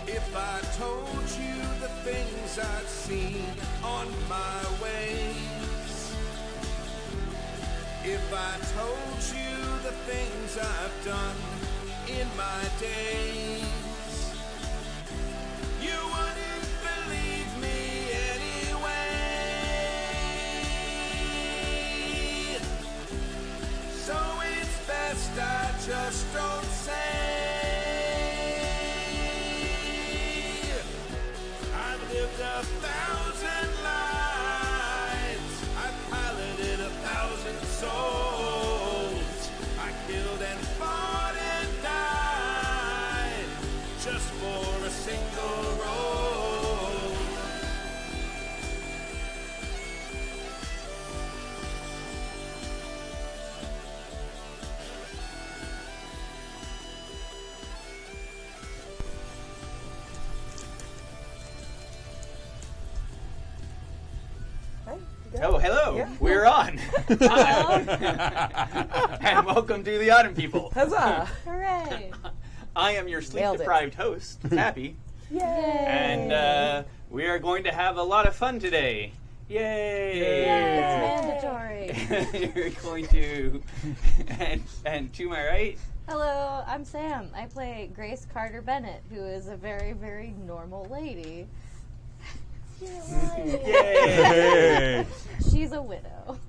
If I told you the things I've seen on my ways, if I told you the things I've done in my days, you wouldn't believe me anyway. So it's best I just don't say. Lived 1,000 lives, I piloted 1,000 souls, I killed and fought and died just for a single role. Oh, hello. Yeah. We're on. And welcome to the Autumn People. Huzzah! Hooray! I am your sleep-deprived host, Tappy. Yay! And we are going to have a lot of fun today. Yay! It's mandatory. You're going to... and to my right... Hello, I'm Sam. I play Grace Carter-Bennett, who is a very, very normal lady. Yay! She's a widow.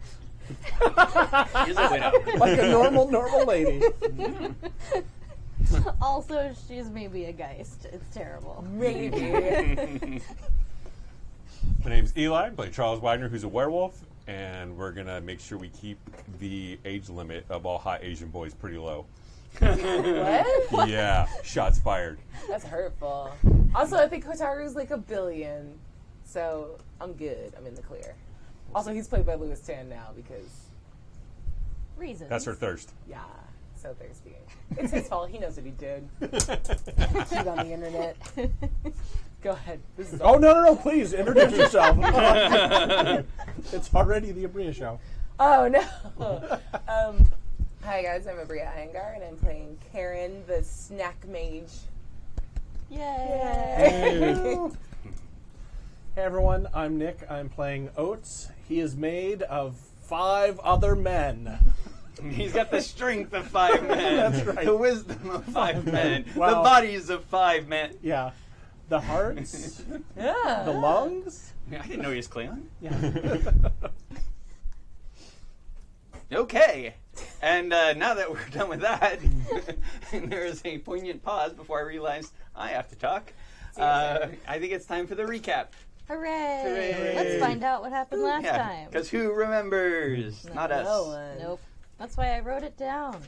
She's a widow. Like a normal lady. Also, she's maybe a Geist. It's terrible. Maybe. My name's Eli. I play Charles Wagner, who's a werewolf, and we're going to make sure we keep the age limit of all hot Asian boys pretty low. What? Yeah, shots fired. That's hurtful. Also, I think Hotaru's like 1 billion, so I'm good. I'm in the clear. Also, he's played by Louis Tan now because... Reasons. That's her thirst. Yeah, so thirsty. It's his fault. He knows what he did. He's on the internet. Go ahead. This is Oh, no, please, introduce yourself. It's already the Aabria show. Oh, no. Hi, guys. I'm Aabria Iyengar, and I'm playing Khairyn, the snack mage. Yay! Hey, everyone, I'm Nick. I'm playing Oats. He is made of 5 other men. He's got the strength of 5 men. That's right. The wisdom of 5 men. Wow. The bodies of 5 men. Yeah. The hearts, Yeah. the lungs. I didn't know he was Klingon. Yeah. Okay. And now that we're done with that, there is a poignant pause before I realized I have to talk. I think it's time for the recap. Hooray! Hooray. Let's find out what happened last time. Because who remembers? Not us. No one. Nope. That's why I wrote it down.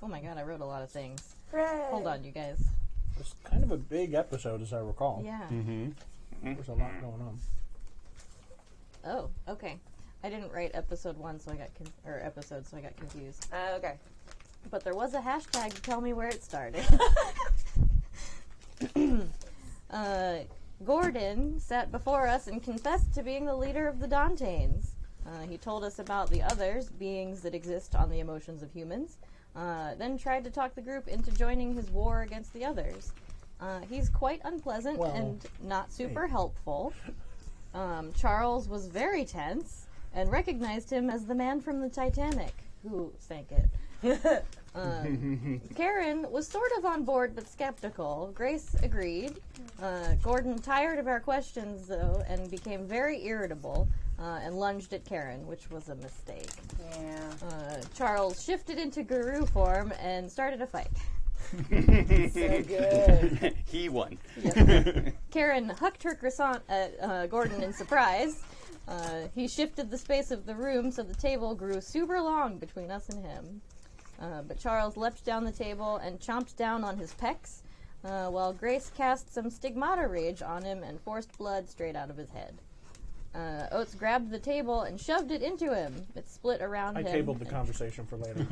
Oh my god, I wrote a lot of things. Hooray. Hold on, you guys. It's kind of a big episode, as I recall. Yeah. Mm-hmm. There's a lot going on. Oh, okay. I didn't write episode 1, so I got episode, so I got confused. Okay. But there was a hashtag to tell me where it started. Gordon sat before us and confessed to being the leader of the Dantanes. He told us about the others, beings that exist on the emotions of humans, then tried to talk the group into joining his war against the others. He's quite unpleasant and not super helpful. Charles was very tense and recognized him as the man from the Titanic who sank it. Khairyn was sort of on board but skeptical. Grace agreed. Gordon tired of our questions, though, and became very irritable and lunged at Khairyn, which was a mistake. Yeah. Charles shifted into guru form and started a fight. So good. He won. Yep. Khairyn hucked her croissant at Gordon in surprise. He shifted the space of the room so the table grew super long between us and him. But Charles leapt down the table and chomped down on his pecs, while Grace cast some stigmata rage on him and forced blood straight out of his head. Oats grabbed the table and shoved it into him. It split around him. I tabled the conversation for later.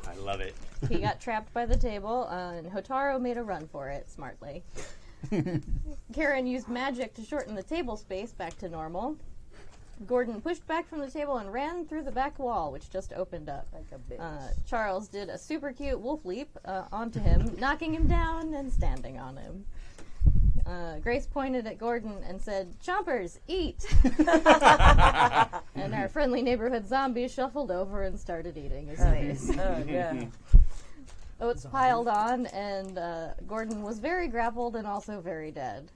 I love it. He got trapped by the table, and Hotaru made a run for it, smartly. Khairyn used magic to shorten the table space back to normal. Gordon pushed back from the table and ran through the back wall, which just opened up. Like a bitch. Charles did a super cute wolf leap onto him, knocking him down and standing on him. Grace pointed at Gordon and said, "Chompers, eat!" And our friendly neighborhood zombie shuffled over and started eating his face. Oh, yeah. Oats piled on, and Gordon was very grappled and also very dead.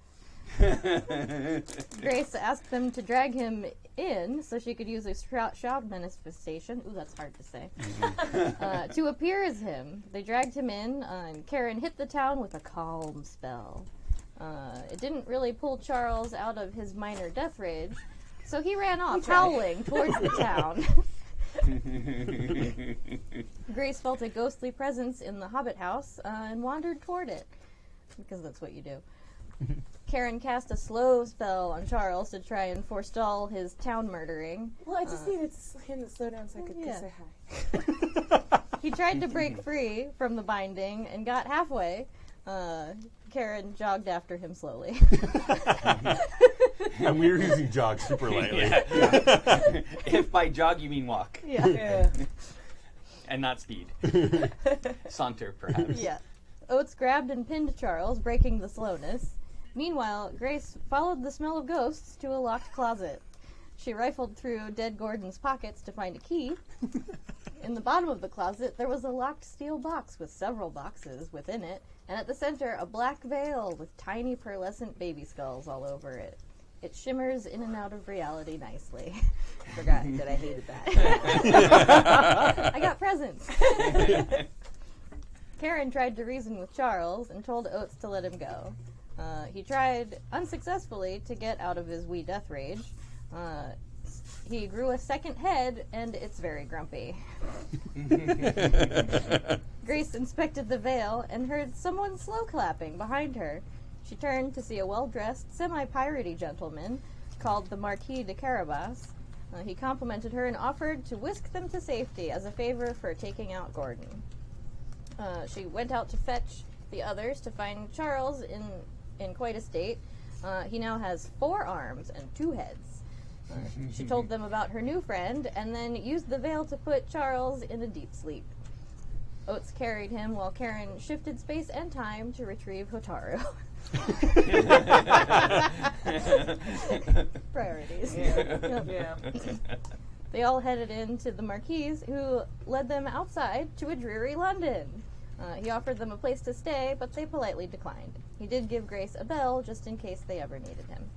Grace asked them to drag him in so she could use a shroud manifestation. Ooh, that's hard to say. To appear as him. They dragged him in, and Khairyn hit the town with a calm spell. It didn't really pull Charles out of his minor death rage, so he ran off howling towards the town. Grace felt a ghostly presence in the Hobbit house and wandered toward it, because that's what you do. Khairyn cast a slow spell on Charles to try and forestall his town murdering. Well, I just needed him to slow down so I could go say hi. He tried to break free from the binding and got halfway. Khairyn jogged after him slowly. And we were using jog super lightly. Yeah. If by jog you mean walk. Yeah. And not speed. Saunter, perhaps. Yeah. Oats grabbed and pinned Charles, breaking the slowness. Meanwhile, Grace followed the smell of ghosts to a locked closet. She rifled through dead Gordon's pockets to find a key. In the bottom of the closet, there was a locked steel box with several boxes within it, and at the center, a black veil with tiny pearlescent baby skulls all over it. It shimmers in and out of reality nicely. I forgot that I hated that. I got presents. Khairyn tried to reason with Charles and told Oats to let him go. He tried unsuccessfully to get out of his wee death rage. He grew a second head, and it's very grumpy. Grace inspected the veil and heard someone slow clapping behind her. She turned to see a well-dressed, semi-piratey gentleman called the Marquis de Carabas. He complimented her and offered to whisk them to safety as a favor for taking out Gordon. She went out to fetch the others to find Charles in quite a state. He now has 4 arms and 2 heads. She told them about her new friend and then used the veil to put Charles in a deep sleep. Oats carried him while Khairyn shifted space and time to retrieve Hotaru. Priorities. Yeah. They all headed into the Marquis, who led them outside to a dreary London. He offered them a place to stay, but they politely declined. He did give Grace a bell just in case they ever needed him.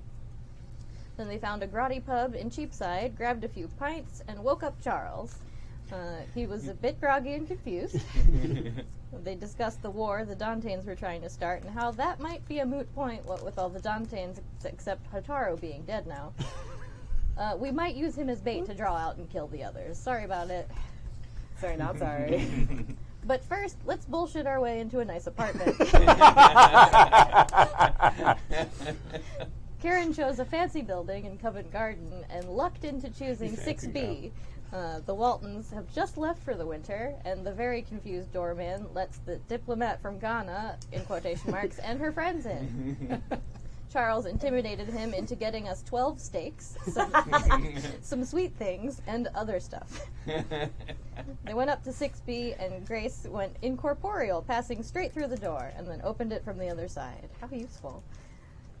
Then they found a grotty pub in Cheapside, grabbed a few pints, and woke up Charles. He was a bit groggy and confused. They discussed the war the Dantanes were trying to start and how that might be a moot point, what with all the Dantanes except Hotaru being dead now. We might use him as bait to draw out and kill the others. Sorry about it. Sorry, not sorry. But first, let's bullshit our way into a nice apartment. Khairyn chose a fancy building in Covent Garden and lucked into choosing 6B. The Waltons have just left for the winter, and the very confused doorman lets the diplomat from Ghana, in quotation marks, and her friends in. Charles intimidated him into getting us 12 steaks, some sweet things, and other stuff. They went up to 6B, and Grace went incorporeal, passing straight through the door, and then opened it from the other side. How useful.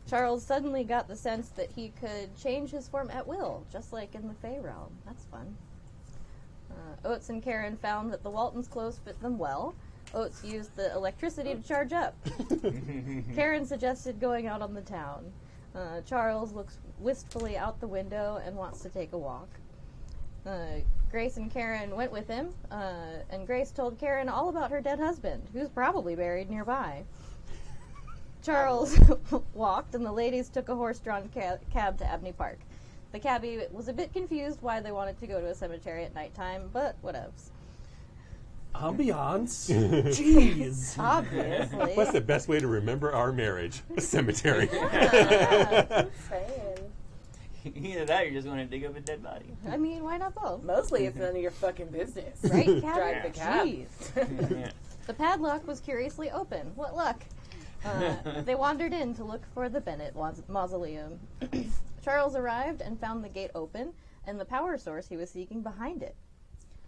Charles suddenly got the sense that he could change his form at will, just like in the Fey realm. That's fun. Oats and Khairyn found that the Waltons' clothes fit them well. Oats used the electricity to charge up. Khairyn suggested going out on the town. Charles looks wistfully out the window and wants to take a walk. Grace and Khairyn went with him, and Grace told Khairyn all about her dead husband, who's probably buried nearby. Charles walked, and the ladies took a horse-drawn cab to Abney Park. The cabbie was a bit confused why they wanted to go to a cemetery at nighttime, but whatevs. Ambiance? Jeez. Obviously. What's the best way to remember our marriage? A cemetery. Either that or you just want to dig up a dead body. I mean, why not both? Mostly it's none of your fucking business. Right, cabbie? Drive the cab. Jeez. The padlock was curiously open. What luck. They wandered in to look for the Bennett mausoleum. Charles arrived and found the gate open and the power source he was seeking behind it.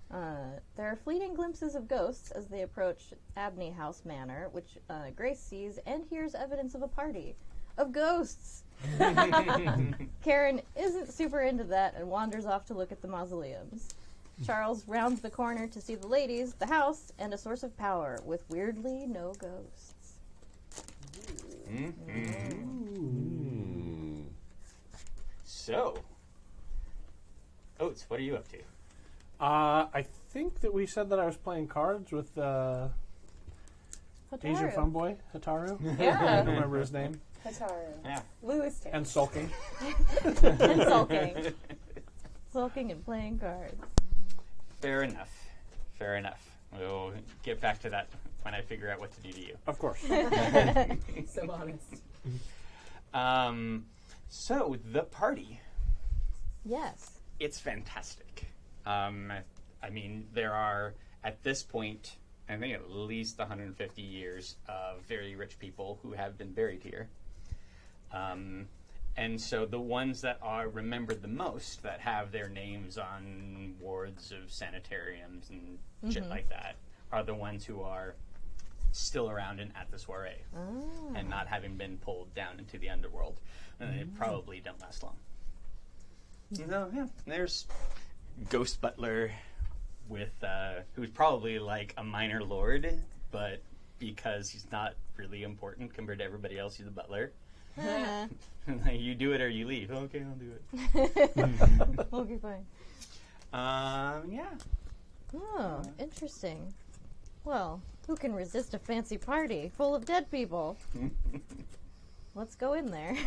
There are fleeting glimpses of ghosts as they approach Abney House Manor, which Grace sees and hears evidence of a party of ghosts. Khairyn isn't super into that and wanders off to look at the mausoleums. Charles rounds the corner to see the ladies, the house, and a source of power with weirdly no ghosts. So, Oats, what are you up to? I think that we said that I was playing cards with Asian Funboy, Hataru. I Yeah. don't remember his name. Hataru. Yeah. Lewis Tan. And sulking. And sulking. Sulking and playing cards. Fair enough. Fair enough. We'll get back to that when I figure out what to do to you. Of course. So honest. So, the party. Yes. It's fantastic. I mean, there are, at this point, I think at least 150 years of very rich people who have been buried here. And so the ones that are remembered the most, that have their names on wards of sanitariums and shit like that, are the ones who are still around and at the soiree and not having been pulled down into the underworld. And they probably don't last long. So, yeah, there's Ghost Butler with who's probably like a minor lord, but because he's not really important compared to everybody else, he's a butler. Like, you do it or you leave. Okay, I'll do it. Okay, fine. Yeah. Oh, interesting. Well, who can resist a fancy party full of dead people? Let's go in there.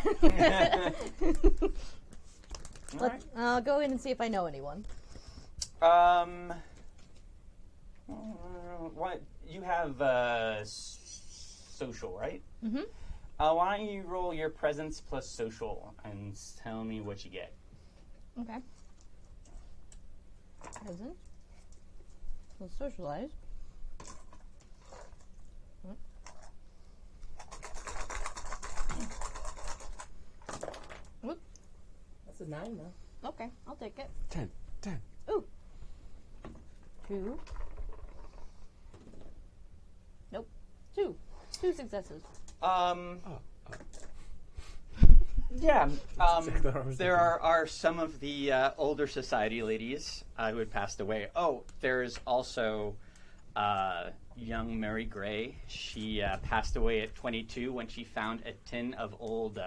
I'll go in and see if I know anyone. What you have social, right? Mm-hmm. Why don't you roll your presence plus social and tell me what you get? Okay. Present. We'll socialize. Whoop. That's a 9, though. Okay, I'll take it. 10. Ooh. 2. Nope. 2. 2 successes. Yeah. Exactly what I was There thinking. are some of the older society ladies who had passed away. Oh, there's also young Mary Gray. She passed away at 22 when she found a tin of old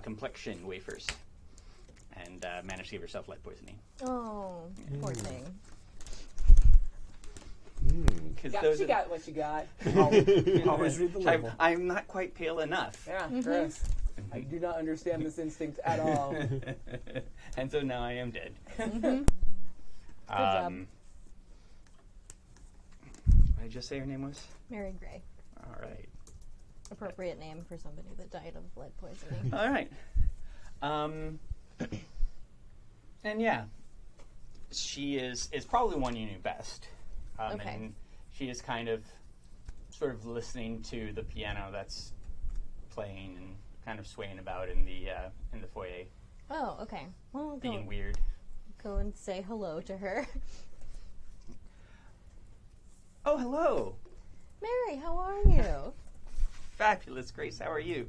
complexion wafers and managed to give herself lead poisoning. Oh, poor thing. She got what she got. Always read the label. I'm not quite pale enough. Yeah, gross. I do not understand this instinct at all. And so now I am dead. Good job. What did I just say her name was? Mary Gray. All right. Appropriate name for somebody that died of lead poisoning. All right. And yeah, she is probably one you knew best. Okay. And she is kind of sort of listening to the piano that's playing and kind of swaying about in the foyer, Oh, okay. Well, being weird. go and say hello to her. Oh, hello. Mary, how are you? Fabulous, Grace. How are you?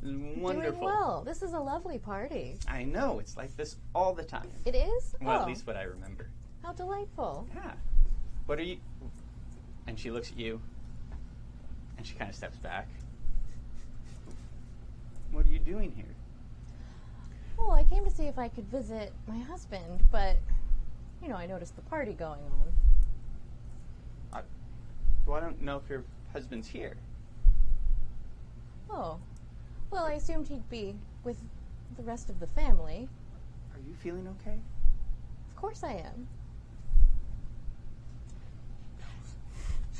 Wonderful. Doing well. This is a lovely party. I know. It's like this all the time. It is? Well, Oh, at least what I remember. how delightful. Yeah. What are you... And she looks at you, and she kind of steps back. What are you doing here? Well, I came to see if I could visit my husband, but, I noticed the party going on. Well, I don't know if your husband's here. Oh. Well, I assumed he'd be with the rest of the family. Are you feeling okay? Of course I am.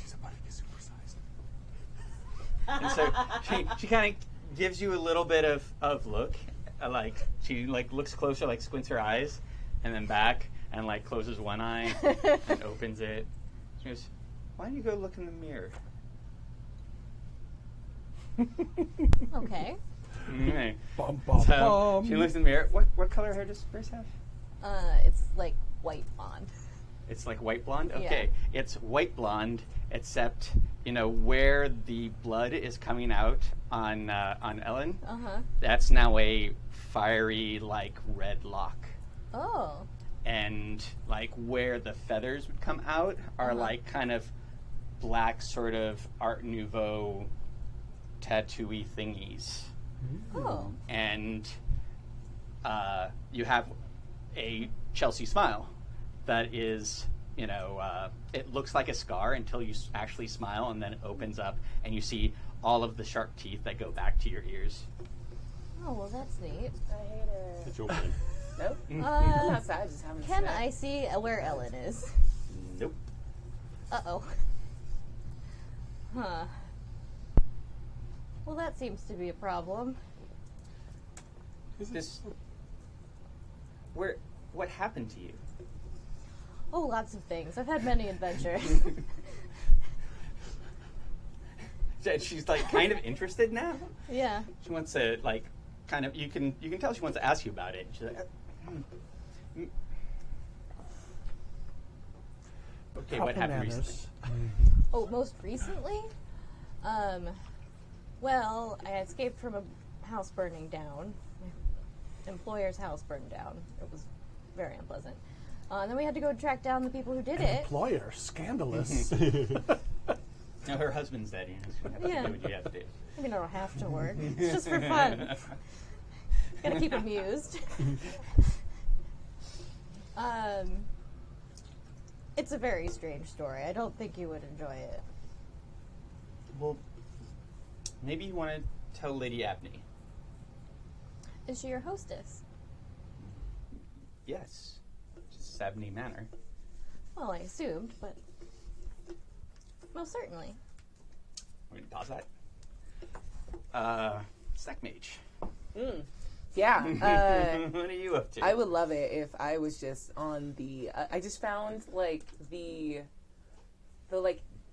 She's about to get supersized. And so she kind of gives you a little bit of look. She looks closer, squints her eyes, and then back, and closes one eye and opens it. She goes, "Why don't you go look in the mirror?" Okay. Okay. Bum, bum, So bum. she looks in the mirror. What color hair does Grace have? It's like white blonde. It's like white blonde? Okay. It's white blonde, except, where the blood is coming out on Ellen, that's now a fiery, red lock. Oh. And, where the feathers would come out are, kind of black sort of Art Nouveau tattoo-y thingies. Oh. And you have a Chelsea smile that is, it looks like a scar until you actually smile, and then it opens up, and you see all of the sharp teeth that go back to your ears. Oh, well, that's neat. I hate it. It's open. Nope. I'm outside just having a Can snack. I see where Ellen is? Nope. Uh-oh. Huh. Well, that seems to be a problem. What happened to you? Oh, lots of things. I've had many adventures. She's kind of interested now. Yeah. She wants to kind of. You can tell she wants to ask you about it. She's like, okay, what happened recently? Oh, most recently? Well, I escaped from a house burning down. My employer's house burned down. It was very unpleasant. And then we had to go track down the people who did it. Employer, scandalous. No, her husband's dead. You have to Yeah. do what you have to do. I mean, I don't have to work. It's just for fun. Gotta keep amused. It's a very strange story. I don't think you would enjoy it. Well, maybe you want to tell Lady Abney. Is she your hostess? Yes. Just Abney Manor. Well, I assumed, but most certainly. We're going to pause that. Stack Mage. Yeah. What are you up to? I would love it if I was just on the. I just found the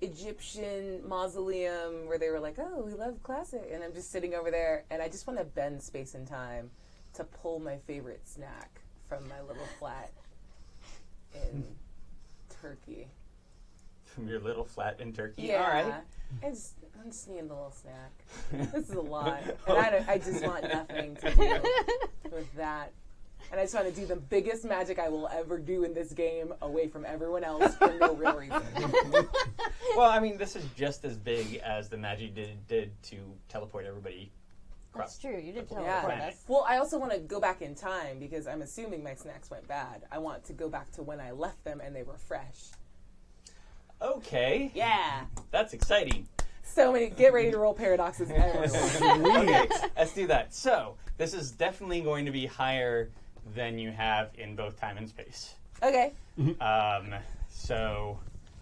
Egyptian mausoleum where they were like, "Oh, we love classic," and I'm just sitting over there, and I just want to bend space and time to pull my favorite snack from my little flat in Turkey. From your little flat in Turkey. Yeah. All right. I'm just needing a little snack. This is a lot. And I just want nothing to do with that. And I just want to do the biggest magic I will ever do in this game away from everyone else for no real reason. Well, I mean, this is just as big as the magic did to teleport everybody across. That's true. You did the teleport planet. us. Well, I also want to go back in time because I'm assuming my snacks went bad. I want to go back to when I left them and they were fresh. Okay. Yeah. That's exciting. So many. Get ready to roll paradoxes, everyone. Okay, let's do that. So, this is definitely going to be higher than you have in both time and space. Okay. So,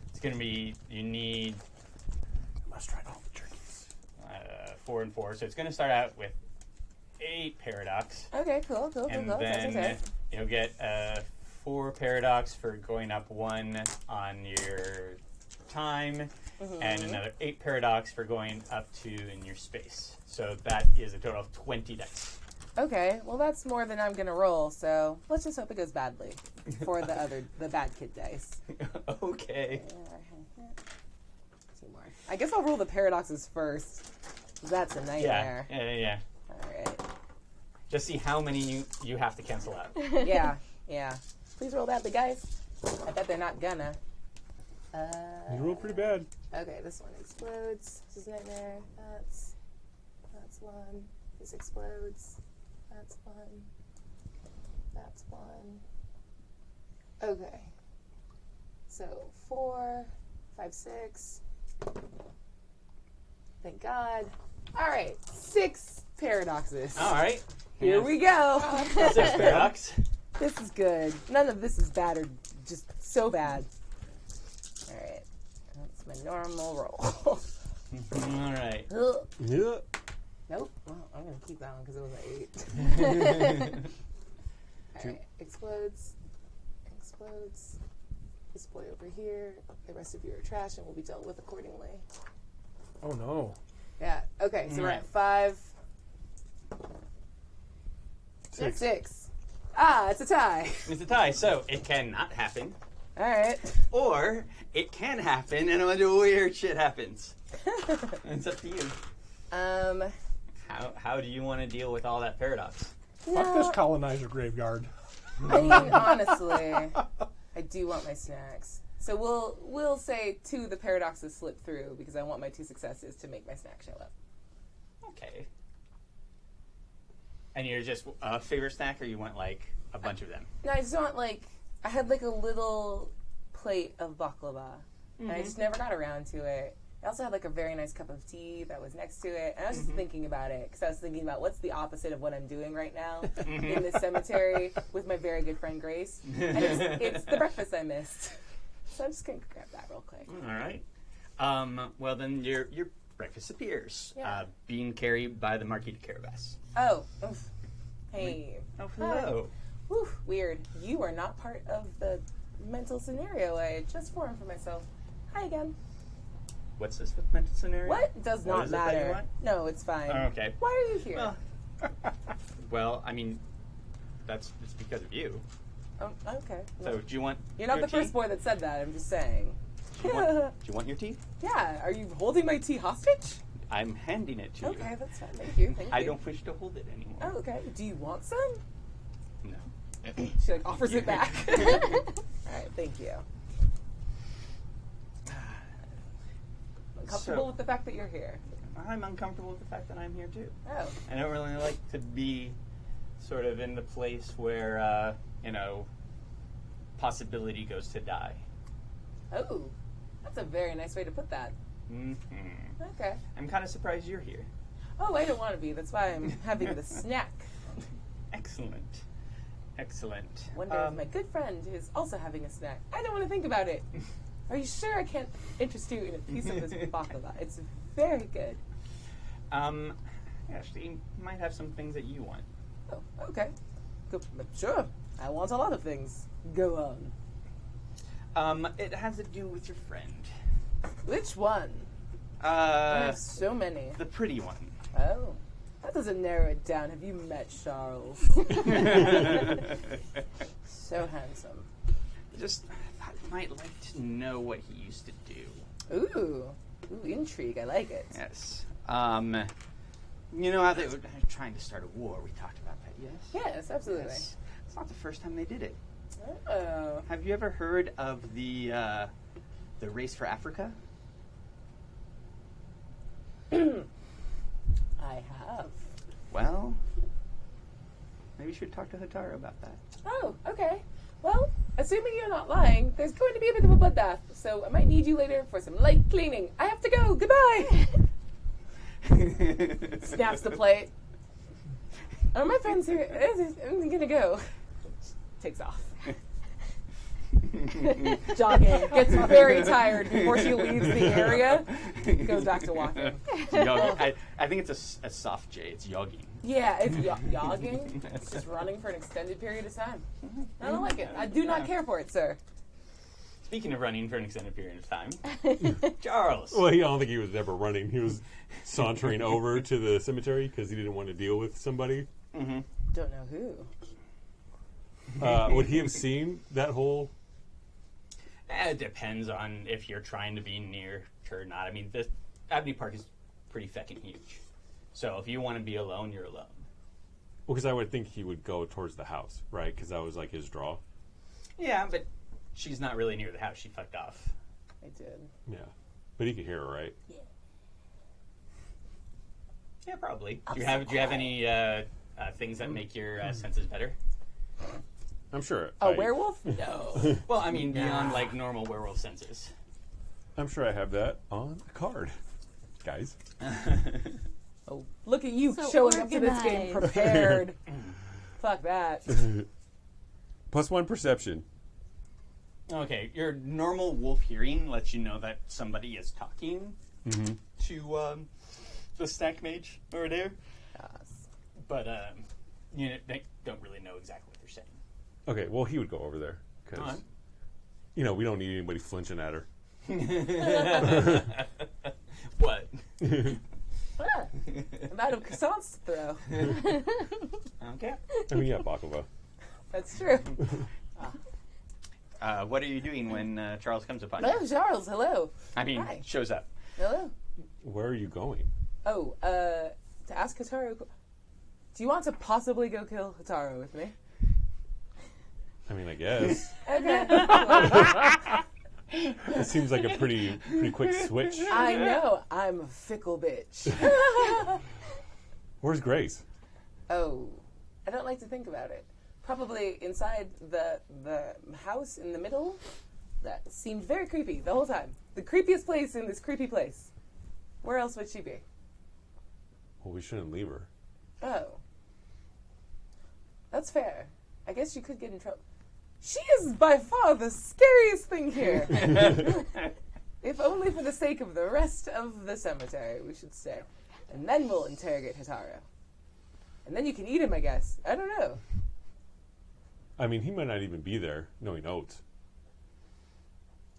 it's going to be, you need Must try all the turkeys. 4 and 4. So, it's going to start out with 8 paradox. Okay, cool. And That's then okay. you'll get 4 paradox for going up 1 on your time, and another 8 paradox for going up 2 in your space. So that is a total of 20 dice. Okay, well that's more than I'm gonna roll, so let's just hope it goes badly for the bad kid dice. Okay. 2 more. I guess I'll roll the paradoxes first. That's a nightmare. Yeah. Alright. Just see how many you have to cancel out. Yeah. Please roll badly, guys. I bet they're not gonna. You rolled pretty bad. Okay, this one explodes. This is nightmare. That's 1. This explodes. That's 1. That's 1. Okay. So 4, 5, 6. Thank God. All right, 6 paradoxes. All right. Here we go. 6 paradox. This is good. None of this is bad or just so bad. All right. That's my normal roll. All right. Ugh. Yeah. Nope. Well, I'm going to keep that one because it was an 8. All right. Explodes. This boy over here. The rest of you are trash and will be dealt with accordingly. Oh no. Yeah. Okay. So we're Right. at 5. 6. Ah, it's a tie. It's a tie, so it cannot happen. All right. Or it can happen and a bunch of weird shit happens. It's up to you. How do you want to deal with all that paradox? Fuck this colonizer graveyard. I mean, honestly, I do want my snacks. So we'll say 2 of the paradoxes slip through because I want my 2 successes to make my snack show up. Okay. And you're just a favorite snack, or you want like a bunch of them? No, I just want I had like a little plate of baklava, and I just never got around to it. I also had like a very nice cup of tea that was next to it, and I was just thinking about it because I was thinking about what's the opposite of what I'm doing right now in this cemetery with my very good friend Grace, and it's the breakfast I missed. So I'm just gonna grab that real quick. All right. Well, then your breakfast appears, Yeah. being carried by the Marquis de Carabas. Oh, oof. Hey. Oh, hello. Whew, weird. You are not part of the mental scenario I just formed for myself. Hi again. What's this with mental scenario? What? Does What not is it that you matter. want? No, it's fine. Oh, okay. Why are you here? Well, I mean, it's because of you. Oh, okay. So, do you want? You're not your the first tea? boy that said that. I'm just saying. Do you want your tea? Yeah. Are you holding my tea hostage? I'm handing it to you. Okay, that's fine. Thank you. Thank you. I don't wish to hold it anymore. Oh, okay. Do you want some? No. She offers it back. All right. Thank you. I'm comfortable with the fact that you're here. I'm uncomfortable with the fact that I'm here too. Oh. I don't really like to be sort of in the place where, possibility goes to die. Oh. That's a very nice way to put that. Mm-hmm. Okay. I'm kind of surprised you're here. Oh, I don't want to be. That's why I'm having the snack. Excellent. Excellent. Wonder if my good friend is also having a snack. I don't want to think about it. Are you sure I can't interest you in a piece of this baklava? It's very good. Actually, you might have some things that you want. Oh, okay. Good. Sure. I want a lot of things. Go on. It has to do with your friend. Which one? I have so many. The pretty one. Oh. That doesn't narrow it down. Have you met Charles? So handsome. Just thought you might like to know what he used to do. Ooh, intrigue. I like it. Yes. You know how they were trying to start a war? We talked about that, yes? Yes, absolutely. Yes. It's not the first time they did it. Oh. Have you ever heard of the race for Africa? I have. Well, maybe you should talk to Hatara about that. Oh, okay. Well, assuming you're not lying, there's going to be a bit of a bloodbath, so I might need you later for some light cleaning. I have to go. Goodbye. Snaps the plate. Oh, my friend's here. I'm gonna go. Takes off. Jogging. Gets very tired before she leaves the area. Goes back to walking. Yogging. I think it's a soft J. It's yogging. Yeah, it's jogging. It's just running for an extended period of time. I don't like it. I do not care for it, sir. Speaking of running for an extended period of time, Charles. Well, I don't think he was ever running. He was sauntering over to the cemetery because he didn't want to deal with somebody. Mm-hmm. Don't know who. Would he have seen that whole... It depends on if you're trying to be near her or not. I mean, the Abbey Park is pretty feckin' huge. So if you want to be alone, you're alone. Well, because I would think he would go towards the house, right? Because that was like his draw. Yeah, but she's not really near the house. She fucked off. I did. Yeah. But he could hear her, right? Yeah, probably. Do you have any things that make your senses better? I'm sure. A werewolf? No. Well, I mean, beyond like normal werewolf senses. I'm sure I have that on a card, guys. Oh, look at you So showing up to this game organized. prepared. Fuck that. +1 perception. Okay, your normal wolf hearing lets you know that somebody is talking to the snack mage over there. Yes. But they don't really know exactly what they're saying. Okay, well, he would go over there because, Alright. we don't need anybody flinching at her. What? Ah, I'm out of croissants to throw. Okay. I mean, yeah, baklava. That's true. What are you doing when Charles comes upon you? Oh, Charles, hello. I mean, Hi. shows up. Hello. Where are you going? Oh, to ask Hataru. Do you want to possibly go kill Hataru with me? I mean, I guess. Okay. It seems like a pretty quick switch. I know. I'm a fickle bitch. Where's Grace? Oh, I don't like to think about it. Probably inside the house in the middle. That seemed very creepy the whole time. The creepiest place in this creepy place. Where else would she be? Well, we shouldn't leave her. Oh. That's fair. I guess you could get in trouble. She is by far the scariest thing here. If only for the sake of the rest of the cemetery, we should stay. And then we'll interrogate Hataru. And then you can eat him, I guess. I don't know. I mean, he might not even be there, knowing Oats.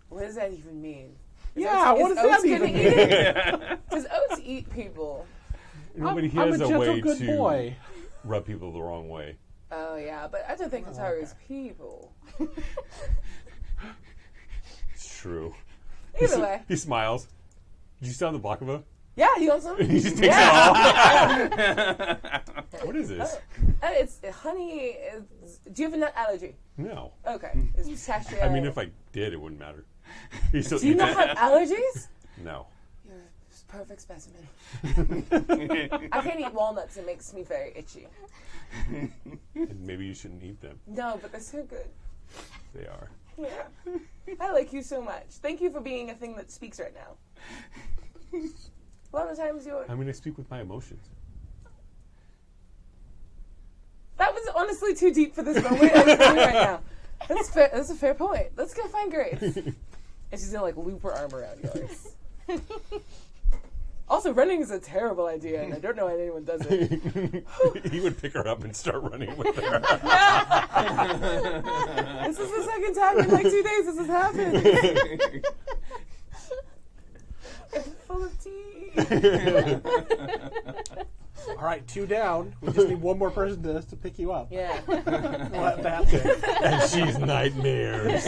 What does that even mean? Yeah, what does Oats that even gonna eat him? Does Oats eat people? No, but he I'm has a a gentle way good to boy. rub people the wrong way. Oh, yeah, but I don't think Hataru is people. It's true. Either way. He smiles. Did you still have the baklava? Yeah, you want some? He just takes Yeah. it all. What is this? It's honey. Do you have a nut allergy? No. Okay. It's pistachio. I mean, if I did, it wouldn't matter. He still Do you eats not it. have allergies? No. You're a perfect specimen. I can't eat walnuts. It makes me very itchy. And maybe you shouldn't eat them. No, but they're so good. They are. Yeah. I like you so much. Thank you for being a thing that speaks right now. A lot of times you're... I'm going to speak with my emotions. That was honestly too deep for this moment I'm doing right now. That's fair. That's a fair point. Let's go find Grace. And she's gonna like loop her arm around yours. Also, running is a terrible idea, and I don't know why anyone does it. He would pick her up and start running with her. This is the second time in like 2 days this has happened. I'm full of tea. All right, 2 down. We just need one more person to pick you up. Yeah. Let that thing. And she's nightmares.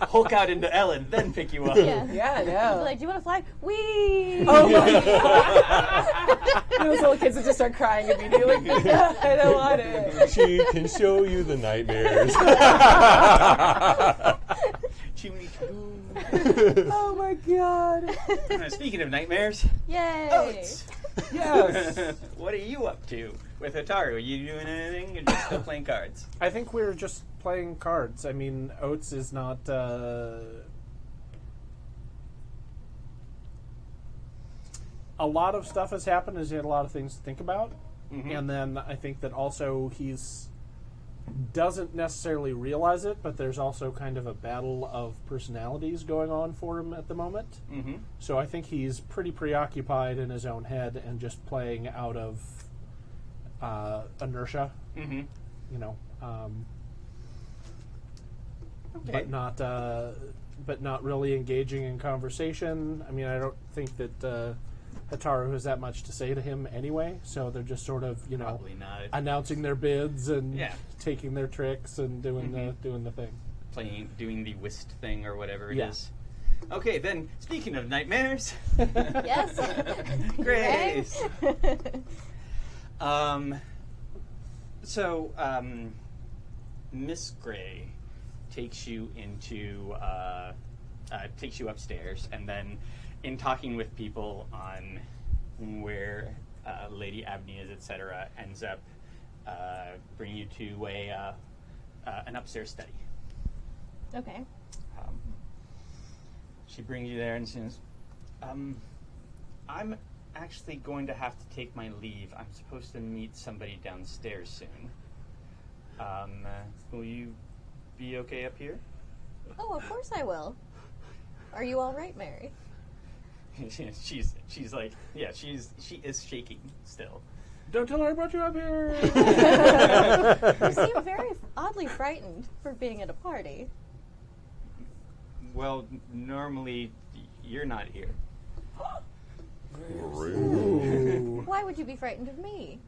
Hulk out into Ellen, then pick you up. Yeah. Yeah, I Be know. like, do you want to fly? Wee! Oh my god. Those little kids would just start crying immediately. I don't want it. She can show you the nightmares. Chimney Oh my god. Speaking of nightmares, Yay! Oats. Yes. What are you up to with Hataru? Are you doing anything or just still playing cards? I think we're just playing cards. I mean, Oats is not... A lot of stuff has happened. He's had a lot of things to think about. Mm-hmm. And then I think that also he's... doesn't necessarily realize it, but there's also kind of a battle of personalities going on for him at the moment. Mm-hmm. So I think he's pretty preoccupied in his own head and just playing out of inertia, Mm-hmm. you know, Okay. but not really engaging in conversation. I mean, I don't think that Hataru has that much to say to him anyway, so they're just sort of, you know, Probably not. announcing their bids and Yeah. taking their tricks and doing the thing. Doing the whist thing or whatever it Yeah. is. Okay, then, speaking of nightmares, Yes. Grace. Miss Gray takes you upstairs, and then in talking with people on where Lady Abney is, etc., ends up bringing you to an upstairs study. Okay. She brings you there and says, I'm actually going to have to take my leave. I'm supposed to meet somebody downstairs soon. Will you be okay up here? Oh, of course I will. Are you all right, Mary? she's like, yeah, she is shaking still. Don't tell her I brought you up here. You seem very oddly frightened for being at a party. Well, normally you're not here. Ooh. Why would you be frightened of me?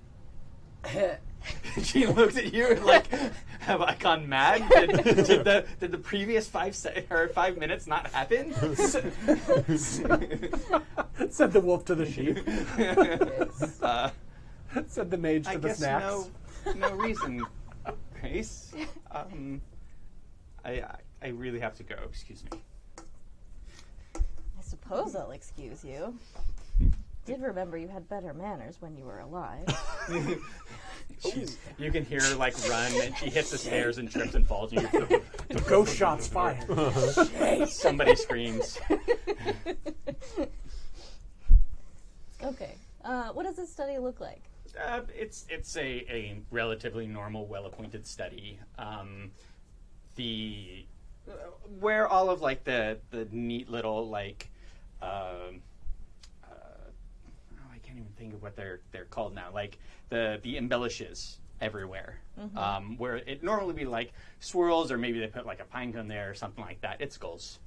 She looks at you like, have I gone mad? Did the previous 5 minutes not happen? Said the wolf to the sheep. Yes. Said the mage to I the guess snacks. no reason, Grace. I really have to go. Excuse me. I suppose I'll excuse you. Did remember you had better manners when you were alive. You can hear her like run, and she hits the stairs and trips and falls. And you're Ghost shots fired. somebody screams. Okay. What does this study look like? It's a relatively normal, well-appointed study. Where all of like the neat little like I can't even think of what they're called now. Like the embellishes everywhere. Where it normally be like swirls, or maybe they put like a pine cone there or something like that. It's skulls.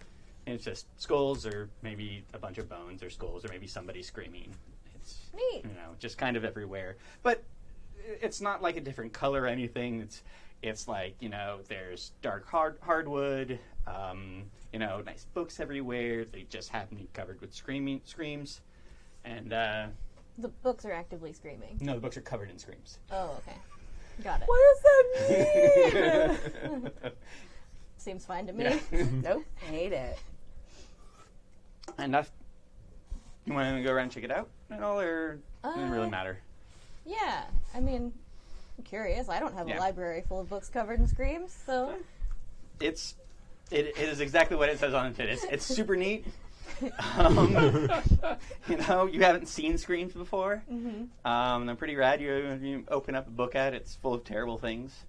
And it's just skulls, or maybe a bunch of bones, or skulls, or maybe somebody screaming. It's Neat. just kind of everywhere. But it's not like a different color or anything. It's like, there's dark hardwood, nice books everywhere. They just happen to be covered with screams. And, The books are actively screaming. no, the books are covered in screams. Oh, okay. Got it. What does that mean? Seems fine to me. Yeah. Nope. Hate it. And you want to go around and check it out at all, or doesn't really matter? Yeah. I mean, I'm curious. I don't have Yeah. a library full of books covered in screams, so... It is exactly what it says on it. It's super neat. You haven't seen screams before. They're pretty rad. You open up a book at it, it's full of terrible things.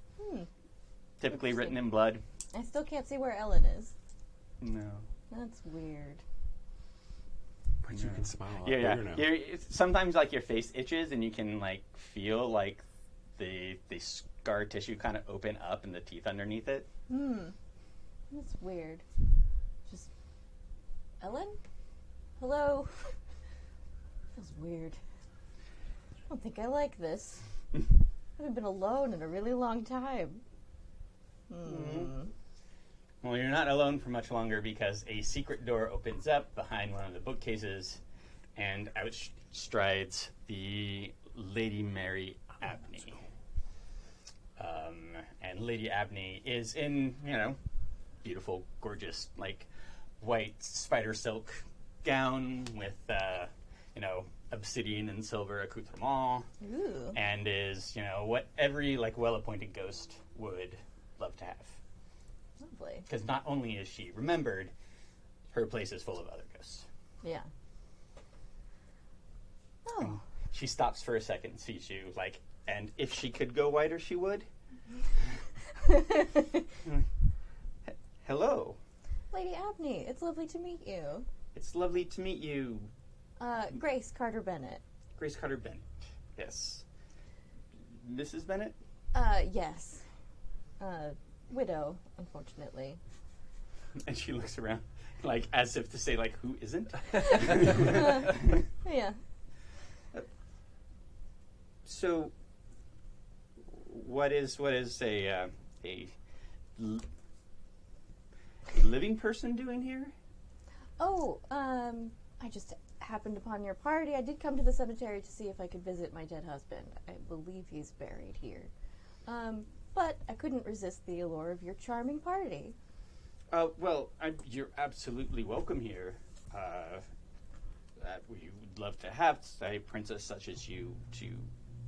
Typically written in blood. I still can't see where Ellen is. No. That's weird. But you can smile a lot Yeah. bigger now. Sometimes like your face itches and you can like feel like the scar tissue kind of open up and the teeth underneath it. That's weird. Just... Ellen? Hello? Feels weird. I don't think I like this. I haven't been alone in a really long time. Well, you're not alone for much longer, because a secret door opens up behind one of the bookcases, and out strides the Lady Mary Abney. And Lady Abney is in, beautiful, gorgeous, like, white spider silk gown with, obsidian and silver accoutrement. Ooh. And is, what every, like, well-appointed ghost would love to have. Lovely. Because not only is she remembered, her place is full of other ghosts. Yeah. Oh. She stops for a second, sees you, like, and if she could go whiter, she would. Hello. Lady Abney, it's lovely to meet you. It's lovely to meet you, Grace Carter-Bennett. Grace Carter-Bennett. Yes. Mrs. Bennett? Yes. Widow, unfortunately. And she looks around, like, as if to say, like, who isn't? Yeah. So, what is a living person doing here? Oh, I just happened upon your party. I did come to the cemetery to see if I could visit my dead husband. I believe he's buried here. But I couldn't resist the allure of your charming party. Well, you're absolutely welcome here. We would love to have a princess such as you to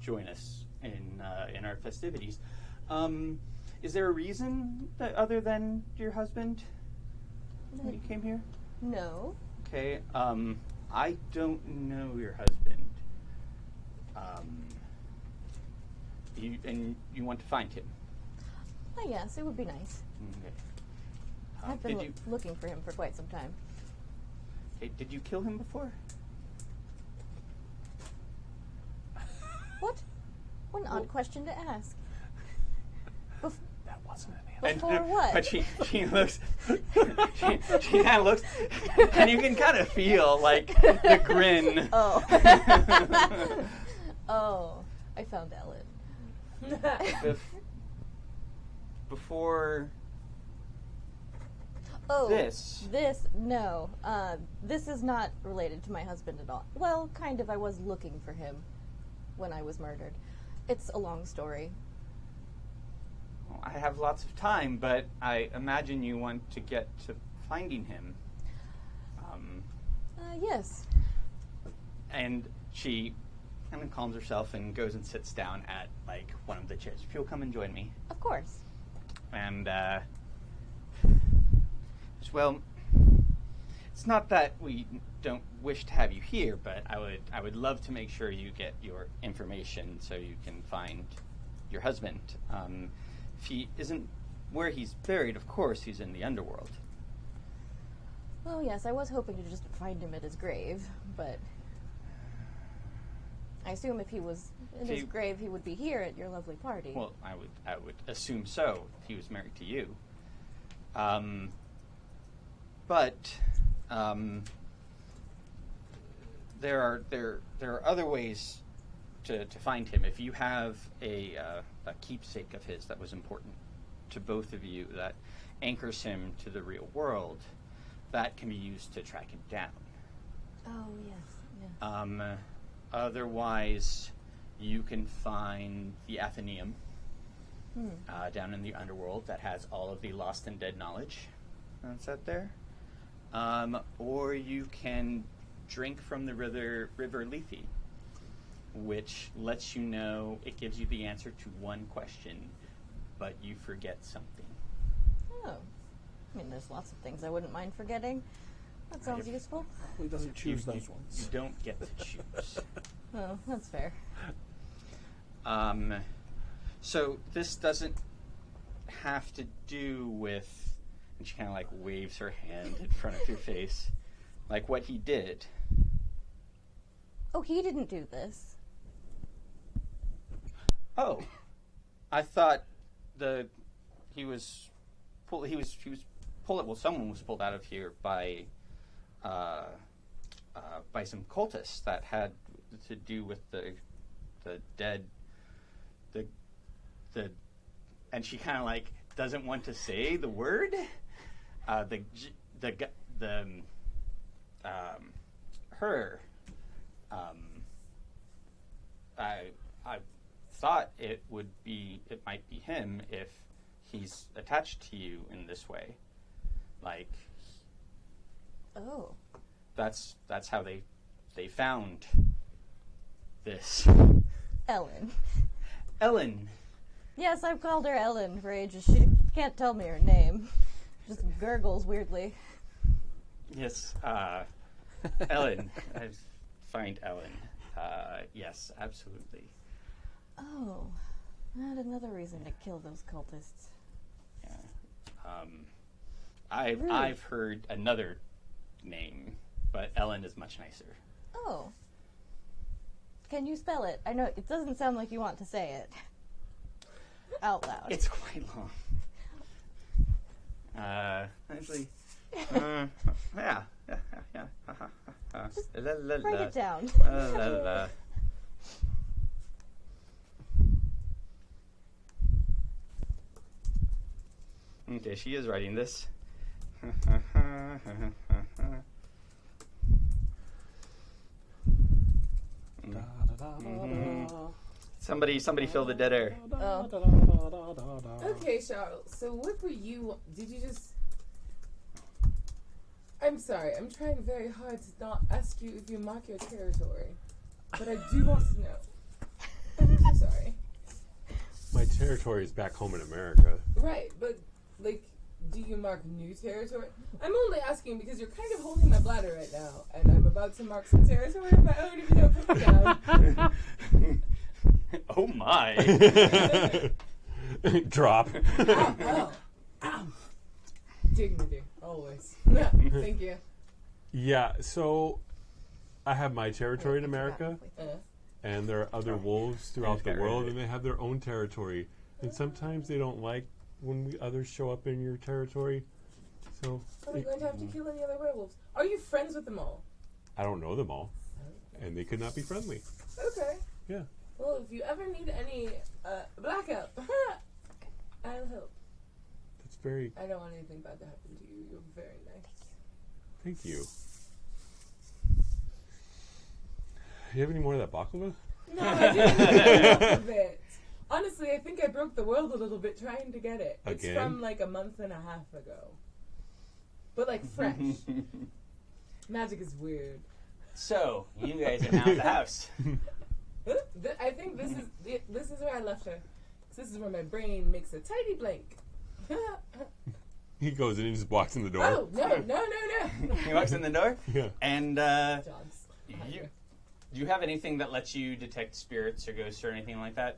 join us in our festivities. Is there a reason that other than your husband that you came here? No. Okay. I don't know your husband. You want to find him? Oh, yes, it would be nice. Okay. I've been looking for him for quite some time. Did you kill him before? What? What an odd question to ask. That wasn't an Before what? But she looks, she kind of looks, and you can kind of feel like the grin. Oh. Oh, I found Ellen. Before Oh, this. No. This is not related to my husband at all. Well, kind of. I was looking for him when I was murdered. It's a long story. I have lots of time, but I imagine you want to get to finding him. Yes. And she kind of calms herself and goes and sits down at, like, one of the chairs. If you'll come and join me. Of course. And, well, it's not that we don't wish to have you here, but I would love to make sure you get your information so you can find your husband. If he isn't where he's buried, of course, he's in the underworld. Well, yes, I was hoping to just find him at his grave, but I assume if he was in his grave, he would be here at your lovely party. Well, I would assume so if he was married to you. But there are other ways to find him. If you have a keepsake of his that was important to both of you, that anchors him to the real world, that can be used to track him down. Oh, yes. Otherwise, you can find the Athenaeum down in the underworld that has all of the lost and dead knowledge that's out there. Or you can drink from the river Lethe, which lets you know, it gives you the answer to one question, but you forget something. Oh. I mean, there's lots of things I wouldn't mind forgetting. That sounds useful. He doesn't choose those ones. You don't get to choose. Oh, that's fair. So this doesn't have to do with, and she kind of like waves her hand in front of your face, like what he did. Oh, he didn't do this. Oh, I thought someone was pulled out of here by some cultists that had to do with the dead, and she kind of like doesn't want to say the word, I thought it might be him if he's attached to you in this way. Like, Oh. that's how they found this. Ellen. Yes, I've called her Ellen for ages. She can't tell me her name. Just gurgles weirdly. Yes, Ellen. I find Ellen. Yes, absolutely. Oh. Not another reason to kill those cultists. Yeah. I've heard another name, but Ellen is much nicer. Oh. Can you spell it? I know it doesn't sound like you want to say it out loud. It's quite long. Actually, yeah. Just write it down. Okay, she is writing this. Somebody fill the dead air. Okay, Charles. So what were you? Did you just? I'm sorry. I'm trying very hard to not ask you if you mark your territory, but I do want to know. I'm so sorry. My territory is back home in America. Right, but like, do you mark new territory? I'm only asking because you're kind of holding my bladder right now, and I'm about to mark some territory of my own. If you don't put me down. Oh my! Drop. Ow. Dignity, always. Thank you. Yeah, so I have my territory in America, and there are other wolves throughout the world, and they have their own territory. And sometimes they don't like when others show up in your territory. So Are we going to have to kill any other werewolves? Are you friends with them all? I don't know them all, and they could not be friendly. Okay. Yeah. Well, if you ever need any blackout, I'll help. That's very. I don't want anything bad to happen to you. You're very nice. Thank you. You have any more of that baklava? No, I didn't get enough of it. Honestly, I think I broke the world a little bit trying to get it. It's Again? from like a month and a half ago. But like fresh. Magic is weird. So, you guys are now at the house. I think this is where I left her. This is where my brain makes a tiny blank. He goes in and just walks in the door. Oh, no. He walks in the door, Yeah. and Dogs. do you have anything that lets you detect spirits or ghosts or anything like that?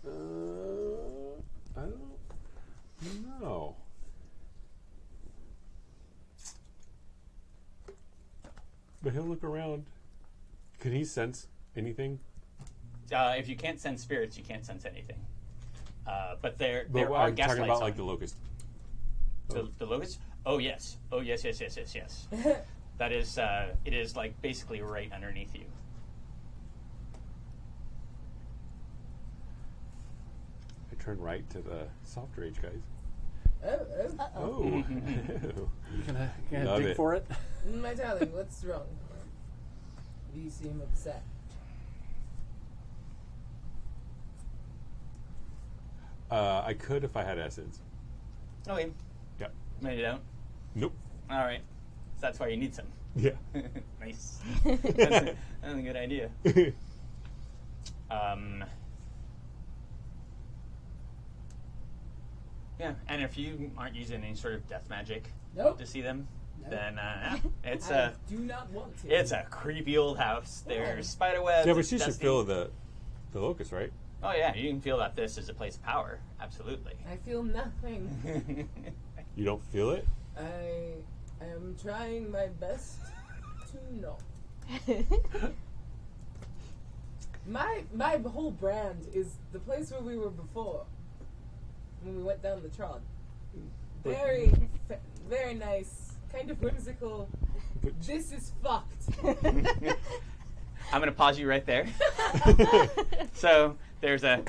I don't know. But he'll look around. Can he sense anything? If you can't sense spirits, you can't sense anything. But there But are I'm gas talking lights about on. like the locust. The locust? Oh yes. Yes. That is, it is like basically right underneath you. I turn right to the soft rage guys. Oh. Oh. You can Love dig it. for it. My darling, what's wrong? You seem upset. I could if I had essence. Okay. Yeah. No, you don't. Nope. All right. So that's why you need some. Yeah. Nice. That's a good idea. Yeah, and if you aren't using any sort of death magic Nope. to see them, No. then it's I a do not want to. it's a creepy old house. There's spider webs. Yeah, but it's she should dusty. feel the locust, right? Oh yeah, you can feel that this is a place of power. Absolutely. I feel nothing. You don't feel it? I am trying my best to not. My whole brand is the place where we were before, when we went down the trod. Very, very nice, kind of whimsical. This is fucked. I'm gonna pause you right there. So there's a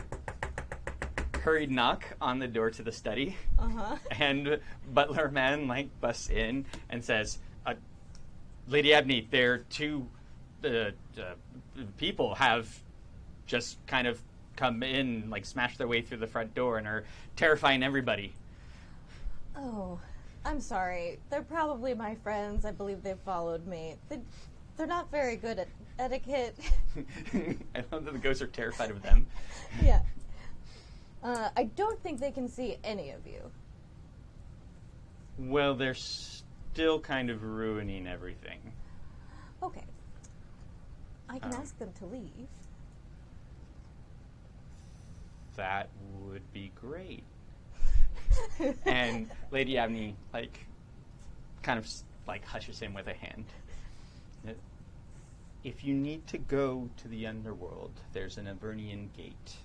hurried knock on the door to the study, and butler man busts in and says, "Lady Abney, there are two people have just kind of come in, smashed their way through the front door and are terrifying everybody." Oh, I'm sorry. They're probably my friends. I believe they've followed me. They're not very good at etiquette. I love that the ghosts are terrified of them. Yeah. I don't think they can see any of you. Well, they're still kind of ruining everything. Okay. I can ask them to leave. That would be great. And Lady Abney, kind of hushes him with a hand. If you need to go to the underworld, there's an Avernian gate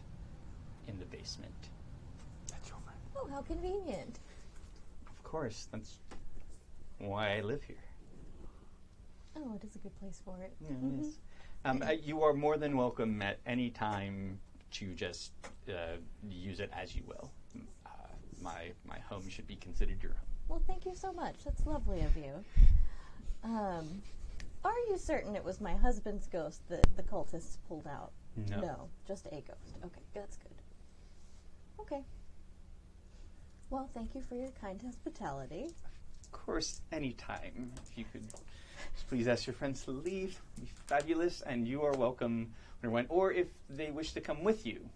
in the basement. That's over. Oh, how convenient. Of course, that's why I live here. Oh, it is a good place for it. Yeah, it is. You are more than welcome at any time to just use it as you will. My home should be considered your home. Well, thank you so much. That's lovely of you. Are you certain it was my husband's ghost that the cultists pulled out? No. Just a ghost. Okay, that's good. Okay. Well, thank you for your kind hospitality. Of course, anytime. If you could just please ask your friends to leave, it'd be fabulous, and you are welcome when. Or if they wish to come with you,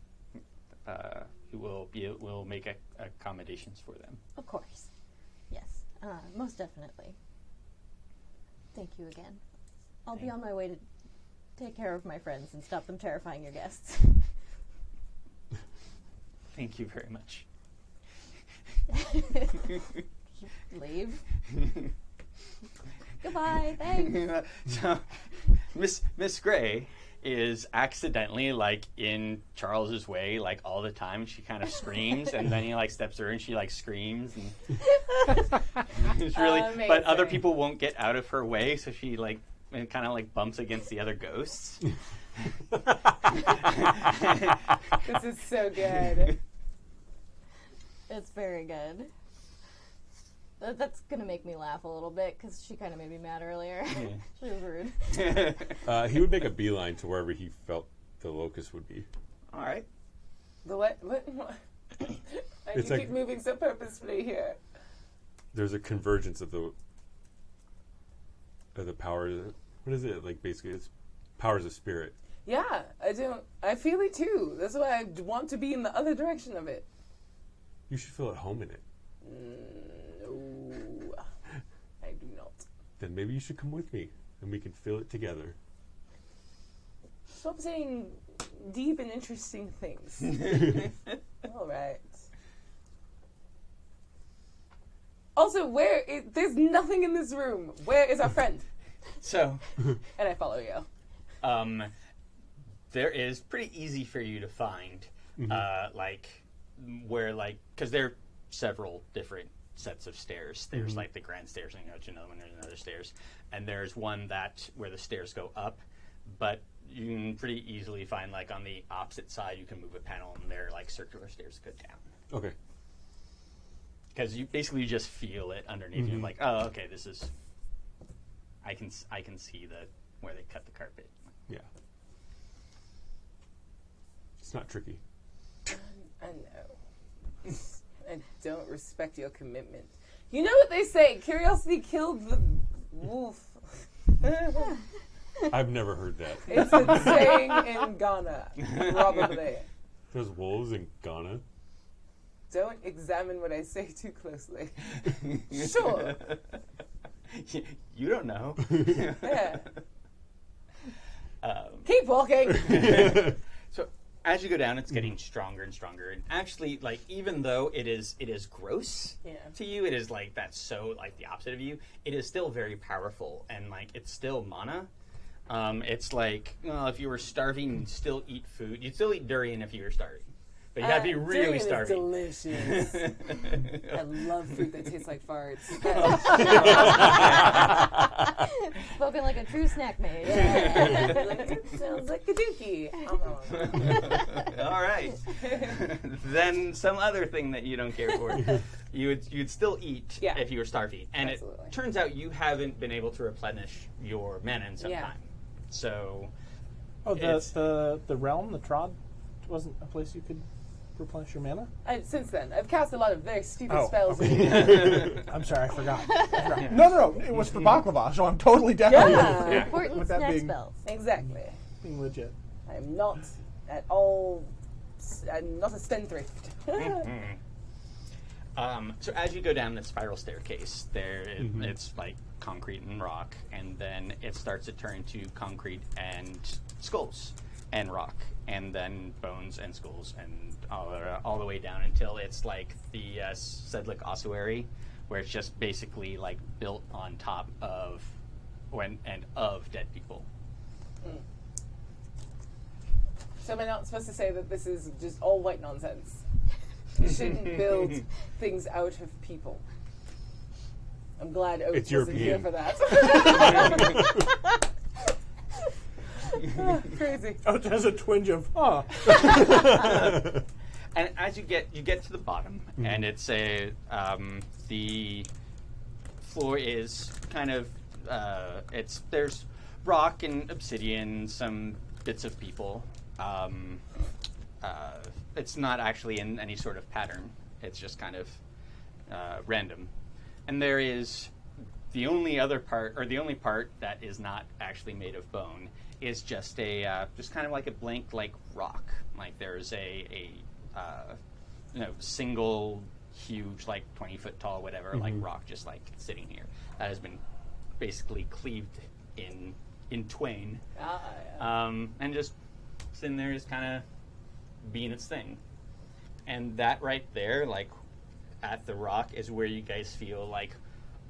we'll make accommodations for them. Of course. Yes, most definitely. Thank you again. I'll be on my way to take care of my friends and stop them terrifying your guests. Thank you very much. Leave. Goodbye. Thanks. So, Miss Gray, is accidentally like in Charles's way, like all the time. She kind of screams, and then he like steps her, and she like screams, and it's really. But other people won't get out of her way, so she like kind of like bumps against the other ghosts. This is so good. It's very good. That's gonna make me laugh a little bit because she kind of made me mad earlier. Yeah. She was rude. He would make a beeline to wherever he felt the locust would be. All right. The what? What? It's You like- keep moving so purposefully here. There's a convergence of the power. What is it? Like basically, it's powers of spirit. Yeah, I feel it too. That's why I want to be in the other direction of it. You should feel at home in it. No, I do not. Then maybe you should come with me, and we can feel it together. Stop saying deep and interesting things. All right. Also, there's nothing in this room. Where is our friend? So, And I follow you. there is pretty easy for you to find, because there are several different sets of stairs. There's like the grand stairs, and you go to another one. There's another stairs, and there's one where the stairs go up, but you can pretty easily find like on the opposite side you can move a panel, and there are like circular stairs that go down. Okay. Because you basically just feel it underneath you, like, oh, okay, this is. I can see where they cut the carpet. Yeah. It's not tricky. I know. I don't respect your commitment. You know what they say? Curiosity killed the wolf. I've never heard that. It's a saying in Ghana, probably. There's wolves in Ghana. Don't examine what I say too closely. Sure. You don't know. Yeah. Keep walking. So as you go down, it's getting stronger and stronger. And actually, like, even though it is gross to you, it is like that's so like the opposite of you. It is still very powerful, and like it's still mana. It's like, well, if you were starving, you'd still eat food. You'd still eat durian if you were starving. But you gotta be really starving. Is delicious. I love fruit that tastes like farts. Spoken like a true snack mage. It sounds like a dookie. All right. Then some other thing that you don't care for, you'd still eat if you were starving. And Absolutely. it turns out you haven't been able to replenish your mana in some Yeah. time. So the realm, the Trod, wasn't a place you could replenish your mana? Since then, I've cast a lot of very stupid Oh, spells. I'm sorry, I forgot. No, it was for baklava, so I'm totally down Yeah. Important with that snack being, spells. Exactly. being legit. I am not at all. I'm not a spendthrift. So as you go down the spiral staircase, it's like concrete and rock, and then it starts to turn to concrete and skulls and rock, and then bones and skulls, and all the way down until it's like the Sedlic ossuary, where it's just basically like built on top of dead people. So am I not supposed to say that this is just all white nonsense? You shouldn't build things out of people. I'm glad Oats It's wasn't here European. for that. Crazy. It has a twinge of, And as you get to the bottom, and it's the floor is kind of there's rock and obsidian, some bits of people. It's not actually in any sort of pattern. It's just kind of random. And there is the only part that is not actually made of bone is just just kind of like a blank like rock. Like there's a single huge like 20-foot tall whatever like rock just like sitting here that has been basically cleaved in twain, and just sitting there just kind of being its thing. And that right there, like at the rock, is where you guys feel like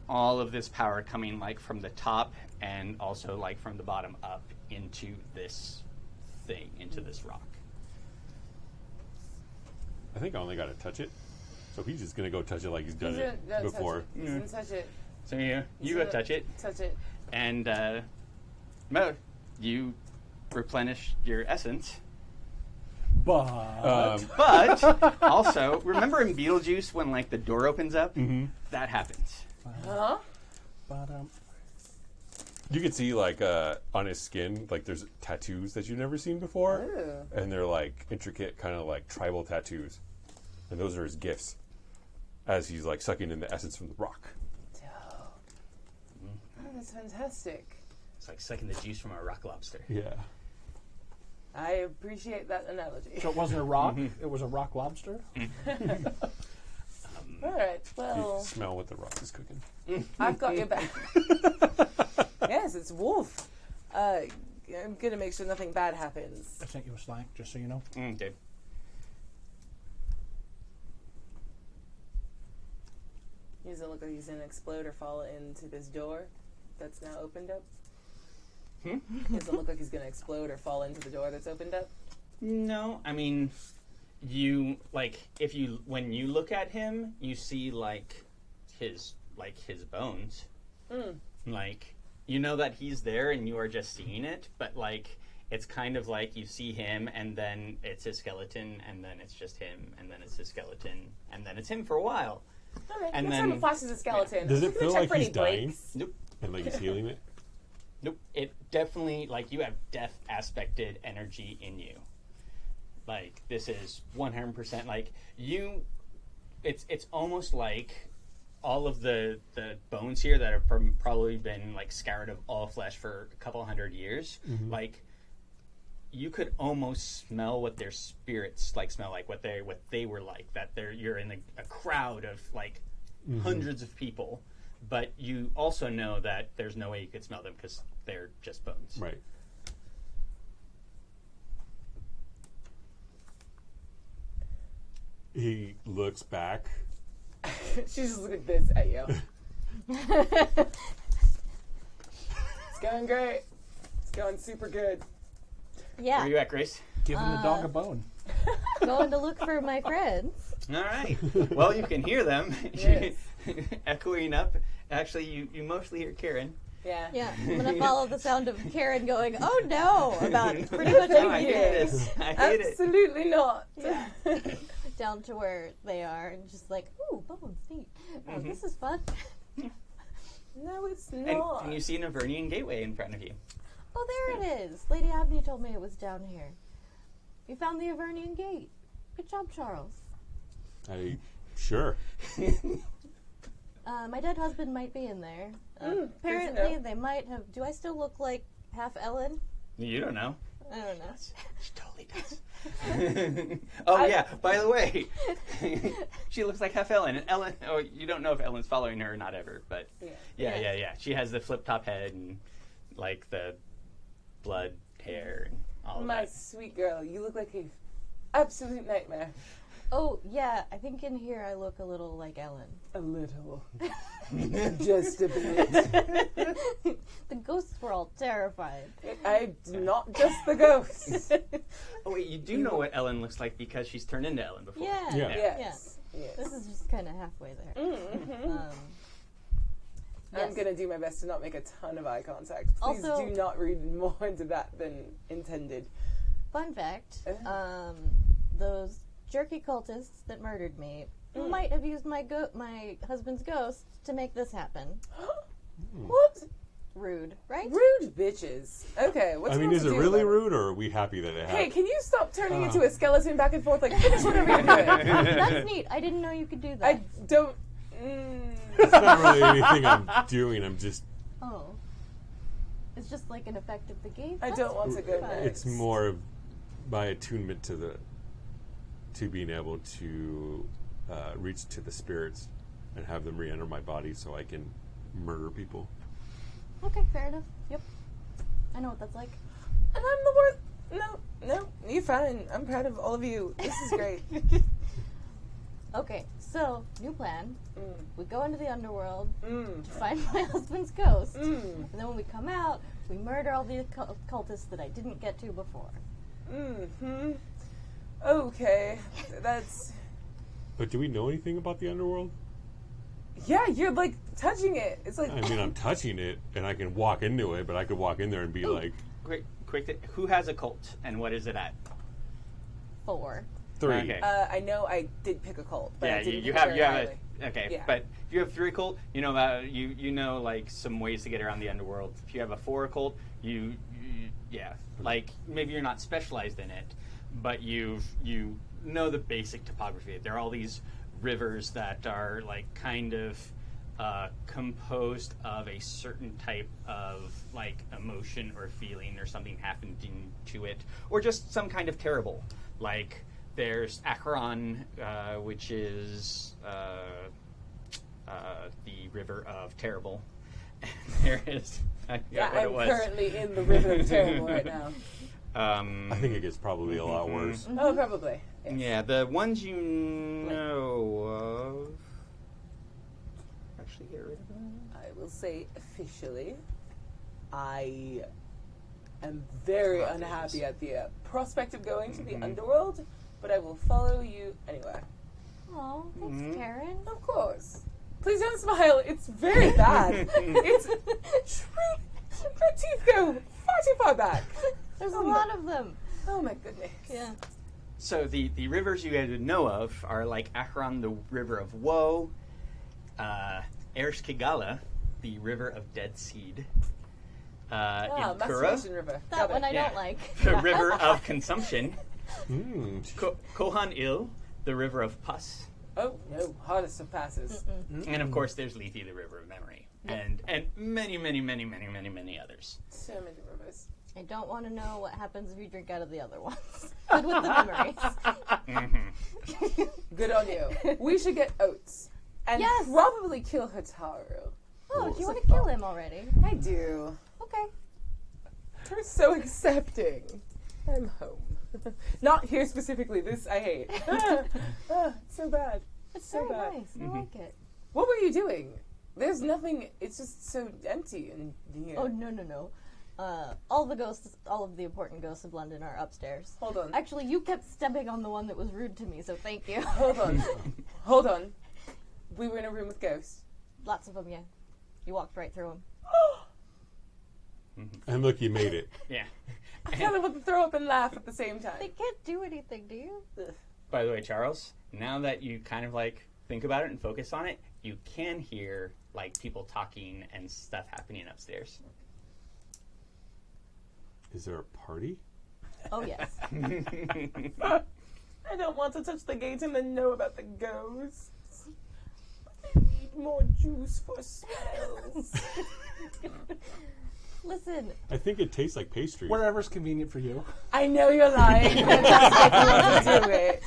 all of this power coming like from the top and also like from the bottom up into this thing into this rock. I think I only got to touch it. So he's just going to go touch it like he's done He's it gonna before. He's gonna touch it. So you go touch it, Touch it. and Mo, you replenish your essence. But But also, remember in Beetlejuice when like the door opens up? Mm-hmm. That happens. Huh? You can see like on his skin, like there's tattoos that you've never seen before, Ooh. and they're like intricate, kind of like tribal tattoos, and those are his gifts as he's like sucking in the essence from the rock. Oh, that's fantastic. It's like sucking the juice from a rock lobster. Yeah. I appreciate that analogy. so it wasn't a rock; it was a rock lobster. All right. You Well, smell what the rock is cooking. I've got your back. Yes, it's Wolf. I'm gonna make sure nothing bad happens. I sent you a Slack, just so you know. Okay. He doesn't look like he's gonna explode or fall into this door that's now opened up. He doesn't look like he's gonna explode or fall into the door that's opened up. No, I mean, you like when you look at him, you see like his bones. Like you know that he's there, and you are just seeing it. But like it's kind of like you see him, and then it's his skeleton, and then it's just him, and then it's his skeleton, and then it's him for a while. Okay. And Next then- time it flashes a skeleton. Does it I'm gonna feel check like for he's any dying? breaks. Nope. And like he's healing it. Nope. It definitely, like, you have death aspected energy in you. Like, this is 100%, like, it's almost like all of the bones here that have probably been, like, scoured of all flesh for a couple hundred years, like, you could almost smell what their spirits, like, smell like, what they were like, that you're in a crowd of, like, hundreds of people. But you also know that there's no way you could smell them because they're just bones. Right. He looks back. She's just looking this at you. It's going great. It's going super good. Where Yeah, are you at, Grace? Giving the dog a bone. going to look for my friends. All right. Well, you can hear them Yes. echoing up. Actually, you mostly hear Khairyn. Yeah. Yeah, I'm gonna follow the sound of Khairyn going, "Oh no!" about pretty much Oh, I everything. hate this. I hate it. Absolutely not. Yeah. Down to where they are, and just like, "Ooh, bones, neat. Oh, this is fun." No, it's not. And you see an Avernian gateway in front of you. Oh, there it is. Lady Aabria told me it was down here. You found the Avernian Gate. Good job, Charles. Sure. My dead husband might be in there. good to Apparently, know. they might have. Do I still look like half Ellen? You don't know. I don't know. She totally does. Oh, yeah. By the way, she looks like half Ellen. And Ellen, oh, you don't know if Ellen's following her or not ever, but yeah. She has the flip top head and like the blood hair and all of My that. sweet girl, you look like a absolute nightmare. Oh, yeah. I think in here I look a little like Ellen. A little. Just a bit. The ghosts were all terrified. Not just the ghosts. Oh, wait, you do know what Ellen looks like because she's turned into Ellen before. Yeah. Yeah. Yes. Yes. This is just kind of halfway there. I'm Yes. going to do my best to not make a ton of eye contact. Please Also- do not read more into that than intended. Fun fact, those jerky cultists that murdered me might have used my husband's ghost to make this happen. What? Rude, right? Rude bitches. Okay, what's I mean, wrong is to it do really about it? rude, or are we happy that it Hey, happened? can you stop turning into a skeleton back and forth? Like, finish whatever you're doing. That's neat. I didn't know you could do that. I don't... It's not really anything I'm doing. I'm just. Oh. It's just like an effect of the game? I don't want to go fine. next. It's more of my attunement to being able to reach to the spirits and have them re-enter my body so I can murder people. Okay, fair enough. Yep. I know what that's like. And I'm the worst... No, you're fine. I'm proud of all of you. This is great. Okay, so, new plan. We go into the underworld Mm. to find my husband's ghost. Mm. And then when we come out, we murder all the cultists that I didn't get to before. Okay, that's... But do we know anything about the underworld? Yeah, you're, like, touching it. It's like... I mean, I'm touching it, and I can walk into it, but I could walk in there and be like... Quick, who has a cult, and what is it at? 4. 3. Okay. I know I did pick a cult, but Yeah, I didn't you pick have very it. highly. Okay, Yeah. but if you have 3 cult, you know about you know like some ways to get around the underworld. If you have a 4 cult, you like maybe you're not specialized in it, but you know the basic topography. There are all these rivers that are like kind of composed of a certain type of like emotion or feeling or something happening to it, or just some kind of terrible. Like there's Acheron, which is the river of terrible. And there is I forgot what it I'm was. currently in the river of terrible right now. I think it gets probably a lot worse. Oh, probably. Yes. Yeah, the ones you know of. Actually, get rid of that. I will say officially, I am very unhappy at the prospect of going to the underworld, but I will follow you anyway. Oh, thanks, Khairyn. Of course. Please don't smile. It's very bad. It's my teeth go far too far back. There's a lot of them. Oh my goodness. Yeah. So the rivers you guys would know of are like Acheron, the river of woe, Ereshkigal, the river of dead seed, Ilkura, Masturbation River. That Got one it. I don't like. the river of consumption, Mm. Kohan Il, the river of pus, Oh no, hardest of passes. and of course there's Lethe, the river of memory, and many others. So many rivers. I don't want to know what happens if you drink out of the other ones. Good with the memories. Good on you. We should get Oats. And Yes. probably kill Hataru. Oh, do you want to kill him already? I do. Okay. You're so accepting. I'm home. Not here specifically. This I hate. It's so bad. It's so very bad. nice. I like it. What were you doing? There's nothing. It's just so empty in here. Oh, no. All the ghosts, all of the important ghosts of London are upstairs. Hold on. Actually, you kept stepping on the one that was rude to me, so thank you. Hold on. Hold on. We were in a room with ghosts. Lots of them, yeah. You walked right through them. And look, you made it. Yeah. I kind of want to throw up and laugh at the same They time. can't do anything, do you? By the way, Charles, now that you kind of like think about it and focus on it, you can hear like people talking and stuff happening upstairs. Is there a party? Oh, yes. I don't want to touch the gate and then know about the ghosts. I need more juice for smells. Listen, I think it tastes like pastry. Wherever's convenient for you. I know you're lying. And that's like you want to do it.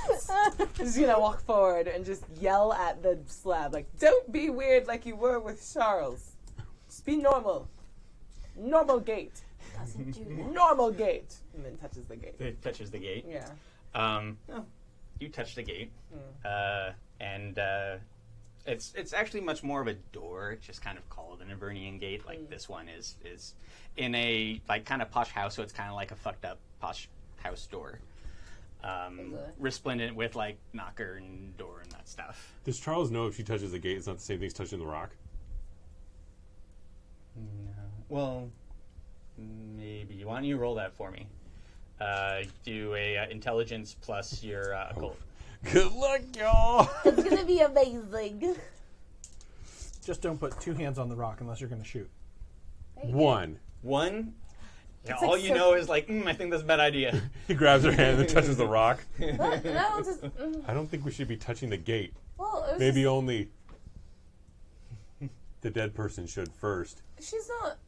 Just walk forward and just yell at the slab like, "Don't be weird like you were with Charles. Just be normal. Normal gate. doesn't do that. Normal gate." And then touches the gate. It touches the gate. Yeah. You touch the gate, and it's actually much more of a door. It's just kind of called an Avernian gate. Like this one is in a like kind of posh house, so it's kind of like a fucked up posh house door. Resplendent with like knocker and door and that stuff. Does Charles know if she touches the gate, it's not the same thing as touching the rock? No. Well, maybe. Why don't you roll that for me? Do a intelligence plus your occult. Good luck, y'all! It's gonna be amazing. Just don't put 2 hands on the rock unless you're going to shoot. One. One. Yeah, It's all like you so- know is like, I think that's a bad idea. He grabs her hand and touches the rock. No, just, I don't think we should be touching the gate. well, it was Maybe just, only the dead person should first. she's not.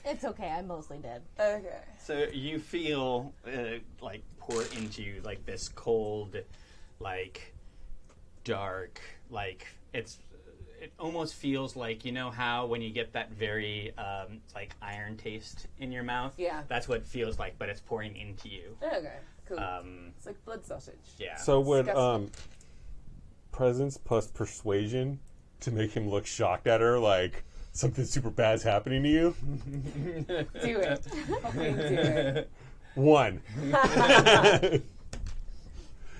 It's okay, I'm mostly dead. Okay. So you feel like pour into you like this cold, like dark, like it almost feels like, you know how when you get that very like iron taste in your mouth? Yeah. That's what it feels like, but it's pouring into you. Okay. Cool. Um, It's like blood sausage. yeah. So would Disgusting. presence plus persuasion to make him look shocked at her, like something super bad's happening to you? Do it. Fucking do it. 1.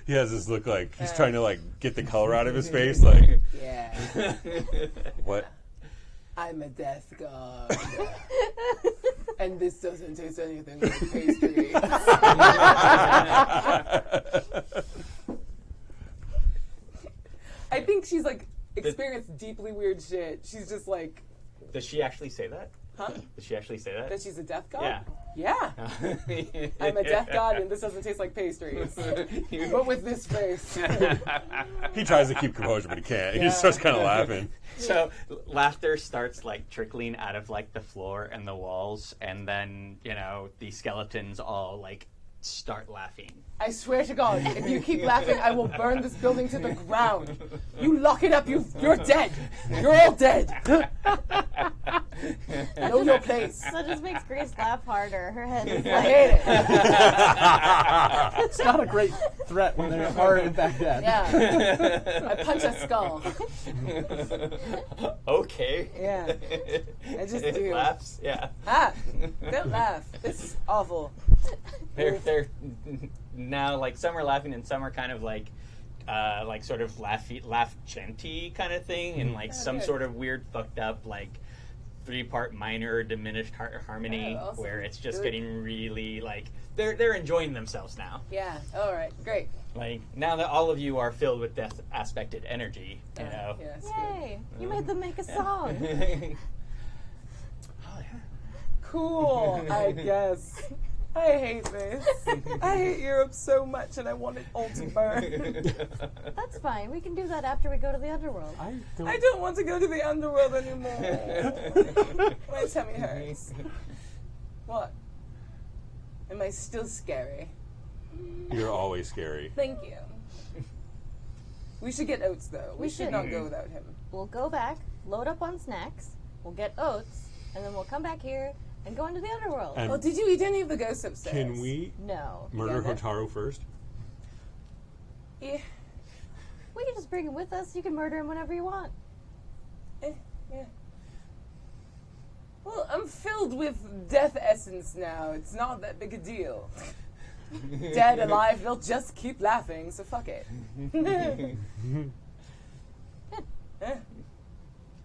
He has this look like he's trying to like get the color out of his face. Like, Yeah. what? I'm a death god. And this doesn't taste anything like pastry. I think she's like experienced deeply weird shit. She's just like, Does she actually say that? huh? Does she actually say that? That she's a death god? Yeah. Yeah. I'm a death god and this doesn't taste like pastries. But with this face. He tries to keep composure, but he can't. He Yeah. just starts kind of laughing. So laughter starts like trickling out of like the floor and the walls, and then the skeletons all like start laughing. I swear to God, if you keep laughing, I will burn this building to the ground. You lock it up, you're dead. You're all dead. Know your place. That just makes Grace laugh harder. Her head is I like, hate it. It's not a great threat when they are in fact dead. Yeah. I punch a skull. Okay. Yeah. I just do. Laughs. Yeah. Ah, don't laugh. This is awful. They're now like some are laughing and some are kind of like sort of laugh chanty kind of thing, and like some good. sort of weird fucked up like 3-part minor diminished harmony Oh, awesome. where it's just Good. getting really like they're enjoying themselves now. Yeah. All right. Great. Like now that all of you are filled with death aspected energy, Yeah, it's good. yay! You made them make a song. Oh yeah. Cool. I guess. I hate this. I hate Europe so much, and I want it all to burn. That's fine. We can do that after we go to the underworld. I I don't want to go to the underworld anymore. My tummy hurts. What? Am I still scary? You're always scary. Thank you. We should get Oats, though. We should should. not go without him. We'll go back, load up on snacks, we'll get Oats, and then we'll come back here and go into the underworld. And Oh, did you eat any of the ghosts upstairs? can we No. murder Yeah, Hotaru first? Yeah. We can just bring him with us. You can murder him whenever you want. Yeah. Well, I'm filled with death essence now. It's not that big a deal. Dead, alive, they'll just keep laughing, so fuck it.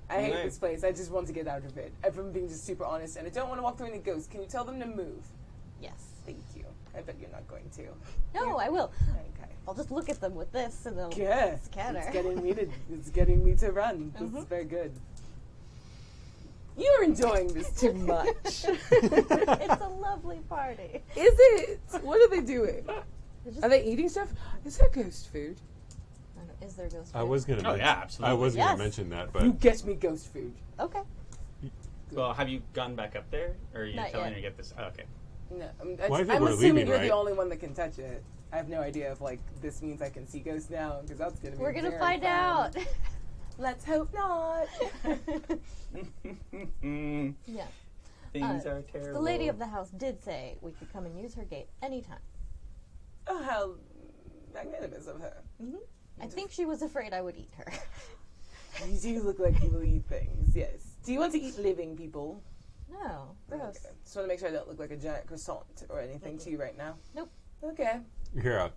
I hate Alright. this place. I just want to get out of it. I'm being just super honest, and I don't want to walk through any ghosts. Can you tell them to move? Yes. Thank you. I bet you're not going to. No, I will. Okay. I'll just look at them with this and they'll Yeah. scatter. It's getting me to run. This is very good. You're enjoying this too much. It's a lovely party. Is it? What are they doing? It's just- Are they eating stuff? Is there ghost food? I don't know, is there ghost I food? was gonna. Oh, yeah, absolutely. I was Yes. gonna mention that, You but get me ghost food. Okay. Well, have you gone back up there, or are you Not telling yet. her to get this? Oh, okay. No, Well, I think I'm we're assuming leaving, you're right? the only one that can touch it. I have no idea if this means I can see ghosts now, because that's gonna be. We're gonna very find fun. out. Let's hope not. Yeah. Things are terrible. The lady of the house did say we could come and use her gate anytime. Oh, how magnanimous of her. I think she was afraid I would eat her. You do look like you will eat things. Yes. Do you want to eat living people? No. Gross. Okay. Just want to make sure I don't look like a giant croissant or anything to you right now. Nope. Okay. here.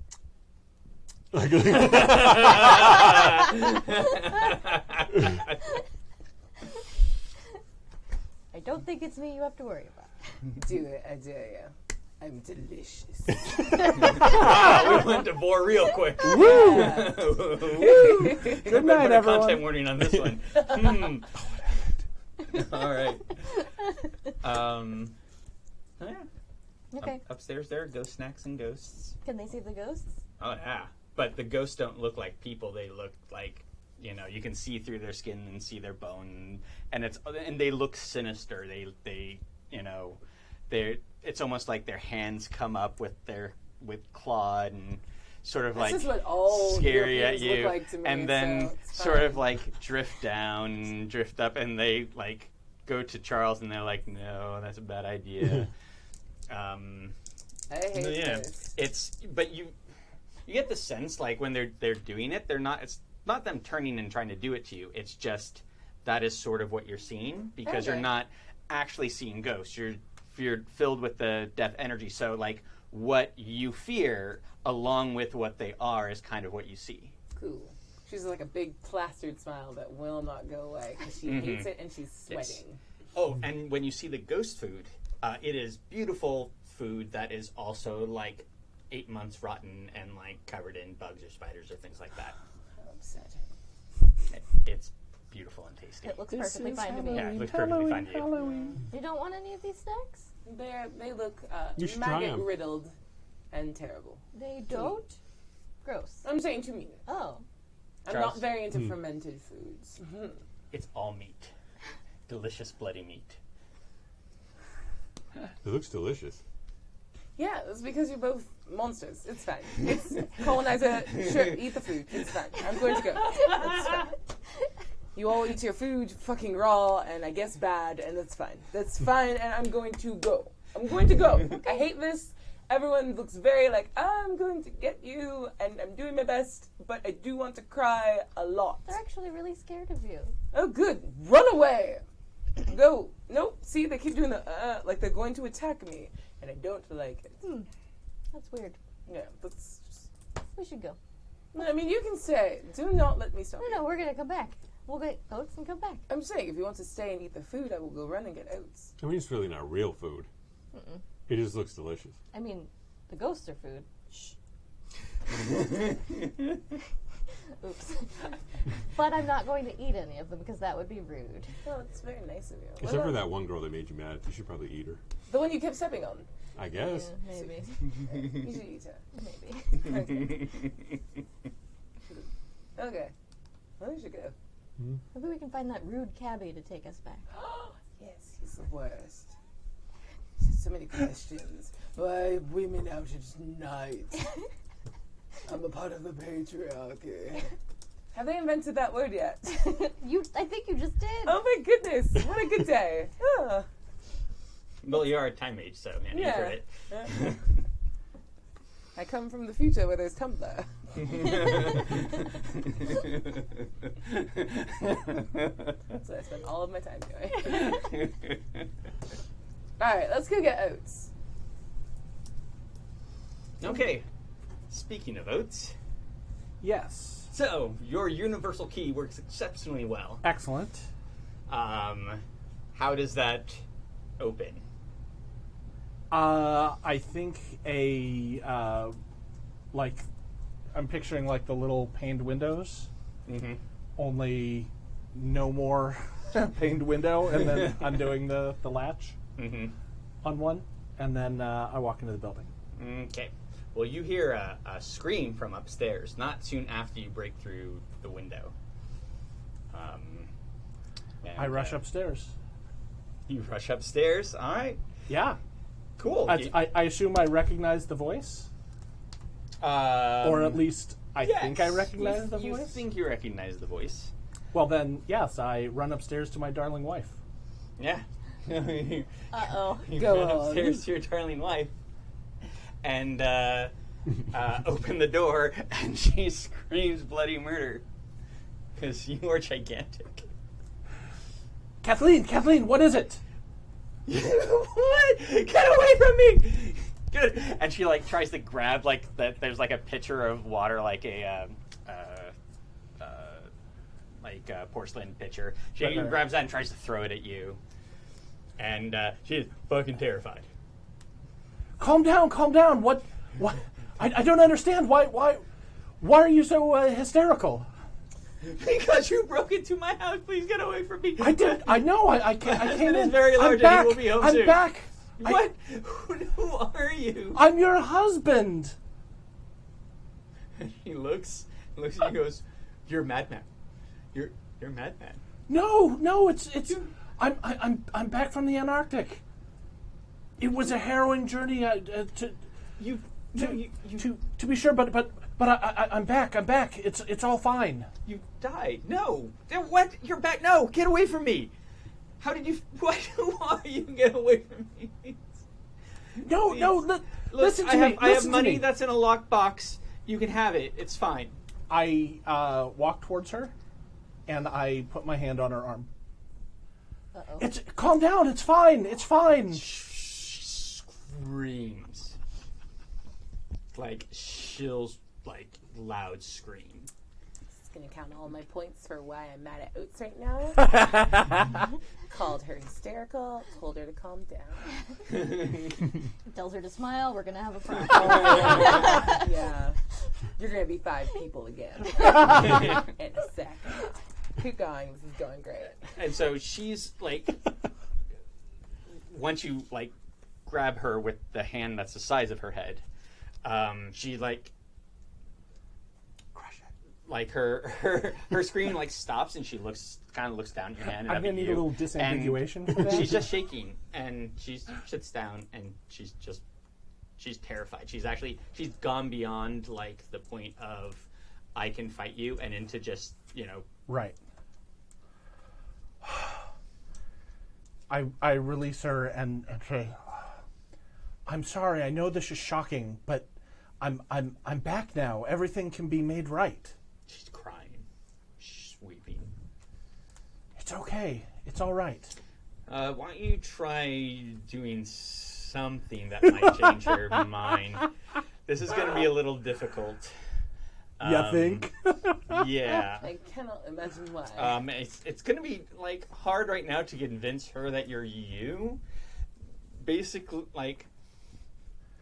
I don't think it's me you have to worry about. Do it, I dare you. I'm delicious. We went to bore real quick. Yeah. Good night, everyone. Content warning on this one. All right. Oh, yeah. Okay. Upstairs there, ghost snacks and ghosts. Can they see the ghosts? Oh yeah, but the ghosts don't look like people. They look like you can see through their skin and see their bone, and they look sinister. It's almost like their hands come up with clawed and sort of This like is what all scary at Europeans you, look like to me, and then so it's sort fine. of like drift down, and drift up, and they like go to Charles, and they're like, "No, that's a bad idea." I hate this. But you get the sense like when they're doing it, it's not them turning and trying to do it to you. It's just that is sort of what you're seeing, because you're Okay. not actually seeing ghosts. You're filled with the death energy. So like what you fear along with what they are is kind of what you see. Cool. She's like a big plastered smile that will not go away because she hates it and she's sweating. Oh, and when you see the ghost food, it is beautiful food that is also like 8 months rotten and like covered in bugs or spiders or things like that. How upsetting. It's beautiful and tasty. It looks perfectly fine to me. Yeah, it looks perfectly fine to you. Halloween. You don't want any of these snacks? They look You should try 'em. maggot riddled and terrible. They don't? Gross. I'm saying to me. Oh. I'm Charles? not very into fermented foods. It's all meat. Delicious bloody meat. It looks delicious. Yeah, it's because you're both monsters. It's fine. It's colonizer. Sure, eat the food. It's fine. I'm going to go. It's fine. You all eat your food fucking raw and I guess bad, and that's fine. That's fine, and I'm going to go. I'm going to go. I hate this. Everyone looks very like, I'm going to get you, and I'm doing my best, but I do want to cry a lot. They're actually really scared of you. Oh, good. Run away. Go. Nope. See, they keep doing the, like they're going to attack me, and I don't like it. That's weird. Yeah, that's just... We should go. I mean, you can stay. Do not let me stop you. No, we're gonna come back. We'll get Oats and come back. I'm saying, if you want to stay and eat the food, I will go run and get Oats. I mean, it's really not real food. It just looks delicious. I mean, the ghosts are food. Shh. Oops. But I'm not going to eat any of them because that would be rude. Oh, it's very nice of you. What Except for about that one girl that made you mad. You should probably eat her. the one you kept stepping on. I guess. Yeah, maybe. You should eat her. Maybe. Okay. Well, we should go. Maybe we can find that rude cabbie to take us back. Yes, he's the worst. So many questions. Why women out at night? I'm a part of the patriarchy. Have they invented that word yet? I think you just did. Oh my goodness! What a good day. Oh. Well, you are a time mage, so yeah, you heard it. I come from the future where there's Tumblr. That's what I spend all of my time doing. Alright, let's go get Oats. Okay. Speaking of Oats, Yes. so your universal key works exceptionally well. Excellent. How does that open? I think I'm picturing like the little paned windows. Mm-hmm. Only no more paned window, and then undoing the latch on one, and then I walk into the building. Okay. Well, you hear a scream from upstairs, not soon after you break through the window. I rush upstairs. You rush upstairs. All right. Yeah. Cool. I assume I recognize the voice, or at least I think I recognize the You voice. think you recognize the voice? Well, then, yes, I run upstairs to my darling wife. Yeah. Uh-oh. You Go run on. upstairs to your darling wife and open the door, and she screams bloody murder because you are gigantic. Kathleen, what is it? What? Get away from me! Good. And she like tries to grab like that. There's like a pitcher of water, like a porcelain pitcher. She grabs that and tries to throw it at you. And she is fucking terrified. Calm down. What? I don't understand. Why are you so hysterical? Because you broke into my house. Please get away from me. I did. I know. I came It is in. very large I'm back. and he will be home I'm soon. back. What? Who are you? I'm your husband. And he looks at you and goes, "You're a madman. You're a madman." No. It's. I'm back from the Antarctic. It was a harrowing journey to be sure, but I'm back. It's all fine. You died. No. What? You're back. No. Get away from me. How did you? What? Who are you? Get away from me. No. Listen to me. I have Listen to money me. that's in a lockbox. You can have it. It's fine. I walk towards her, and I put my hand on her arm. Uh-oh. Calm down. It's fine. She screams. like she'll like loud scream. Just gonna count all my points for why I'm mad at Oats right now. Called her hysterical, told her to calm down. Tells her to smile. We're gonna have a problem. Yeah. You're gonna be 5 people again. In a second. Keep going. This is going great. And so she's like, once you like grab her with the hand that's the size of her head, she like, like her scream like stops and she kind of looks down at your hand. And I'm gonna need a little disambiguation for that. She's just shaking and she sits down and she's terrified. She's gone beyond like the point of I can fight you and into just Right. I release her and say, I'm sorry. I know this is shocking, but I'm back now. Everything can be made right. She's crying. She's weeping. It's okay. It's all right. Why don't you try doing something that might change her mind? This is going to be a little difficult. You think? Yeah. I cannot imagine why. It's going to be like hard right now to convince her that you're you. Basically, like,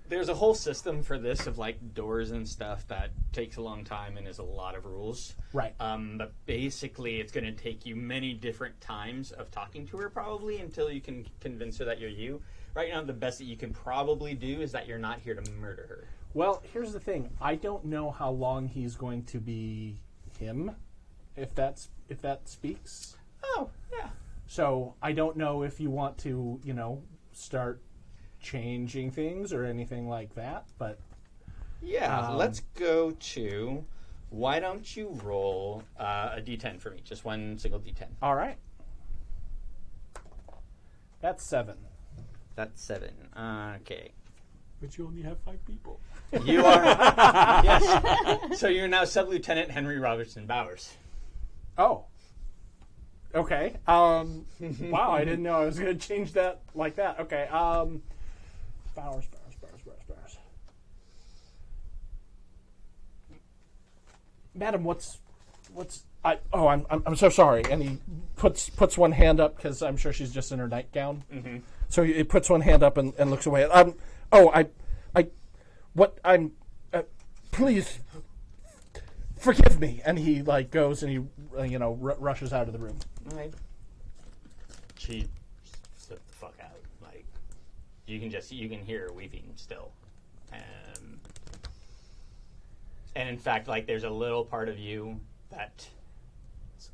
there's a whole system for this of like doors and stuff that takes a long time and is a lot of rules. Right. But basically, it's going to take you many different times of talking to her probably until you can convince her that you're you. Right now, the best that you can probably do is that you're not here to murder her. Well, here's the thing. I don't know how long he's going to be him, if that speaks. Oh, yeah. So I don't know if you want to, start changing things or anything like that. But yeah, let's go to. Why don't you roll a d10 for me? Just one single d10. All right. That's 7. That's 7. Okay. But you only have 5 people. You are. Yes. So you're now Sub-Lieutenant Henry Robertson Bowers. Oh. Okay. Wow, I didn't know I was going to change that like that. Okay. Bowers. Madam, I'm so sorry. And he puts one hand up because I'm sure she's just in her nightgown. Mm-hmm. So he puts one hand up and looks away. Please forgive me. And he like goes and he rushes out of the room. Right. She slipped the fuck out. Like you can hear her weeping still. And in fact, like there's a little part of you that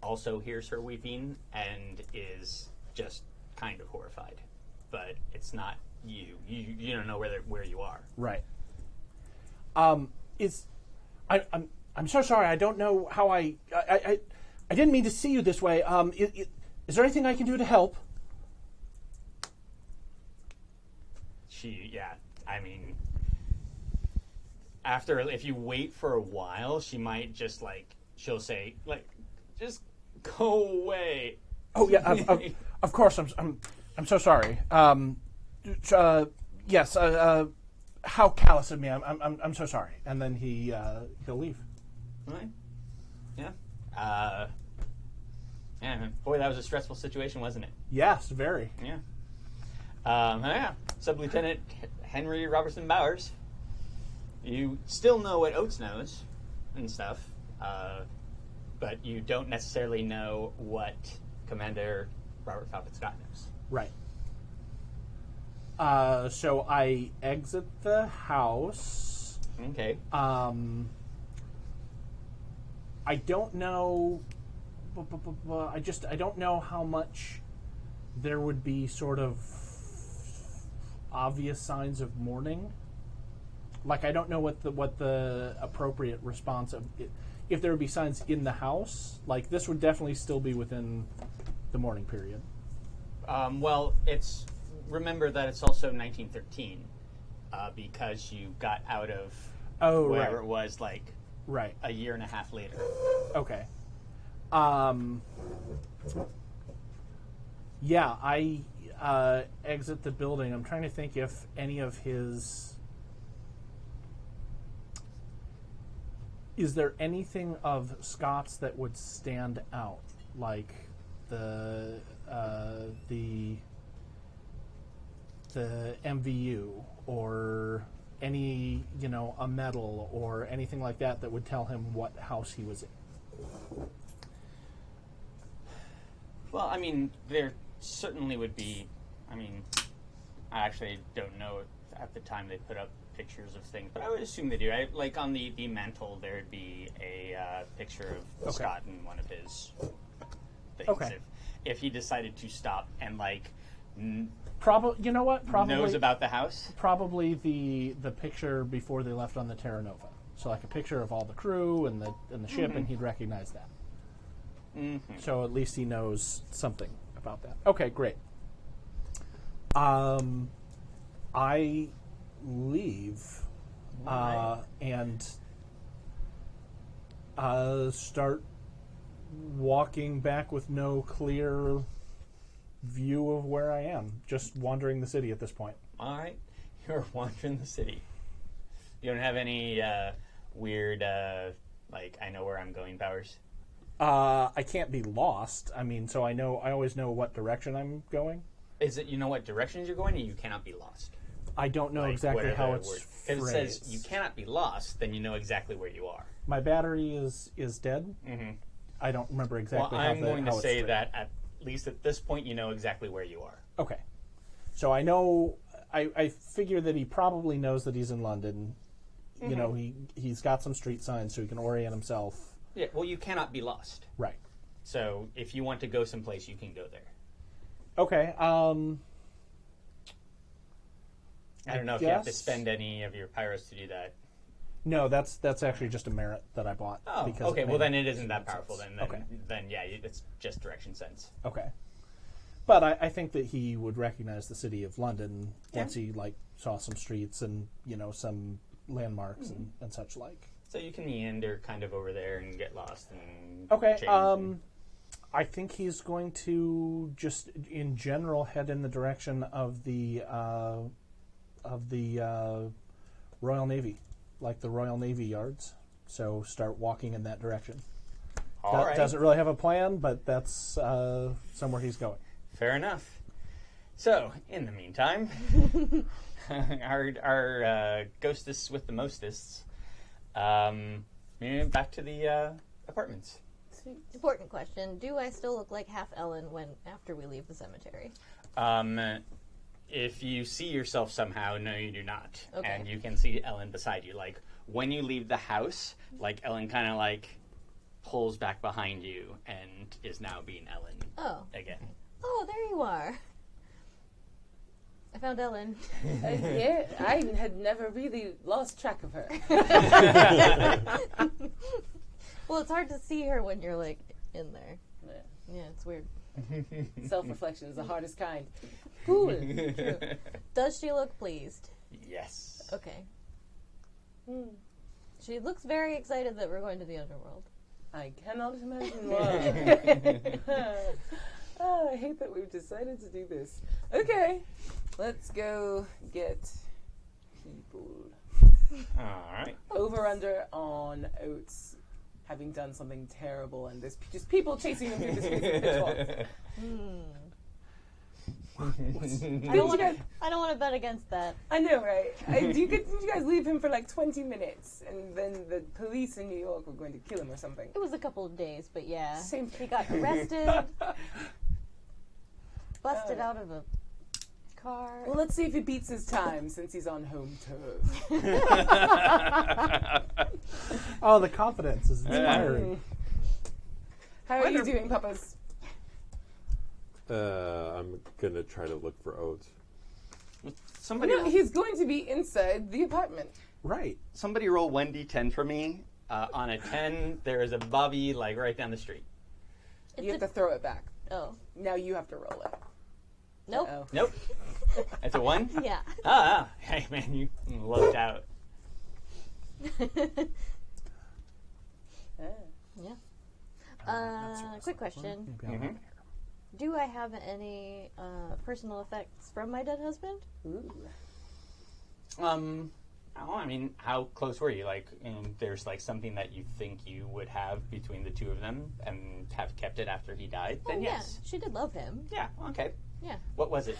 also hears her weeping and is just kind of horrified. But it's not you. You don't know where you are. Right. I'm so sorry. I don't know how I didn't mean to see you this way. Is there anything I can do to help? I mean, if you wait for a while, she might just she'll say just go away. Oh yeah, of course. I'm so sorry. Yes. How callous of me. I'm so sorry. And then he'll leave. Right. Yeah. Yeah. Boy, that was a stressful situation, wasn't it? Yes, very. Yeah. Yeah. Sub-Lieutenant Henry Robertson Bowers. You still know what Oats knows and stuff, but you don't necessarily know what Commander Robert Falcon Scott knows. Right. So I exit the house. Okay. I don't know. I don't know how much there would be sort of obvious signs of mourning. Like I don't know what the appropriate response of if there would be signs in the house. Like this would definitely still be within the mourning period. Well, remember that it's also 1913 because you got out of whatever it was right a year and a half later. Okay. Yeah, I exit the building. I'm trying to think if any of his Is there anything of Scott's that would stand out, like the MVU or any, a medal or anything like that that would tell him what house he was in? Well, I mean, there certainly would be. I mean, I actually don't know at the time they put up pictures of things, but I would assume they do. Right? Like on the mantle, there would be a picture of Scott in one of his things. Okay. If he decided to stop and Probably, you know what? Probably knows about the house. Probably the picture before they left on the Terra Nova. So like a picture of all the crew and the ship, and he'd recognize that. Mm-hmm. So at least he knows something about that. Okay, great. I leave and start walking back with no clear view of where I am. Just wandering the city at this point. All right, you're wandering the city. You don't have any weird, I know where I'm going powers? I can't be lost. I mean, so I always know what direction I'm going. Is it you know what directions you're going and you cannot be lost? I don't know exactly how it's If it phrased. says you cannot be lost, then you know exactly where you are. My battery is dead. Mm-hmm. I don't remember exactly Well, how I'm going to how it's say phrased. that at least at this point you know exactly where you are. Okay. So I know, I figure that he probably knows that he's in London. Mm-hmm. You know, he's got some street signs so he can orient himself. Yeah, well, you cannot be lost. Right. So if you want to go someplace, you can go there. Okay. I don't know if you have to spend any of your pyros to do that. No, that's actually just a merit that I bought. Oh, because okay. it Well, made then it isn't that powerful. sense. Then yeah, it's just direction sense. Okay. But I think that he would recognize the city of London once he saw some streets and some landmarks and such like. So you can meander kind of over there and get lost and Okay. change I think he's going to just in general head in the direction of the Royal Navy, like the Royal Navy yards. So start walking in that direction. All right. Doesn't really have a plan, but that's somewhere he's going. Fair enough. So, in the meantime, our ghostess with the mostests, back to the apartments. Important question. Do I still look like half Ellen after we leave the cemetery? If you see yourself somehow, no, you do not. Okay. And you can see Ellen beside you. Like, when you leave the house, Ellen kind of, pulls back behind you and is now being Ellen again. Oh, there you are. I found Ellen. Yeah, I had never really lost track of her. Well, it's hard to see her when you're, in there. Yeah. Yeah, it's weird. Self-reflection is the hardest kind. Cool. True. Does she look pleased? Yes. Okay. She looks very excited that we're going to the underworld. I cannot imagine why. Oh, I hate that we've decided to do this. Okay, let's go get people. All right. Over under on Oats having done something terrible, and there's just people chasing them through the streets with pitchforks. I don't want to bet against that. I know, right? Did you guys leave him for 20 minutes, and then the police in New York were going to kill him or something? It was a couple of days, but yeah. Same He got arrested, busted out of a car. Well, let's see if he beats his time since he's on home turf. Oh, the confidence is inspiring. How are you doing, Papas? I'm gonna try to look for Oats. Somebody, No, he's going to be inside the apartment. Right. somebody roll 1d10 for me. On a 10, there is a Bobby right down the street. You have to throw it back. Oh. Now you have to roll it. Nope. Uh-oh. Nope. It's a 1? Yeah. Hey man, you lucked out. Yeah. Quick question. Mhm. Do I have any personal effects from my dead husband? Ooh. Oh, I mean, how close were you? Like, there's like something that you think you would have between the two of them and have kept it after he died? Then yes. Yeah, she did love him. Yeah, okay. Yeah. What was it?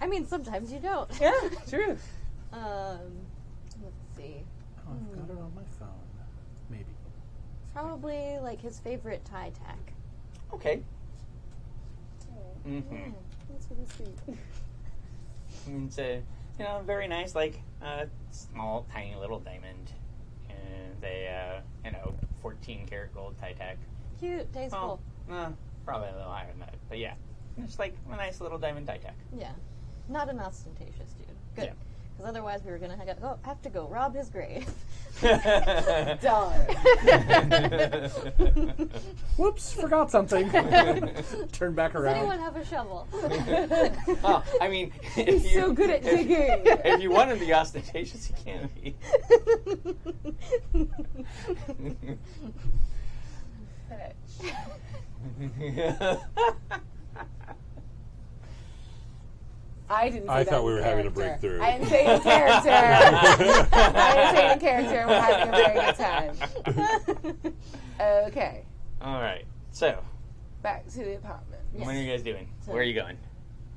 I mean, sometimes you don't. Yeah, true. Let's see. Oh, I've got it on my phone. Maybe. Probably like his favorite tie tack. Okay. Mm-hmm. Yeah, that's really sweet. It's a, very nice, like, small, tiny little diamond. And a, 14 karat gold tie tack. Cute, tasteful. Probably a little higher than that. But yeah, just like a nice little diamond tie tack. Yeah. Not an ostentatious dude. Good. Yeah. Because otherwise we were going to have to go rob his grave. Darn. Whoops, forgot something. Turn back Does around. anyone have a shovel? Oh, I mean, He's so good at digging. if you want to be ostentatious, you can be. I didn't say I that thought in we were having a character. breakthrough. I didn't say it in character. I didn't say it in character. We're having a very good time. Okay, All right. So, back to the apartment. what are you guys doing? Where are you going?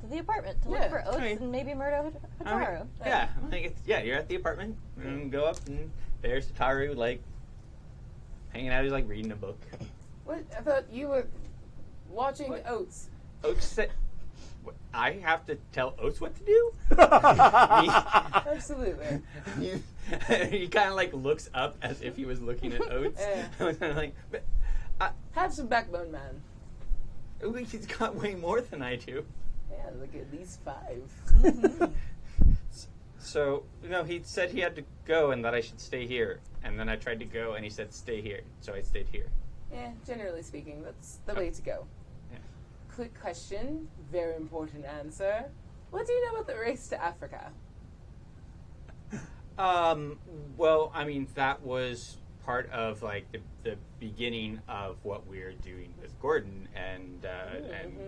To the apartment to look Yeah. for Oats Okay. and maybe Murdo Hataru. Yeah, you're at the apartment. And go up, and there's Hataru, like, hanging out. He's, like, reading a book. What? I thought you were watching Oats. Oats said, I have to tell Oats what to do? Absolutely. He kind of, like, looks up as if he was looking at Oats. Yeah. I was kind of like, but Have some backbone, man. he's got way more than I do. Yeah, look at these 5. So, he said he had to go and that I should stay here. And then I tried to go and he said stay here. So I stayed here. Yeah, generally speaking, that's the way to go. Yeah. Quick question, very important answer. What do you know about the race to Africa? Well, I mean, that was part of, like, the beginning of what we're doing with Gordon. And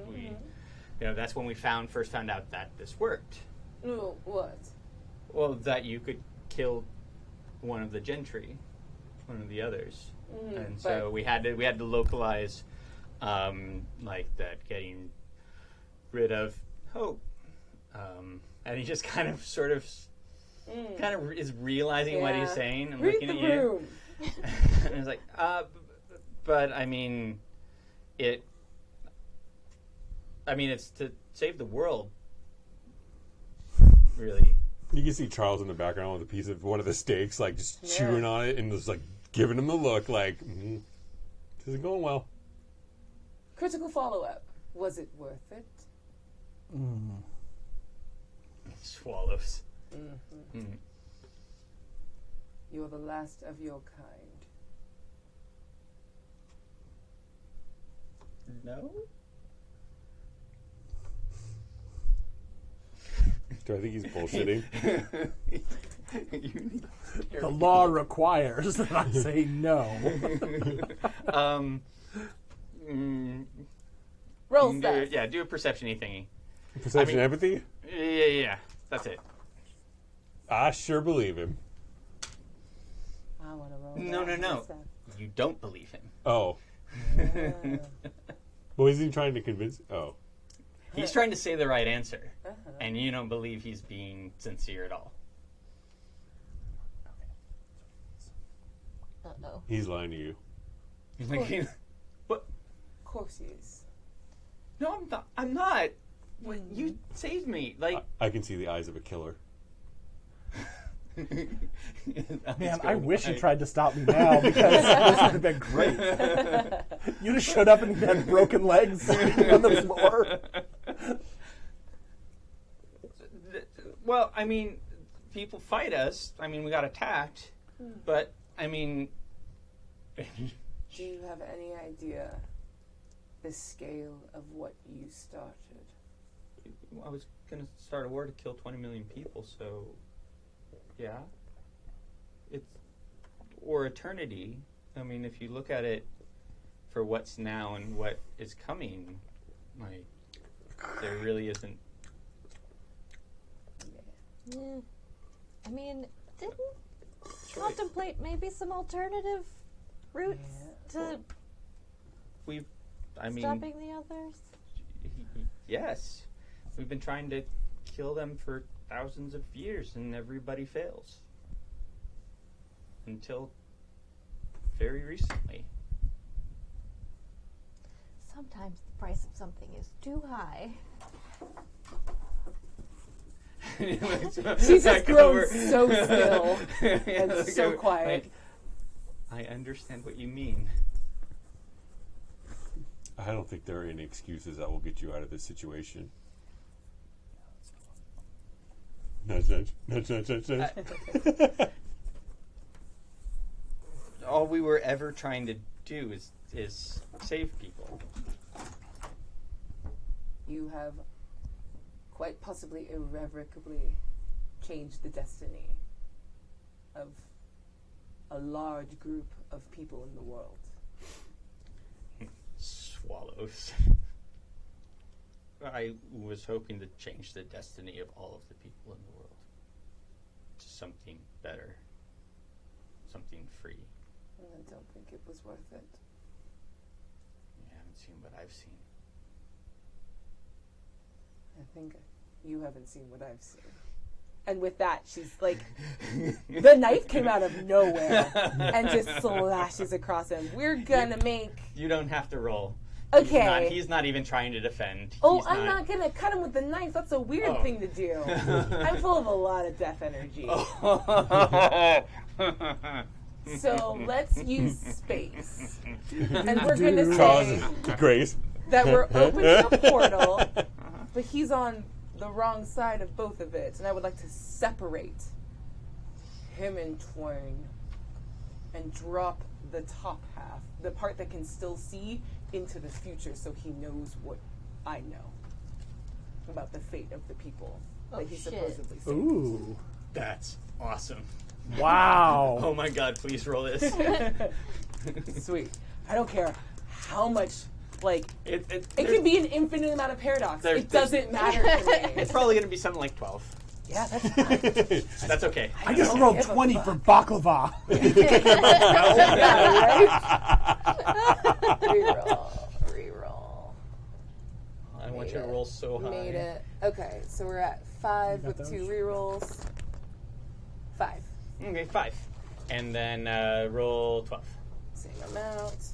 we, that's when we first found out that this worked. No, what? Well, that you could kill one of the gentry, one of the others. And so we had to localize, like that, getting rid of hope. And he just kind of is realizing what he's saying and Read looking the at you. room. And he's like, but I mean, it's to save the world, really. You can see Charles in the background with a piece of one of the steaks, like just chewing on it and just like giving him the look, like this isn't going well. Critical follow-up. Was it worth it? Swallows. You're the last of your kind. No. Do I think he's bullshitting? The law requires that I say no. Roll stuff. Do a perception-y thingy. Perception, empathy? Yeah. That's it. I sure believe him. I want to roll. No. You don't believe him. Oh. What is he trying to convince? Oh. He's trying to say the right answer, and you don't believe he's being sincere at all. Uh-oh. He's lying to you. He's like, what? Of course he is. No, I'm not. I'm not. What, you saved me. Like, I can see the eyes of a killer. Man, I wish you tried to stop me now because this would have been great. You'd have showed up and you had broken legs sitting on the floor. Well, I mean, people fight us. I mean, we got attacked, but I mean, Do you have any idea the scale of what you started? I was gonna start a war to kill 20 million people, so yeah, or eternity. I mean, if you look at it for what's now and what is coming, like, there really isn't. Yeah. I mean, didn't contemplate maybe some alternative routes to stopping the others? Yes. We've been trying to kill them for thousands of years, and everybody fails. Until very recently. Sometimes the price of something is too high. She's just grown so still and so quiet. I understand what you mean. I don't think there are any excuses that will get you out of this situation. Nudge, nudge, nudge, nudge, nudge, nudge. All we were ever trying to do is save people. You have quite possibly irrevocably changed the destiny of a large group of people in the world. Swallows. I was hoping to change the destiny of all of the people in the world to something better, something free. And I don't think it was worth it. You haven't seen what I've seen. I think you haven't seen what I've seen. And with that, she's like, the knife came out of nowhere and just slashes across him. We're gonna make... You don't have to roll. Okay. He's not even trying to defend. Oh, I'm not gonna cut him with the knife. That's a weird thing to do. I'm full of a lot of death energy. So let's use space. And we're gonna say Grace. that we're opening a portal, but he's on the wrong side of both of it, and I would like to separate him in twain and drop the top half, the part that can still see, into the future so he knows what I know about the fate of the people that he supposedly saved. Ooh. That's awesome. Wow. Oh my god, please roll this. Sweet. I don't care how much, like, it can be an infinite amount of paradox. It doesn't matter to me. It's probably going to be something like 12. Yeah, that's fine. That's okay. I just rolled 20 for baklava. Reroll. I want you to roll so high. Made it. Okay, so we're at 5 with those? 2 rerolls. 5. Okay, 5. And then roll 12. Same amount.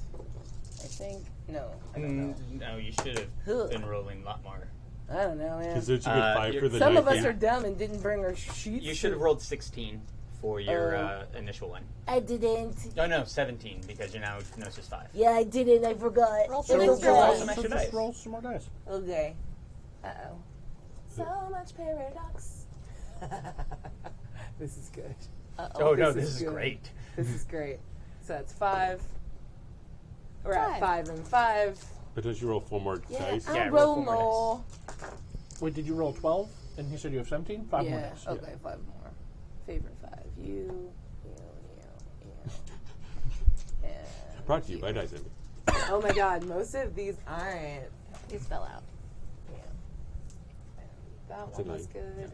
I think. No, I don't know. No, you should have been rolling a lot more. I don't know, man. Because there's a good 5 for the Some knife. of us are dumb and didn't bring our sheets. You should have rolled 16 for your initial one. I didn't. Oh, no, 17, because you're now it's just 5. Yeah, I didn't. I forgot. Roll It was roll good. some extra Just dice. roll some more dice. Okay. Uh-oh. So much paradox. This is good. Oh, no, this is good. great. This is great. So that's 5. We're at 5 and 5. But don't you roll 4 more dice? Yeah, I'll roll roll 4 more more. Wait, did you roll 12? And you said you have 17? 5 more Yeah, dice. okay, 5 more. Favorite 5. You. And Brought to you by Dice Envy. oh my god, most of these aren't. These fell out. Yeah. And That's that a one was 9. good.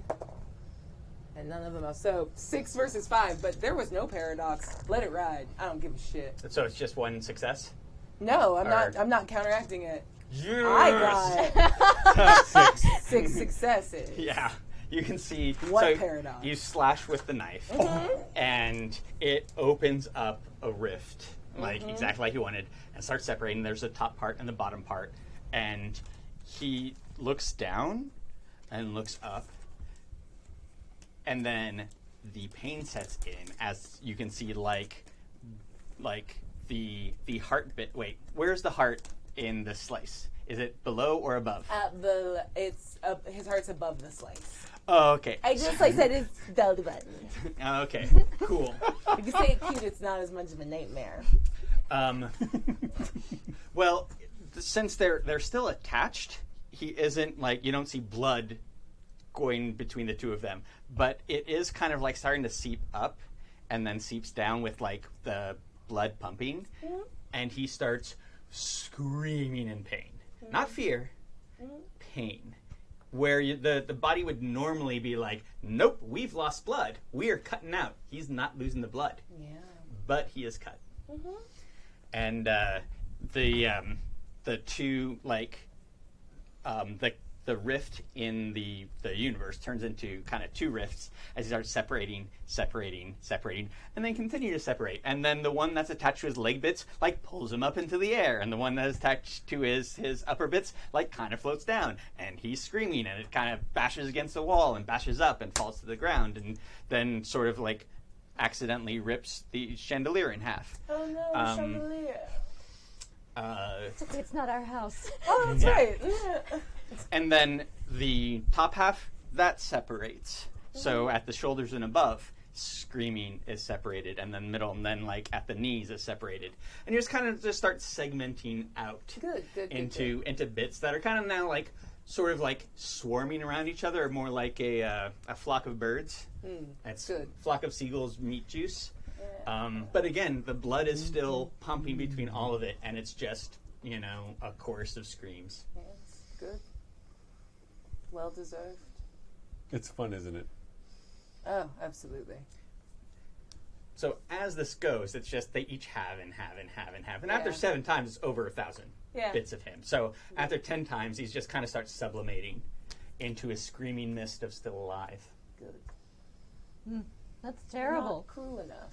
And none of them else. So 6 versus 5, but there was no paradox. Let it ride. I don't give a shit. So it's just one success? No, I'm Or- not. I'm not counteracting it. Yes! I got 6 successes. Yeah, you can see. What so paradox? You slash with the knife, and it opens up a rift, like exactly like you wanted, and starts separating. There's the top part and the bottom part, and he looks down and looks up, and then the pain sets in, as you can see, like the heart bit. Wait, where's the heart in the slice? Is it below or above? His heart's above the slice. Oh, okay. I just like said his belly button. Okay, cool. If you say it cute, it's not as much of a nightmare. Well, since they're still attached, he isn't like, you don't see blood going between the two of them, but it is kind of like starting to seep up and then seeps down with like the blood pumping, and he starts screaming in pain. Not fear, pain. where the body would normally be like, nope, we've lost blood. We are cutting out. He's not losing the blood. Yeah. But he is cut. Mm-hmm. And the two, like, the rift in the universe turns into kind of two rifts as he starts separating, and then continue to separate. And then the one that's attached to his leg bits, like, pulls him up into the air. And the one that is attached to his upper bits, like, kind of floats down. And he's screaming, and it kind of bashes against the wall and bashes up and falls to the ground. And then sort of, like, accidentally rips the chandelier in half. Oh no, the chandelier. It's okay, it's not our house. Oh, that's Yeah. right. And then the top half, that separates. So at the shoulders and above, screaming is separated, and then middle, and then like at the knees is separated. And you just kind of just start segmenting out Good. into bits that are kind of now like sort of like swarming around each other, or more like a flock of birds. It's good. Flock of seagulls meat juice. But again, the blood is still pumping between all of it, and it's just, you know, a chorus of screams. Yes, good. Well deserved. It's fun, isn't it? Oh, absolutely. So as this goes, it's just they each have and have and have and have. And after Yeah. 7 times, it's over 1,000 Yeah. bits of him. So after 10 times, he's just kind of starts sublimating into a screaming mist of still alive. Good. That's terrible. Not cruel enough.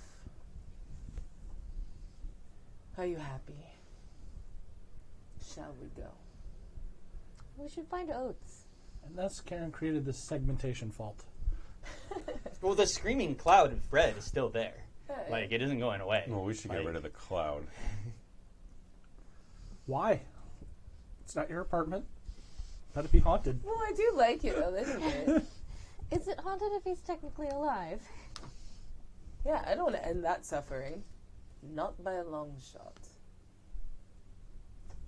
Are you happy? Shall we go? We should find Oats. And thus Khairyn created this segmentation fault. Well, the screaming cloud of red is still there. Hey. Like, it isn't going away. Well, we should get rid of the cloud. Why? It's not your apartment. Let it be haunted. Well, I do like it a little bit. Is it haunted if he's technically alive? Yeah, I don't want to end that suffering. Not by a long shot.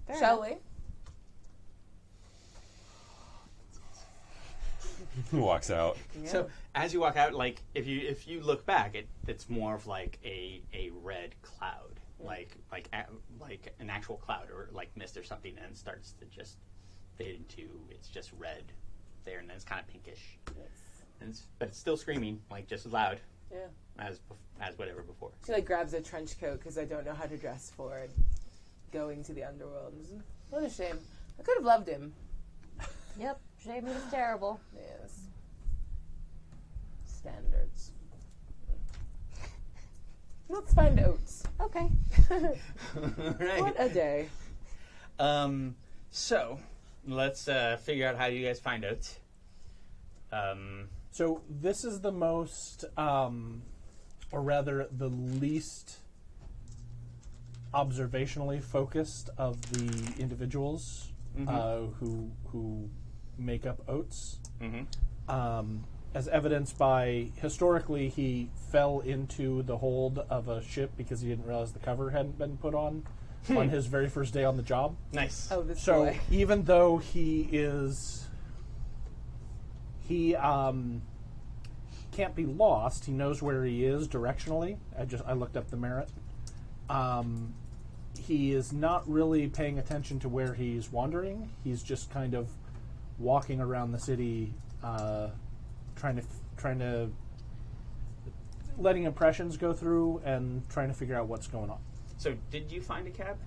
Fair Shall enough. we? Walks out. Yeah. So as you walk out, like if you look back, it's more of like a red cloud, like an actual cloud or like mist or something, and it starts to just fade into it's just red there, and then it's kind of pinkish, Yes. but it's still screaming like just as loud Yeah. as whatever before. She like grabs a trench coat because I don't know how to dress for it. Going to the underworld. What a shame. I could have loved him. Yep, Jamie was terrible. Yes. Standards. Let's find Oats. Okay. Right. What a day. So let's figure out how you guys find Oats. So this is the most, or rather the least observationally focused of the individuals who make up Oats. As evidenced by, historically, he fell into the hold of a ship because he didn't realize the cover hadn't been put on his very first day on the job. Nice. Oh, this So boy. even though he can't be lost, he knows where he is directionally. I looked up the merit. He is not really paying attention to where he's wandering. He's just kind of walking around the city, trying to letting impressions go through and trying to figure out what's going on. So did you find a cab?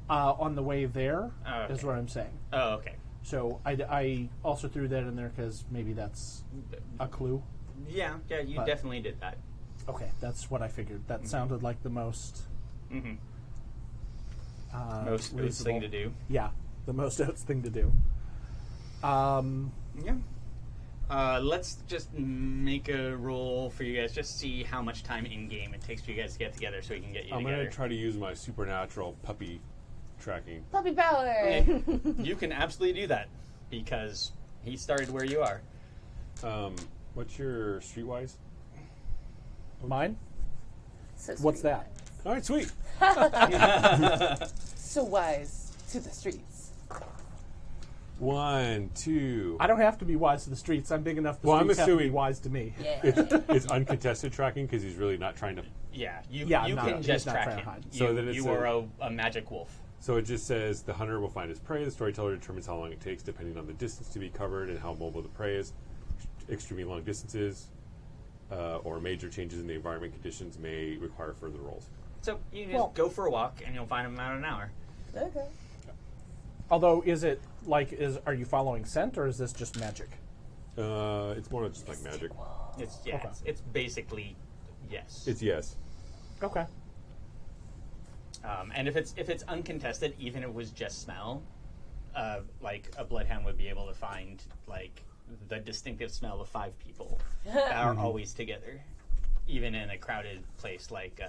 On the way there Oh, is okay. what I'm saying. Oh, okay. So I also threw that in there because maybe that's a clue. Yeah, you But- definitely did that. Okay, that's what I figured. That sounded like the most Most Oats thing to do. Yeah, the most Oats thing to do. Yeah. Let's just make a roll for you guys. Just see how much time in game it takes for you guys to get together, so we can get you I'm together. going to try to use my supernatural puppy tracking. Puppy power. Okay. You can absolutely do that because he started where you are. What's your streetwise? Mine? So What's street that? All right, sweet. wise. So wise to the streets. 1, 2. I don't have to be wise to the streets. I'm big enough. The Well, I'm streets have to be assuming- wise to me. Yeah. It's uncontested tracking because he's really not trying to. Yeah, you Yeah, you I'm can not- just he's not track trying to him. hide. So then it's you are a magic wolf. So it just says the hunter will find his prey. The storyteller determines how long it takes depending on the distance to be covered and how mobile the prey is. Extremely long distances or major changes in the environment conditions may require further rolls. So you just go for a walk and you'll find them about an hour. Okay. Although, is it like, are you following scent, or is this just magic? It's more just like magic. It's basically yes. It's yes. Okay. And if it's uncontested, even if it was just smell, like a bloodhound would be able to find like the distinctive smell of 5 people that are always together, even in a crowded place like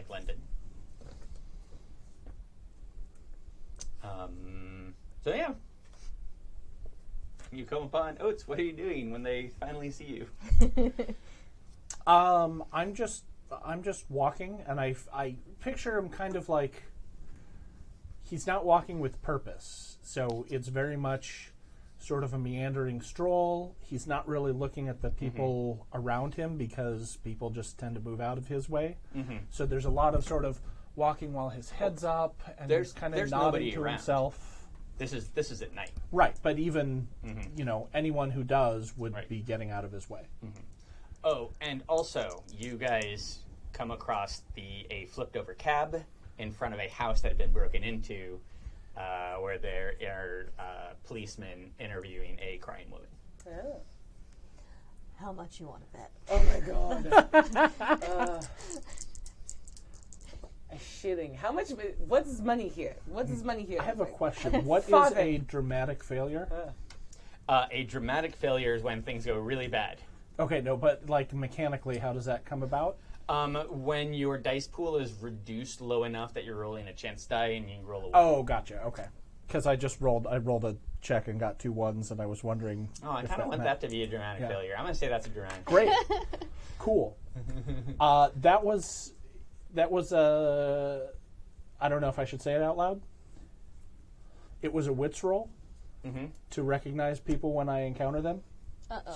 London. So yeah, you come upon Oats. What are you doing when they finally see you? I'm just walking, and I picture him kind of like he's not walking with purpose. So it's very much sort of a meandering stroll. He's not really looking at the people around him because people just tend to move out of his way. So there's a lot of sort of walking while his head's up, and he's kind of nodding to himself. This is at night. Right, but even anyone who does would be getting out of his way. Oh, and also, you guys come across a flipped-over cab in front of a house that had been broken into, where there are policemen interviewing a crying woman. Oh. How much you want to bet? Oh my god. Shitting. How much? What's money here? What is money here? I have a question. What is a dramatic failure? A dramatic failure is when things go really bad. Okay, no, but like mechanically, how does that come about? When your dice pool is reduced low enough that you're rolling a chance die and you roll a 1. Oh, gotcha. Okay, because I rolled a check and got 2 1s, and I was wondering. Oh, I kind of want that to be a dramatic failure. I'm going to say that's a dramatic. Great, cool. That was I don't know if I should say it out loud. It was a wits roll to recognize people when I encounter them.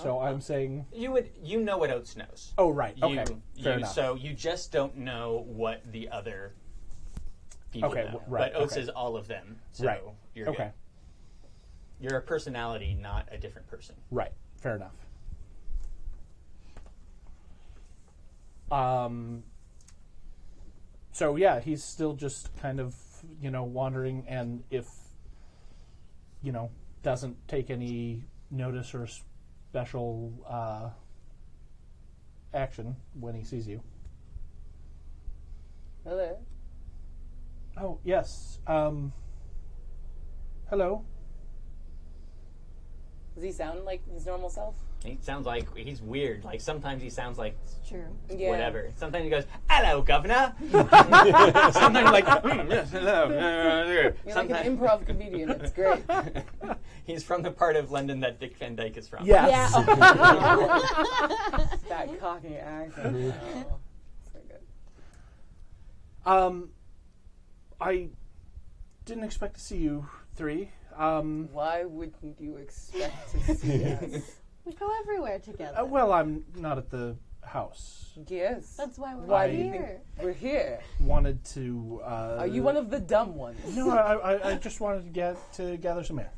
So I'm saying you know what Oats knows. Oh, right. Okay. Fair enough. So you just don't know what the other people know. Right. But Oats is all of them. So right. You're good. You're a personality, not a different person. Right. Fair enough. So yeah, he's still just kind of, wandering, and if, doesn't take any notice or special action when he sees you. Hello. Oh, yes. Hello. Does he sound like his normal self? He sounds like he's weird. Like sometimes he sounds like True. whatever. Sometimes he goes, "Hello, governor." Sometimes like, "Yes, hello." You're like an improv comedian. It's great. He's from the part of London that Dick Van Dyke is from. Yes. Yeah. That cocky accent. Oh, so good. I didn't expect to see you 3. Why wouldn't you expect to see us? We go everywhere together. Well, I'm not at the house. Yes. That's why we're Why do you think here. we're here? Wanted to. Are you one of the dumb ones? No, I just wanted to gather some air.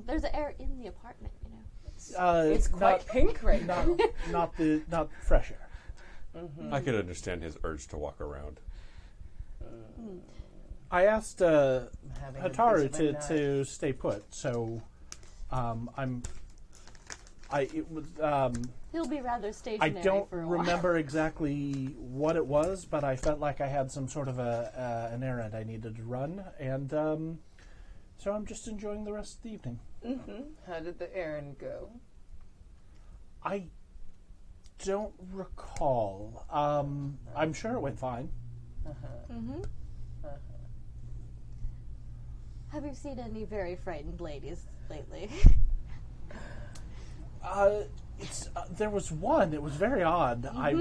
There's air in the apartment, It's quite pink right now. Not fresh air. I could understand his urge to walk around. I asked Hataru busy night. to stay put, so He'll be rather I stationary don't for a while. remember exactly what it was, but I felt like I had some sort of an errand I needed to run, and so I'm just enjoying the rest of the evening. How did the errand go? I don't recall. I'm sure it went fine. Have you seen any very frightened ladies lately? There was one. It was very odd. I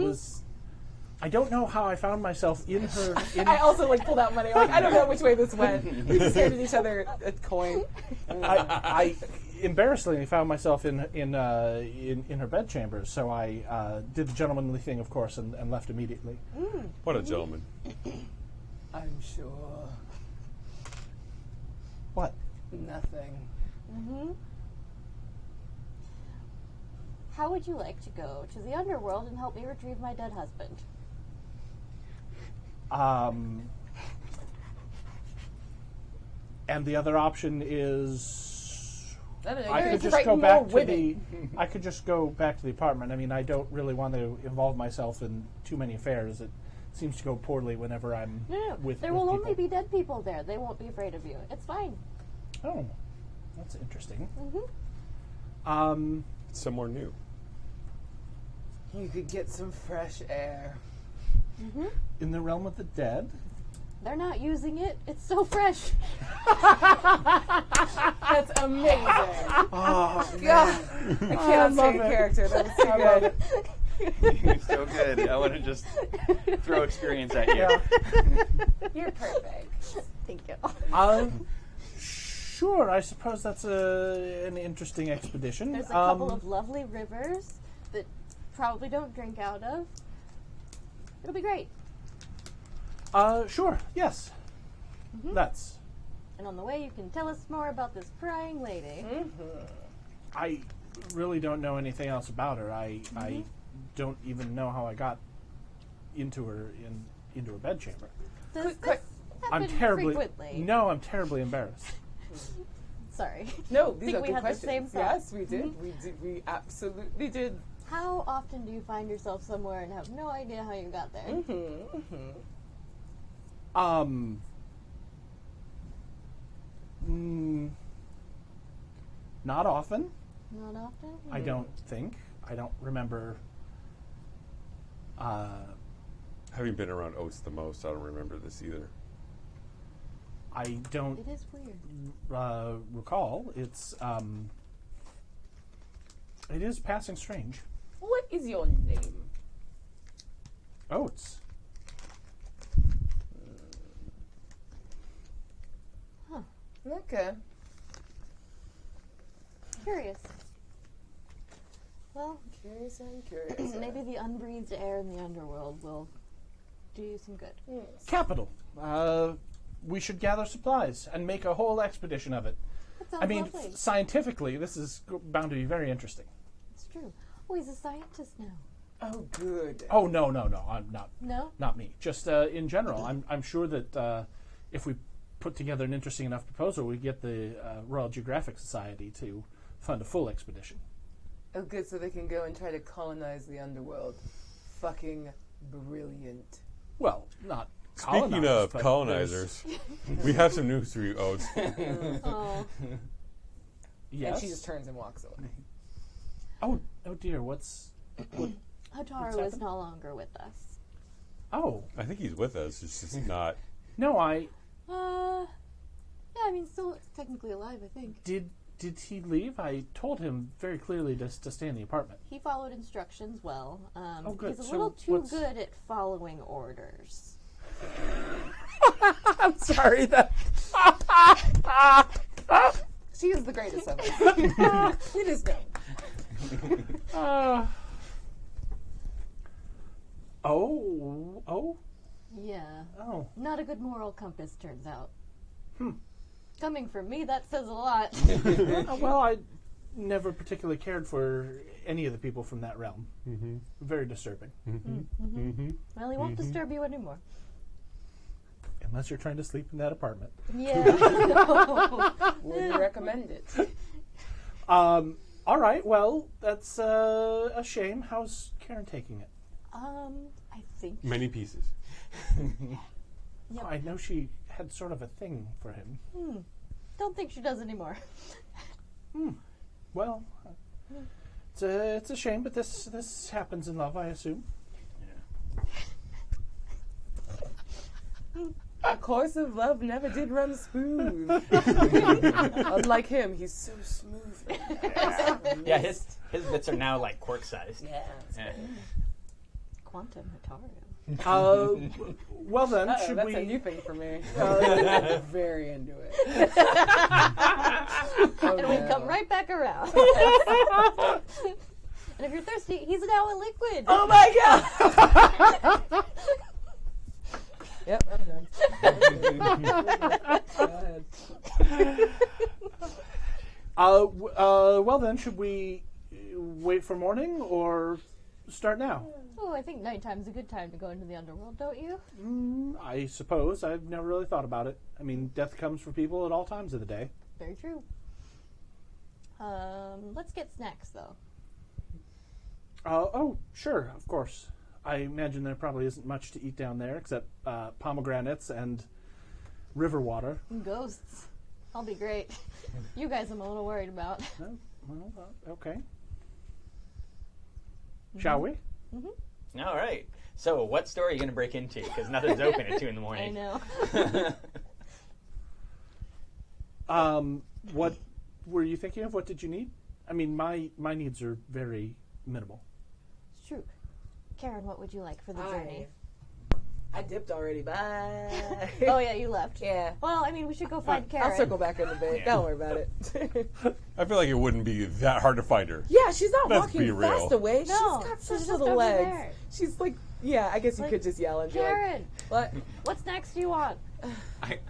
don't know how I found myself in her. I also pulled out money. I don't know which way this went. We just handed each other a coin. I embarrassingly found myself in her bedchambers, so I did the gentlemanly thing, of course, and left immediately. What a gentleman. I'm sure. What? Nothing. Mm-hmm. How would you like to go to the underworld and help me retrieve my dead husband? And the other option is I don't know. I you're could just frighten go more back to women. I could just go back to the apartment. I mean, I don't really want to involve myself in too many affairs. It seems to go poorly whenever I'm No, with there with will people. only be dead people there. They won't be afraid of you. It's fine. Oh, that's interesting. Mm-hmm. Somewhere new. You could get some fresh air. Mm-hmm. In the realm of the dead? They're not using it. It's so fresh. That's amazing. Oh, God, I cannot love stay in it. character. That was too I love good. it. So good. I want to just throw experience at you. You're perfect. Thank you. Sure, I suppose that's an interesting expedition. There's a couple of lovely rivers that probably don't drink out of. It'll be great. Sure, yes. That's. And on the way, you can tell us more about this prying lady. I really don't know anything else about her. I don't even know how I got into her bedchamber. Does quick. this I'm happen terribly frequently? No, I'm terribly embarrassed. Sorry. No, these Think are we good had the questions. same thought. Yes, we did. We did. We absolutely did. How often do you find yourself somewhere and have no idea how you got there? Not often. Not often? I don't think. I don't remember. Having been around Oats the most, I don't remember this either. I don't It is weird. recall. It is passing strange. What is your name? Oats. Okay. Curious. Well, Curious and curious. maybe the unbreathed air in the underworld will do you some good. Capital. We should gather supplies and make a whole expedition of it. That sounds I mean, lovely. scientifically, this is bound to be very interesting. It's true. Oh, he's a scientist now. Oh, good. Oh no, I'm not. No? Not me. Just in general, I'm sure that if we put together an interesting enough proposal, we get the Royal Geographic Society to fund a full expedition. Oh, good. So they can go and try to colonize the underworld. Fucking brilliant. Well, not. Speaking colonized, of but colonizers, we have some news for you, Oats. Oh. Yes. And she just turns and walks away. Oh dear. What's? Hataru is happened? no longer with us. Oh I think he's with us. It's just not. no. Yeah, I mean, still technically alive, I think. Did he leave? I told him very clearly to stay in the apartment. He followed instructions well. Good. He's a So little too what's- good at following orders. I'm sorry that. She is the greatest of us. It is known. Oh. Yeah. Oh. Not a good moral compass, turns out. Coming from me, that says a lot. Well, I never particularly cared for any of the people from that realm. Mm-hmm. Very disturbing. Well, he won't disturb you anymore. Unless you're trying to sleep in that apartment. Yeah. Wouldn't recommend it. All right. Well, that's a shame. How's Khairyn taking it? I think. Many pieces. Yep. I know she had sort of a thing for him. Don't think she does anymore. Well, it's a shame, but this happens in love, I assume. A course of love never did run smooth. Unlike him, he's so smooth. Yeah, his bits are now like cork sized. Yeah. Yeah. Quantum Hataru. Well then, should That's we? a new thing for me. Very into it. Oh, And we no. come right back around. And if you're thirsty, he's now a liquid. Oh my god! Yep, I'm done. Go ahead. Well then, should we wait for morning or start now? Oh, I think nighttime's a good time to go into the underworld, don't you? I suppose. I've never really thought about it. I mean, death comes for people at all times of the day. Very true. Let's get snacks, though. Oh, sure, of course. I imagine there probably isn't much to eat down there except pomegranates and river water. Ghosts. I'll be great. You guys I'm a little worried about. Oh, well, okay. Shall we? All right. So, what store are you going to break into? Because nothing's open at 2 in the I morning. know. What were you thinking of? What did you need? I mean, my needs are very minimal. It's true. Khairyn, what would you like for the journey? I dipped already. Bye. Oh, yeah, you left. Yeah. Well, I mean, we should go find Khairyn. I'll circle back in a bit. Yeah. Don't worry about it. I feel like it wouldn't be that hard to find her. Yeah, she's not Let's be walking real. fast away. No, she's got she's such just little over legs. there. She's like, yeah, I guess you Like, could just yell and be like, Khairyn, what? what snacks do you want?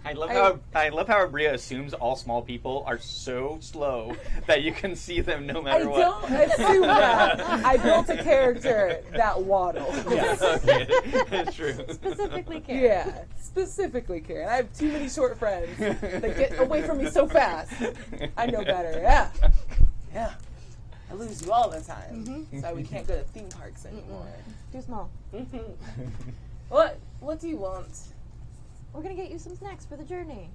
I love how Aabria assumes all small people are so slow that you can see them no I matter what. don't assume that. I built a character that waddles. Okay, it's true. Specifically Khairyn. Yeah, specifically Karen. I have too many short friends that get away from me so fast. I know better. Yeah. Yeah. I lose you all the time. So we can't go to theme parks anymore. Too small. What do you want? We're going to get you some snacks for the journey.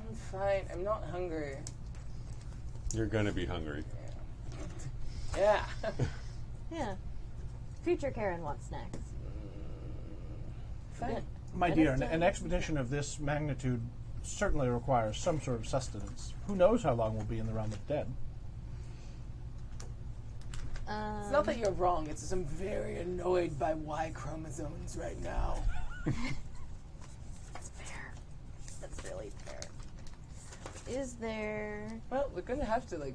I'm fine. I'm not hungry. You're going to be hungry. Yeah. Yeah. Future Khairyn wants snacks. Fine. My That dear, is an expedition of this magnitude certainly requires some sort of sustenance. Who knows how long we'll be in the realm of the dead? It's not that you're wrong. It's just I'm very annoyed by Y chromosomes right now. That's fair. That's really fair. Is there Well, we're gonna have to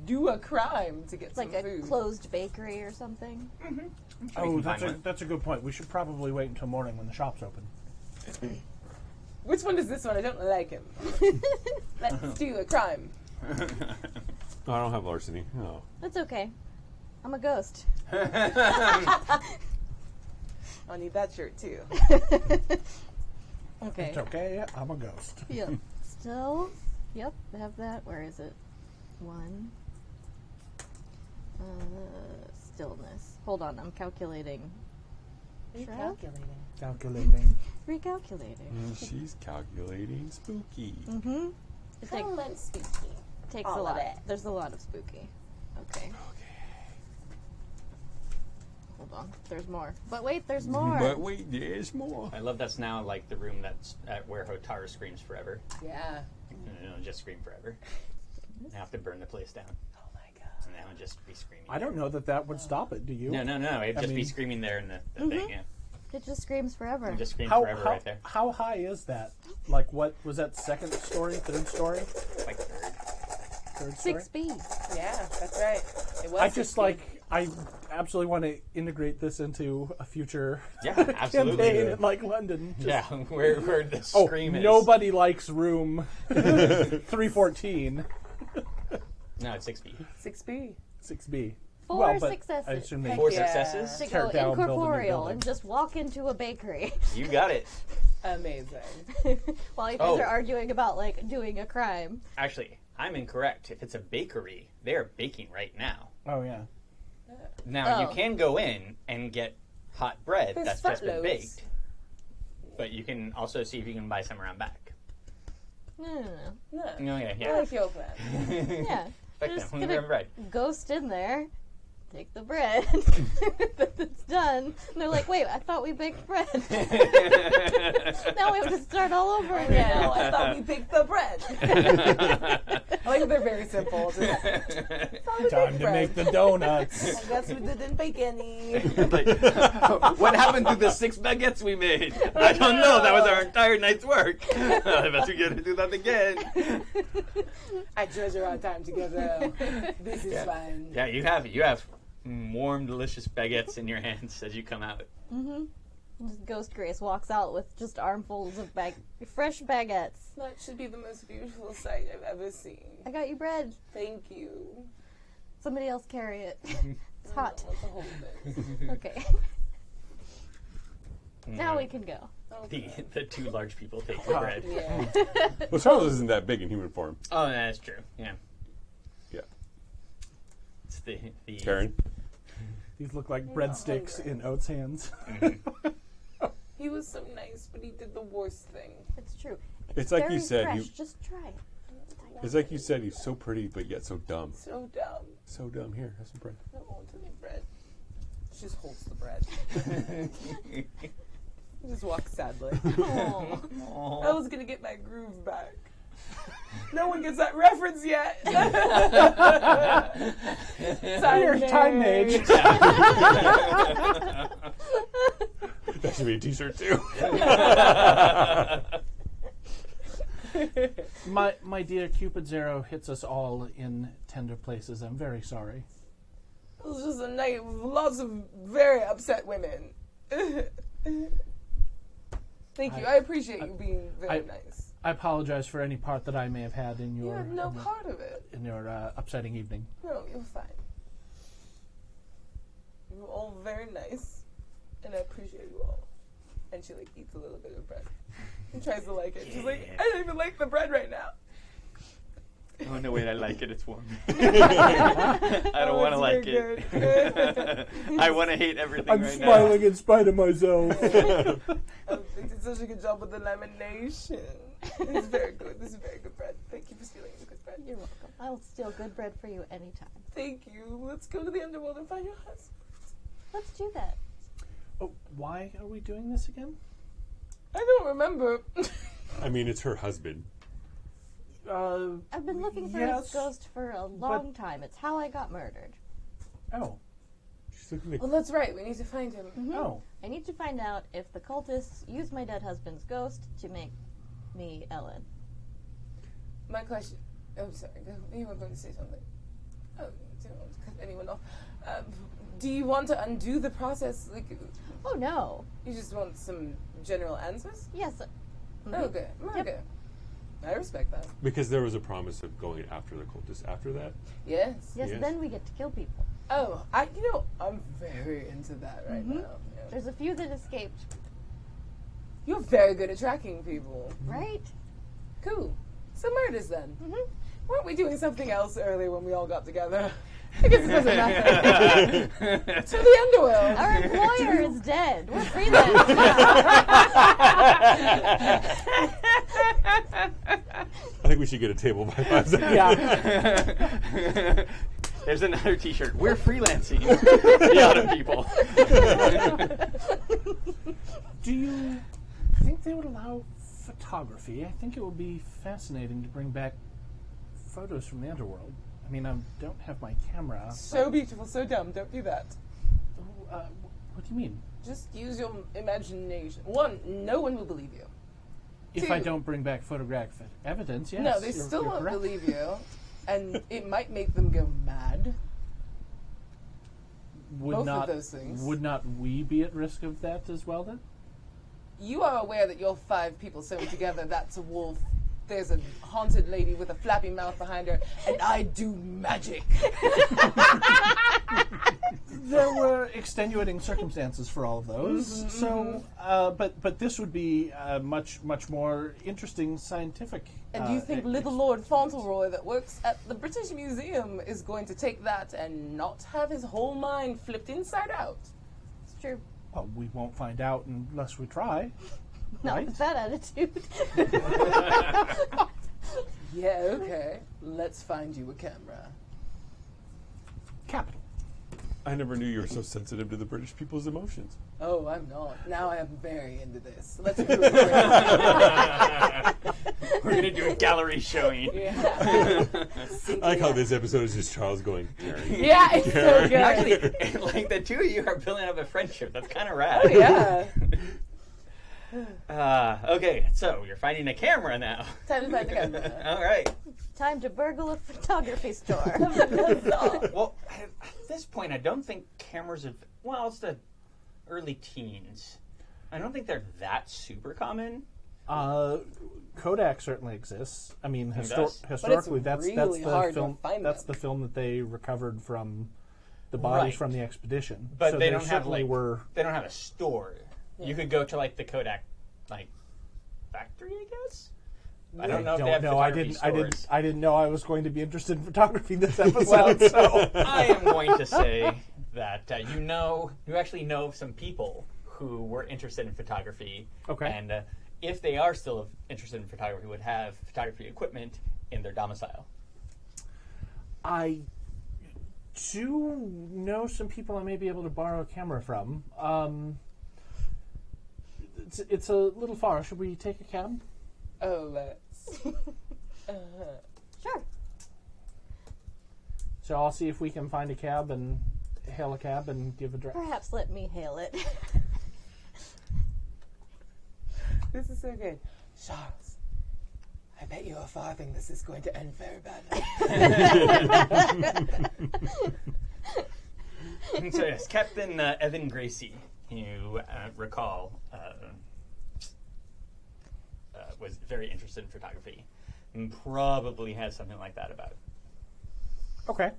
do a crime to get like some a food. closed bakery or something? Oh, can find one. that's a good point. We should probably wait until morning when the shop's open. Which one is this one? I don't like him. Let's do a crime. No, I don't have larceny. No. That's okay. I'm a ghost. I'll need that shirt too. Okay. It's okay. I'm a ghost. Yep. Still. Yep. I have that. Where is it? 1. Stillness. Hold on. I'm calculating. Recalculating. Calculating. Recalculating. She's calculating spooky. Mm-hmm. It takes All a of lot. it. There's a lot of spooky. Okay. Hold on. There's more. But wait, there's more. But wait, there's more. I love that's now like the room that's at where Hotara screams forever. Yeah. No, just scream forever. I have to burn the place down. Oh my god. And that would just be screaming. I don't know that would stop it. Do you? No. It'd just be mean- screaming there in the thing, yeah. It just screams forever. It just screams How, forever how, right there. how high is that? Like, what was that? Second story? Third story? Like third. Third story? 6B. Yeah, that's right. It was I just 16. I absolutely want to integrate this into a future Yeah, absolutely. campaign in London. Just- Yeah, where the Oh, scream is. nobody likes room 314, No, it's 6B. 6B. 6B. 4 well, but successes. I assume they Heck 4 yeah. successes? To tear go down building to incorporeal building. and just walk into a bakery You got it. Amazing. while you guys Oh. are arguing about like doing a crime. Actually, I'm incorrect. If it's a bakery, they are baking right now. Oh yeah. Now, you Oh. can go in and get hot bread There's that's just been footloads. baked. But you can also see if you can buy some around back. No. No. Oh, yeah, I yeah. like your plan. Yeah. Like Just that. gonna Bread. ghost in there, take the bread. It's done. And they're like, wait, I thought we baked bread. Now we have to start all over Yeah, again. I thought we picked the bread. I like that they're very simple. Just like, Time to make the donuts. I guess we didn't bake any. Like, what happened to the 6 baguettes we made? I don't know. That was our entire night's work. I bet we gotta do that again. I treasure our time together. This is fun. Yeah, you have warm, delicious baguettes in your hands as you come out. Ghost Grace walks out with just armfuls of fresh baguettes. That should be the most beautiful sight I've ever seen. I got you bread. Thank you. Somebody else carry it. It's hot. I don't want to hold it. Okay. Now we can go. The two large people take the bread. Yeah. Well, Charles isn't that big in human form. Oh, that's true. Yeah. Yeah. It's the Khairyn? These look like not breadsticks hungry. in Oats' hands. He was so nice, but he did the worst thing. It's true. It's like very you said, fresh. you- Just try it. It's like you said, he's so pretty, but yet so dumb. So dumb. So dumb. Here, have some bread. I don't want any bread. She just holds the bread. He just walks sadly. I was gonna get my groove back. No one gets that reference yet. Time Mage. That should be a t-shirt, too. My dear Cupid's arrow hits us all in tender places. I'm very sorry. It was just a night with lots of very upset women. Thank you. I appreciate you being very nice. I apologize for any part that I may have had in You your had no part of it. in your upsetting evening. No, you're fine. You were all very nice, and I appreciate you all. And she like eats a little bit of bread and tries to like it. She's like, I don't even like the bread right now. Oh no! Wait, I like it. It's warm. I don't want to like very it. I want to hate everything I'm right smiling in spite of myself. They did such a good job with the lamination. It's very good. This is very good bread. Thank you for stealing the good bread. You're welcome. I'll steal good bread for you anytime. Thank you. Let's go to the underworld and find your husband. Let's do that. Oh, why are we doing this again? I don't remember. I mean, it's her husband. I've been looking for yes, his ghost for a long time. It's how I got murdered. Oh. She's looking at Well, that's right. We need to find him. Oh. I need to find out if the cultists used my dead husband's ghost to make me Ellen. My question. I'm sorry. You were going to say something. Oh, don't want to cut anyone off. Do you want to undo the process? Like, Oh no. you just want some general answers? Yes. Okay. Okay. I respect that. because there was a promise of going after the cultists after that. Yes. Yes. Yes. Then we get to kill people. Oh, I'm very into that right now. Yeah. There's a few that escaped. You're very good at tracking people. Right. Cool. So murders then. Mm-hmm. Weren't we doing something else earlier when we all got together? I guess it doesn't matter. To the underworld. Our employer is dead. We're freelance. I think we should get a table by 5 seconds. Yeah. There's another T-shirt. We're freelancing. The autumn people. Do you think they would allow photography? I think it would be fascinating to bring back photos from the underworld. I mean, I don't have my camera. So beautiful, so dumb. Don't do that. What do you mean? Just use your imagination. One, no one will believe you. If Two. I don't bring back photographic evidence, yes. No, they you're- still you're won't correct. believe you. And it might make them go mad. Would both of not, those things. Would not we be at risk of that as well then? You are aware that you're 5 people sewn together. That's a wolf. There's a haunted lady with a flappy mouth behind her, and I do magic. There were extenuating circumstances for all of those. So, but this would be a much more interesting scientific. And you think little Lord Fauntleroy that works at the British Museum is going to take that and not have his whole mind flipped inside out? It's true. Well, we won't find out unless we try. Not Right? with that attitude. Yeah, okay. Let's find you a camera. Capital. I never knew you were so sensitive to the British people's emotions. Oh, I'm not. Now I am very into this. Let's do it. We're gonna do a gallery showing. Yeah. I like how this episode is just Charles going, Khairyn. Yeah, it's so good. Actually, like the two of you are building up a friendship. That's kind of rad. Oh, yeah. Okay, so you're finding a camera now. Time to find the camera. All right. Time to burgle a photography store. Well, at this point, I don't think cameras have. Well, it's the early teens. I don't think they're that super common. Kodak certainly exists. I mean, does? historically, that's really the hard to film. find That's them. the film that they recovered from the bodies Right. from the expedition. But so they don't have certainly like were. they don't have a store. You could go to like the Kodak like factory, I guess. I don't know if they have photography stores. I didn't know I was going to be interested in photography this episode. so I am going to say that you actually know some people who were interested in photography. Okay. And if they are still interested in photography, would have photography equipment in their domicile. I do know some people I may be able to borrow a camera from. It's a little far. Should we take a cab? Oh, let's. Sure. So I'll see if we can find a cab and hail a cab and give a drive. Perhaps let me hail it. This is so good. Charles, I bet you a farthing this is going to end very badly. So yes, Captain Evan Gracie, you recall, was very interested in photography and probably has something like that about it. Okay.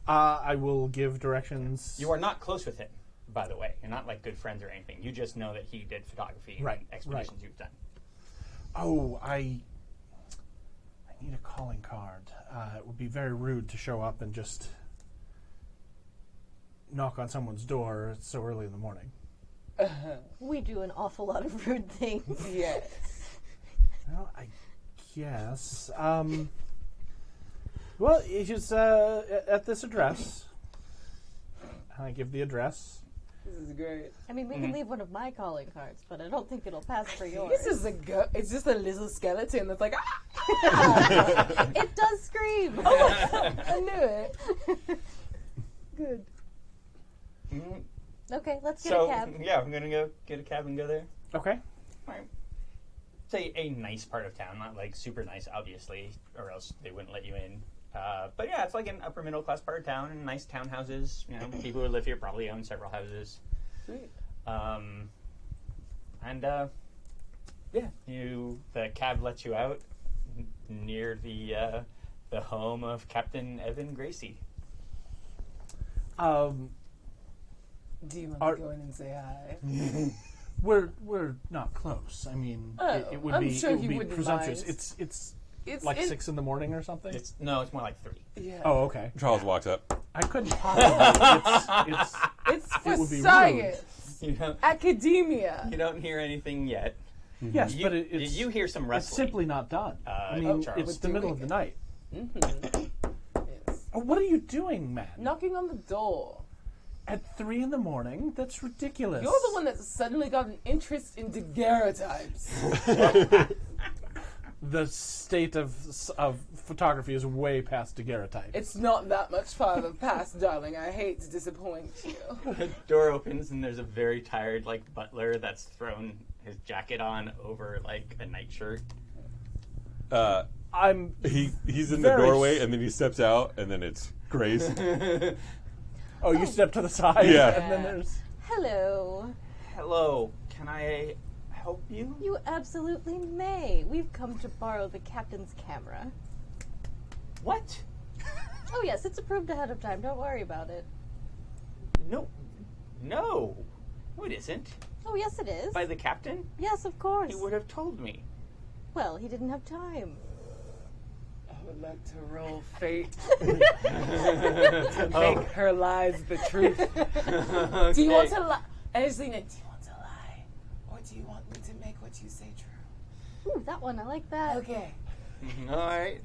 I will give directions. You are not close with him, by the way. You're not like good friends or anything. You just know that he did photography Right, in expeditions right. you've done. Oh, I need a calling card. It would be very rude to show up and just knock on someone's door so early in the morning. We do an awful lot of rude things. Yes. Well, I guess. Well, it's at this address. I give the address. This is great. I mean, we can leave one of my calling cards, but I don't think it'll pass for yours. This is it's just a little skeleton that's like, ah! It does scream. I knew it. Good. Okay, let's get So a cab. yeah, I'm gonna go get a cab and go there. Okay. Right. Say a nice part of town, not like super nice, obviously, or else they wouldn't let you in. But yeah, it's like an upper middle class part of town, and nice townhouses. You know, people who live here probably own several houses. Sweet. Yeah, the cab lets you out near the home of Captain Evan Gracie. Do you want to go in and say hi? We're not close. I mean, it would I'm be sure it would he be wouldn't presumptuous. mind. It's like 6 in the morning or something. It's more like 3. Yeah. Oh, okay. Charles walks up. I couldn't possibly. It's for would be rude. science. You don't, Academia. you don't hear anything yet. Yes, but it's you hear some it's wrestling. simply not done. I mean, Charles. it's the middle of the night. Yes. Oh, what are you doing, man? Knocking on the door. At 3 in the morning? That's ridiculous. You're the one that suddenly got an interest in daguerreotypes. The state of photography is way past daguerreotype. It's not that much farther past, darling. I hate to disappoint you. The door opens and there's a very tired butler that's thrown his jacket on over a nightshirt. He's in the Very doorway, and then he steps out, and then it's Grace. Oh, you step to the side? Yeah. And then there's... Hello. Hello, can I help you? You absolutely may. We've come to borrow the captain's camera. What? Oh, yes, it's approved ahead of time. Don't worry about it. No, it isn't. Oh, yes, it is. By the captain? Yes, of course. He would have told me. Well, he didn't have time. I would like to roll fate to make her lies the truth. Do you want to lie? And I just think, do you want to lie? Or do you want me to make what you say true? Ooh, that one. I like that. Okay. All right.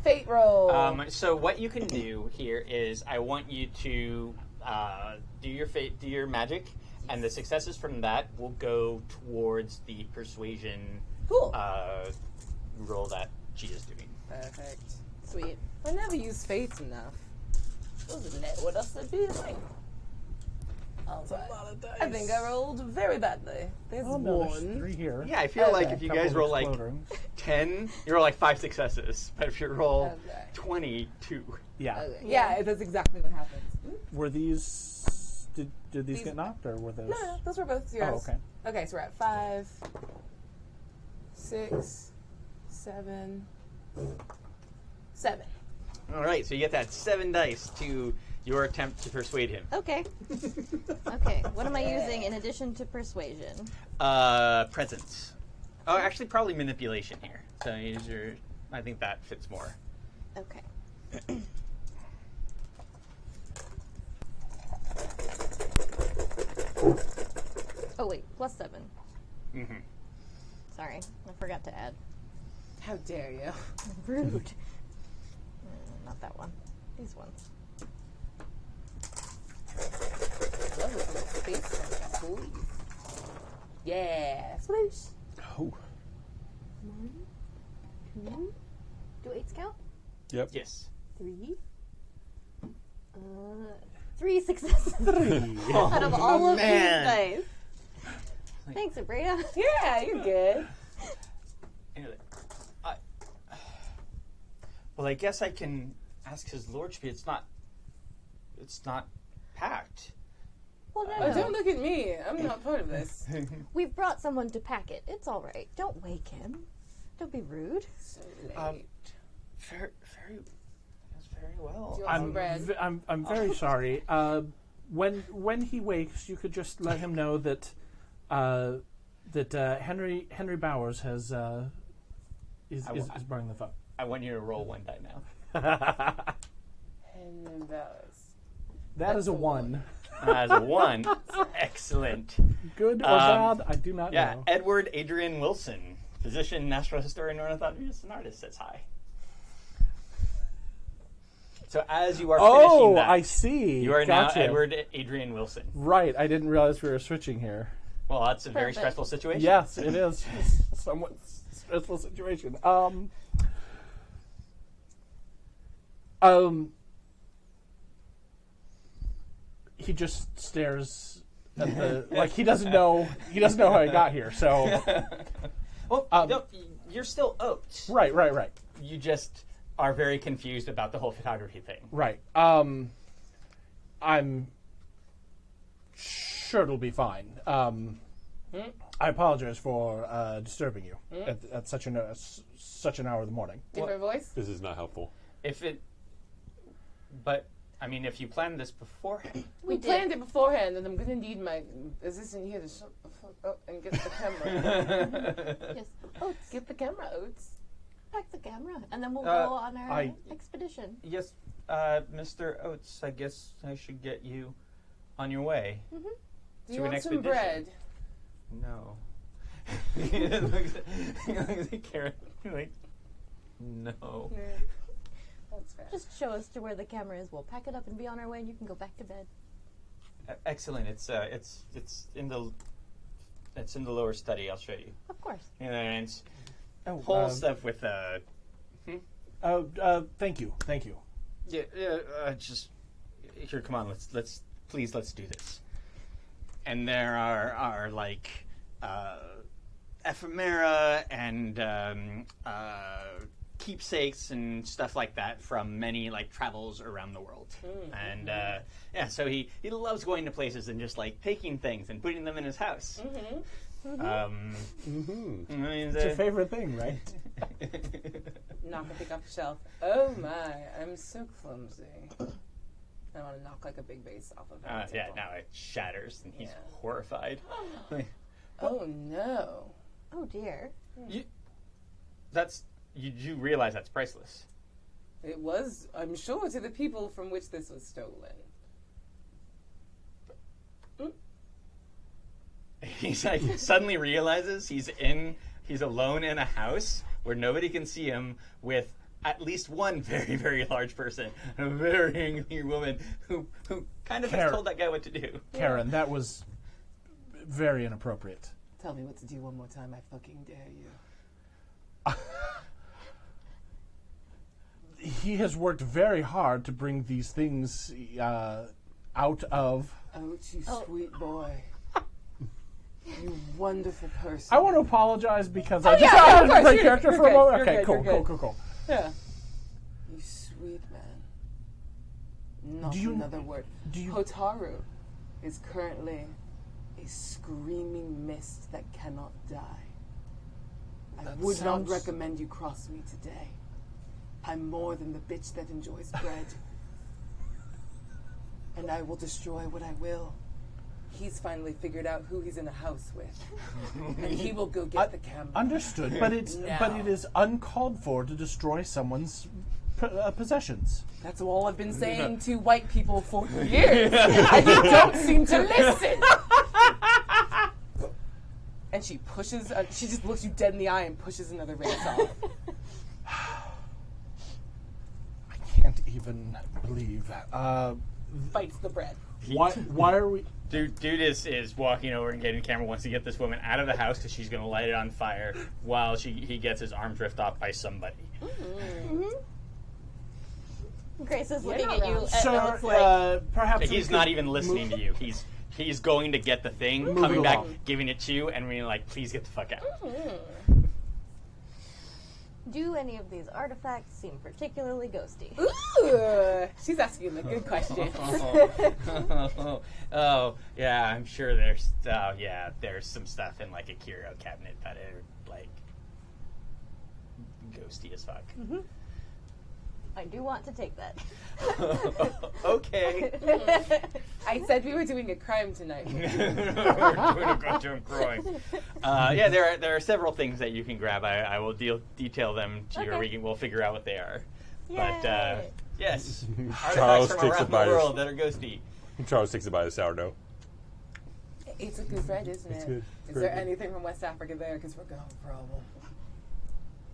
Fate roll. So what you can do here is I want you to do your magic, and the successes from that will go towards the persuasion Cool. roll that she is doing. Perfect. Sweet. I never use fate enough. Doesn't know what else to be like. I think I rolled very badly. There's Oh, no, there's one. 3 here. Yeah, I feel like Okay. if you Couple guys of roll exploding. 10, you roll 5 successes. But if you roll Okay. 22, Yeah. Okay. Yeah, that's exactly what happens. Were these... Did these get knocked, or were those? No, those were both yours. Oh, okay. Okay, so we're at 5, 6, 7, 7. All right, so you get that 7 dice to your attempt to persuade him. Okay. Okay. What am I using in addition to persuasion? Presence. Oh, actually, probably manipulation here. So use your. I think that fits more. Okay. Oh wait, +7. Mm-hmm. Sorry, I forgot to add. How dare you? Rude. Not that one. These ones. Love this little space please. Yeah, sploosh. Oh. 1, 2. Do 8s count? Yep. Yes. 3. 3 successes. 3. Out of all of man. these dice. Thanks, Aabria. Yeah, you're good. Well, I guess I can ask his lordship. It's not packed. Well, no, Oh, don't look at me. I'm not part of this. We've brought someone to pack it. It's all right. Don't wake him. Don't be rude. So late. Very, that's very well. Do you want some bread? I'm very sorry. When he wakes, you could just let him know that Henry Bowers is burning the phone. I want you to roll 1 die now. Henry Bowers. That is a 1. As a 1, excellent. Good or bad, I do not Yeah, know. Edward Adrian Wilson, physician, natural historian, ornithologist, and artist, says hi. So as you are finishing that, I see. you are Gotcha. now Edward Adrian Wilson. Right, I didn't realize we were switching here. Well, that's a very Perfect. stressful situation. Yes, it is. Somewhat stressful situation. He just stares at the like he doesn't know how he got here. So Well, you're still Oats. right. You just are very confused about the whole photography thing. Right. I'm sure it'll be fine. I apologize for disturbing you at such an hour of the morning. Different voice? This is not helpful. But I mean, if you planned this beforehand, We planned it beforehand, and I'm going to need my assistant here to shut the fuck up and get the camera. Yes. Oats. Get the camera, Oats. Pack the camera, and then we'll go on our expedition. yes, Mr. Oats, I guess I should get you on your way. Do To you an want some expedition. bread? No. He looks at Khairyn, like, no. Yeah. That's fair. Just show us to where the camera is. We'll pack it up and be on our way, and you can go back to bed. Excellent. It's in the lower study. I'll show you. Of course. And it's whole stuff with Thank you. just here. Come on. Let's do this. And there are like ephemera and keepsakes and stuff like that from many like travels around the world. And so he loves going to places and just like taking things and putting them in his house. I mean, It's your favorite thing, right? Knock a thing off the shelf. Oh my, I'm so clumsy. I want to knock like a big vase off of it. yeah, now it shatters and he's Yeah. horrified. Oh no. Oh dear. You realize that's priceless. It was, I'm sure, to the people from which this was stolen. He's like suddenly realizes he's alone in a house where nobody can see him with at least one very, very large person, a very angry woman who kind of has told that guy what to do. Khairyn, that was very inappropriate. Tell me what to do one more time, I fucking dare you. He has worked very hard to bring these things out of. Oh, you sweet boy. You wonderful person. I want to apologize because I just yeah, wanted of to course, break you're character for a good, moment. you're Okay, good, cool. you're good. Yeah. You sweet man. Not Do you- another word. do you- Hotaru. is currently a screaming mist that cannot die. I would not recommend you cross me today. I'm more than the bitch that enjoys bread. And I will destroy what I will. He's finally figured out who he's in a house with. And he will go get the camera. Understood, but it is uncalled for to destroy someone's possessions. That's all I've been saying to white people for years. And you don't seem to listen. And she pushes, she just looks you dead in the eye and pushes another race off. I can't even believe. Bites the bread. Why are we... Dude is walking over and getting the camera, wants to get this woman out of the house because she's going to light it on fire while he gets his arms ripped off by somebody. Mm-hmm. Grace is looking not at you. wrong. Sir, perhaps He's not even listening to you. He's going to get the thing, coming back, giving it to you, and being like, please get the fuck out. Mm-hmm. Do any of these artifacts seem particularly ghosty? Ooh, she's asking a good question. Oh, yeah, I'm sure there's some stuff in like a curio cabinet that are like ghosty as fuck. Mm-hmm. I do want to take that. Okay. I said we were doing a crime tonight. We're doing a goddamn crime. Yeah, there are several things that you can grab. I will detail them to you, or we'll figure out what they are. Yay. But yes, Charles artifacts from takes around a bite the of- world that are ghosty. Charles takes a bite of sourdough. It's a good bread, isn't It's it? good. Is Very there good. anything from West Africa there? Because we're going for problem.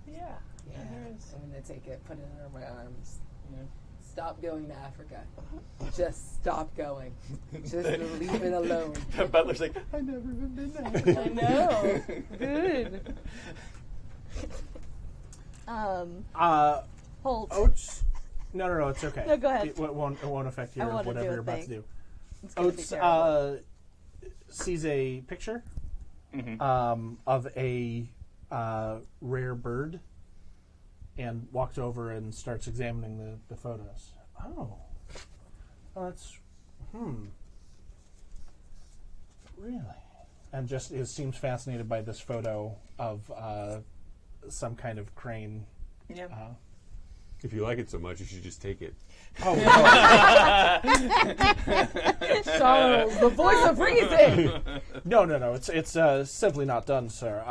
Yeah. Yeah, I'm going to take it, put it under my arms. Yeah. Stop going to Africa. Just stop going. Just leave it alone. The butler's like, I've never even been there. I know. Good. Hold. Oats? No, it's okay. No, go ahead. It won't affect your I wanna whatever do a you're about to thing. do. It's gonna be Oats terrible. sees a picture of a rare bird and walks over and starts examining the photos. Oh, that's really, and just seems fascinated by this photo of some kind of crane. Yeah. If you like it so much, you should just take it. Oh, Charles, the voice of reason. no! It's simply not done, sir.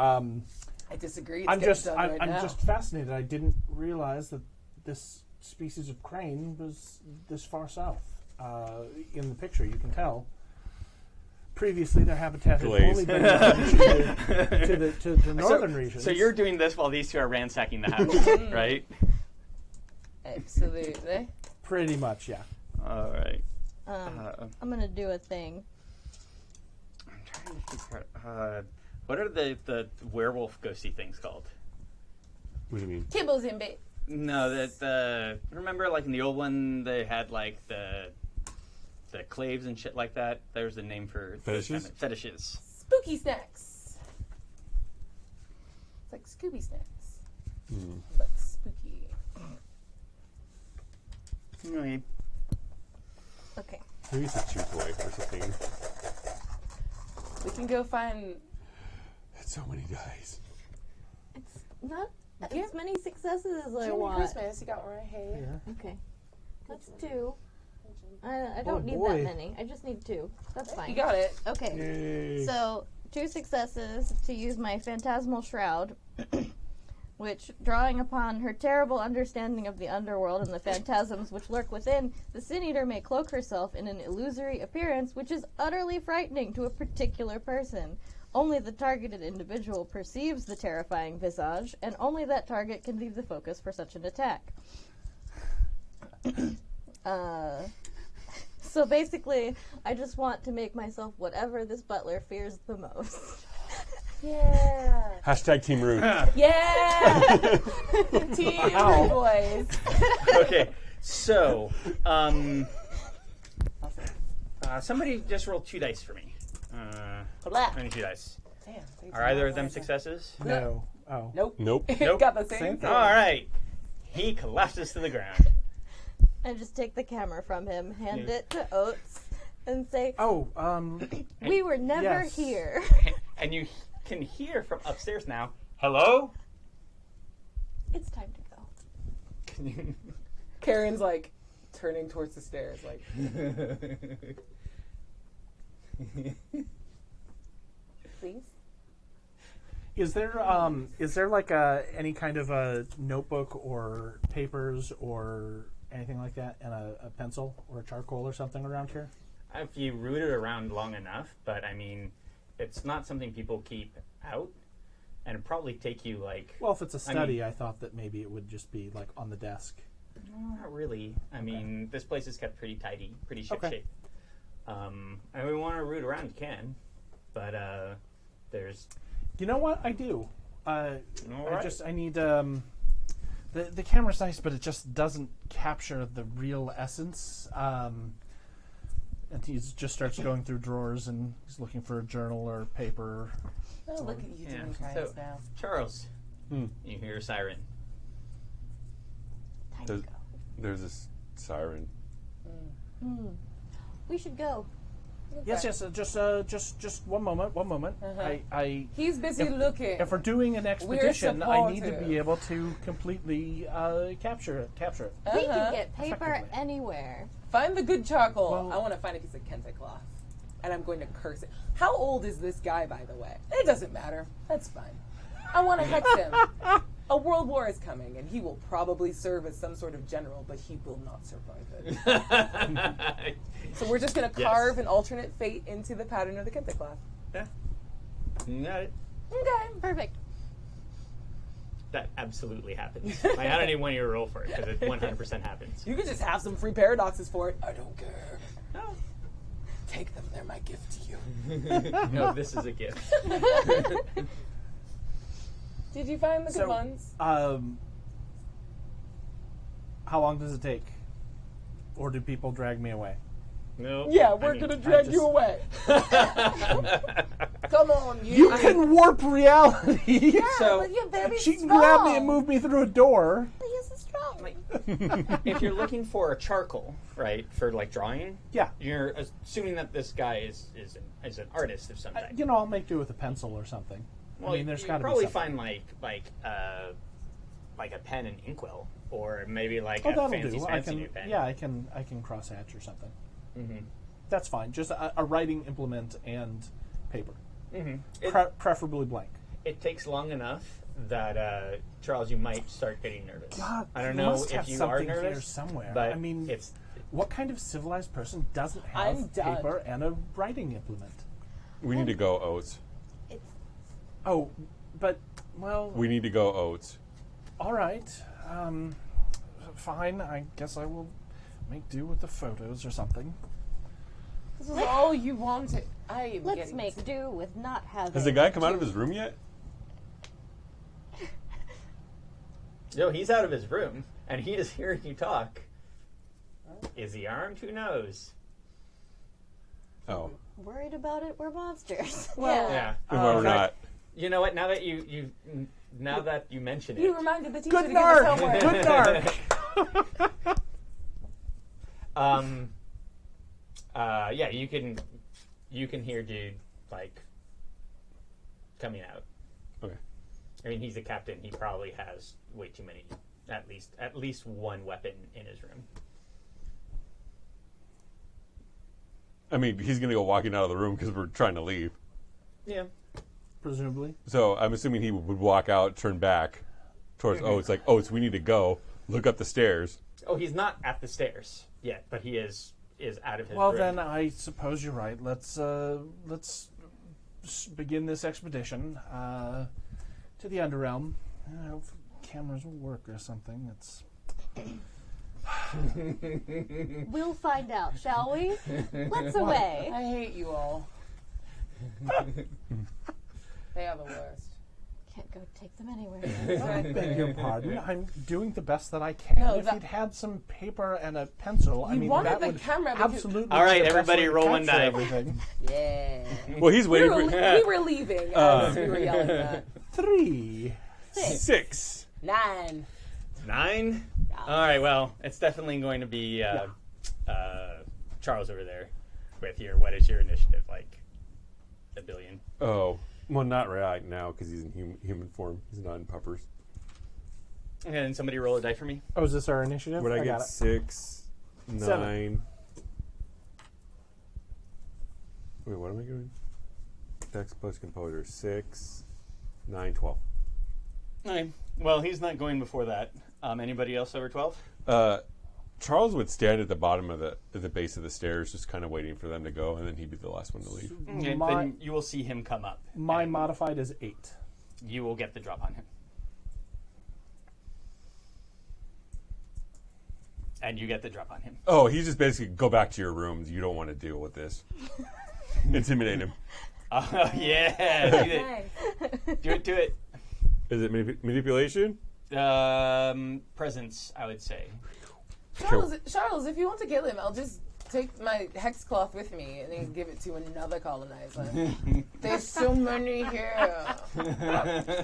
I disagree. It's I'm getting just done I'm, right I'm now. just fascinated. I didn't realize that this species of crane was this far south. In the picture, you can tell. Previously, their habitat has Glaze. only been limited to the northern regions. So you're doing this while these two are ransacking the house, right? Absolutely. pretty much, yeah. All right. I'm gonna do a thing. I'm trying to figure out. What are the werewolf ghosty things called? What do you mean? Kibbles in bit. No, remember like in the old one they had like the claves and shit like that. There's a name for those Fetishes? kind of fetishes. Spooky snacks. It's like Scooby snacks, but spooky. Okay. Okay. Maybe it's a chew toy or something. We can go find. That's so many dice. It's not Yeah. as many successes as I Merry want. Christmas. You got one right here. Okay. That's 2. I don't need boy. that many. I just need 2. That's fine. You got it. Okay. Yay. So, 2 successes to use my phantasmal shroud, which, drawing upon her terrible understanding of the underworld and the phantasms which lurk within, the Sin Eater may cloak herself in an illusory appearance which is utterly frightening to a particular person. Only the targeted individual perceives the terrifying visage, and only that target can be the focus for such an attack. So basically, I just want to make myself whatever this butler fears the most. Yeah. Hashtag Team Ruth. Yeah. Team boys. Okay. So, somebody just roll 2 dice for me. Collapse. I need 2 dice. Damn. Are either of them successes? No. Oh. Nope. Nope. Nope. Got the same Same thing. All right. He collapses to the ground. I just take the camera from him, hand it to Oats, and say, Oh, "We were never yes. here." And you can hear from upstairs now. Hello? It's time to go. Can you... Khairyn's like turning towards the stairs, like. Please. is there like any kind of a notebook or papers or anything like that, and a pencil or a charcoal or something around here? If you root it around long enough, but I mean, it's not something people keep out, and it'd probably take you like... Well, if it's a study, I thought that maybe it would just be like on the desk. No, not really. I mean, this place is kept pretty tidy, pretty ship-shape. And we want to root around, you can, but there's... You know what? I do. All right. I need... The camera's nice, but it just doesn't capture the real essence. And he just starts going through drawers, and he's looking for a journal or paper. Oh, look at you doing science now. Charles, you hear a siren. Time to go. There's this siren. We should go. Yes. Just one moment. I He's busy looking. if we're doing an expedition, I need to supportive. be able to completely capture it. We can get paper Effectively. anywhere. Find the good charcoal. Well- I want to find a piece of kente cloth. And I'm going to curse it. How old is this guy, by the way? It doesn't matter. That's fine. I want to hex him. A world war is coming, and he will probably serve as some sort of general, but he will not survive it. So we're just going to carve an alternate fate into the pattern of the kente cloth. Yeah. You got it. Okay. Perfect. That absolutely happens. I don't even want you to roll for it, because it 100% happens. You can just have some free paradoxes for it. I don't care. No. Take them. They're my gift to you. No, this is a gift. Did you find the good ones? How long does it take? Or do people drag me away? No. Yeah, we're going to drag you away. Come on. You can warp reality. So, but you're very She can strong. grab me and move me through a door. He is strong. If you're looking for a charcoal, right, for like drawing, Yeah. you're assuming that this guy is an artist of some type. I'll make do with a pencil or something. Well, I mean, there's you got to be probably something. find like a pen and inkwell, or maybe like Oh, a that'll fancy do. I new can. pen. Yeah, I can crosshatch or something. Mm-hmm. That's fine. Just a writing implement and paper, Mm-hmm. preferably blank. It takes long enough that Charles, you might start getting nervous. God, I don't you know must if have you are something here nervous somewhere. but I mean, it's what kind of civilized person doesn't I'm have done. paper and a writing implement? We need to go, Oats. Oh, but well, We need to go, Oats. all right. Fine. I guess I will make do with the photos or something. This is all you wanted. I am Let's getting make do with not having. Has the guy come out of his room yet? no, he's out of his room and he is hearing you talk. Is he armed? Who knows? Oh. Worried about it? We're monsters. Well, Yeah. Well, we're not. You know what? Now that you mention it, You reminded the teacher Good to give us narc. homework. Good narc. yeah, you can hear dude like coming out. Okay. I mean, he's a captain. He probably has way too many. At least one weapon in his room. I mean, he's going to go walking out of the room because we're trying to leave. Yeah. Presumably. So I'm assuming he would walk out, turn back towards Oats, like, Oats, we need to go. Look up the stairs. Oh, he's not at the stairs yet, but he is out of his Well, room. then I suppose you're right. Let's begin this expedition to the Underrealm. I hope cameras will work or something. It's We'll find out, shall we? Let's away. I hate you all. They are the worst. Can't go take them anywhere. I beg your pardon. I'm doing the best that I can. No, if that- he'd had some paper and a pencil, I You mean, wanted that the would camera because- absolutely. All right, be the best everybody way to roll one capture die. Everything. Yeah. Well, he's we, waiting were, for... we were leaving as we were yelling that. 3. 6. 9. 9? All right, well, it's definitely going to be Charles over there. with here. What is your initiative? Like a billion? Oh, well, not right now because he's in human form. He's not in puppers. Okay, then somebody roll a die for me. Oh, is this our initiative? Would I got get it. 6, 9? 7. Wait, what am I doing? Dex plus composure. 6, 9, 12. Okay. Well, he's not going before that. Anybody else over 12? Charles would stand at the bottom of the base of the stairs, just kind of waiting for them to go, and then he'd be the last one to leave. Okay, then you will see him come up. My and modified is 8. You will get the drop on him. And you get the drop on him. Oh, he's just basically go back to your rooms. You don't want to deal with this. Intimidate him. Oh, yeah. Do it. Do it, do it. Is it manipulation? Presence, I would say. Charles, if you want to kill him, I'll just take my hex cloth with me and then give it to another colonizer. There's so many here. And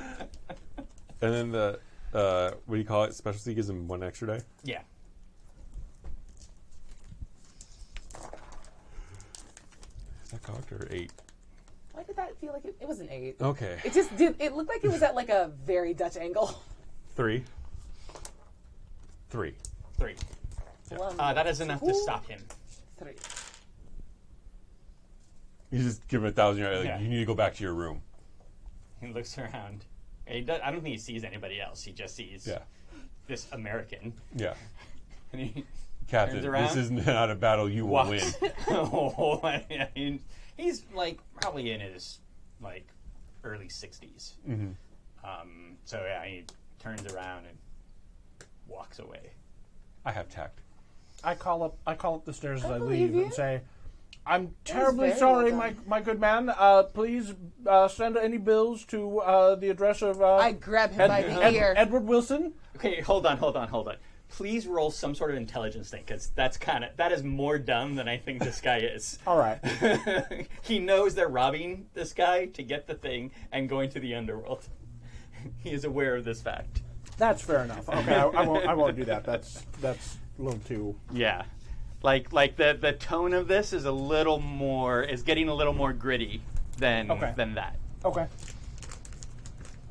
then the, what do you call it? Specialty gives him 1 extra die? Yeah. Is that cocked or 8? Why did that feel like it was an 8? Okay. It just did. It looked like it was at like a very Dutch angle. 3. 3. 3. That is enough to stop him. 3. You just give him 1,000 yards. Like, Yeah. you need to go back to your room. He looks around. I don't think he sees anybody else. He just sees this American. Yeah. And he Captain, turns around. this is not a battle you will win. Walks. He's like probably in his like early 60s. Mm-hmm. So yeah, he turns around and walks away. I have tact. I call up the stairs as I believe leave you. and say, "I'm terribly very sorry, well done. my good man. Please send any bills to the address of I grab him by the ear. Edward Wilson." Okay, hold on. Please roll some sort of intelligence thing, because that is more dumb than I think this guy is. All right. He knows they're robbing this guy to get the thing and going to the underworld. He is aware of this fact. That's fair enough. Okay, I won't do that. That's a little too. Yeah, like the tone of this is getting a little more gritty than that. Okay.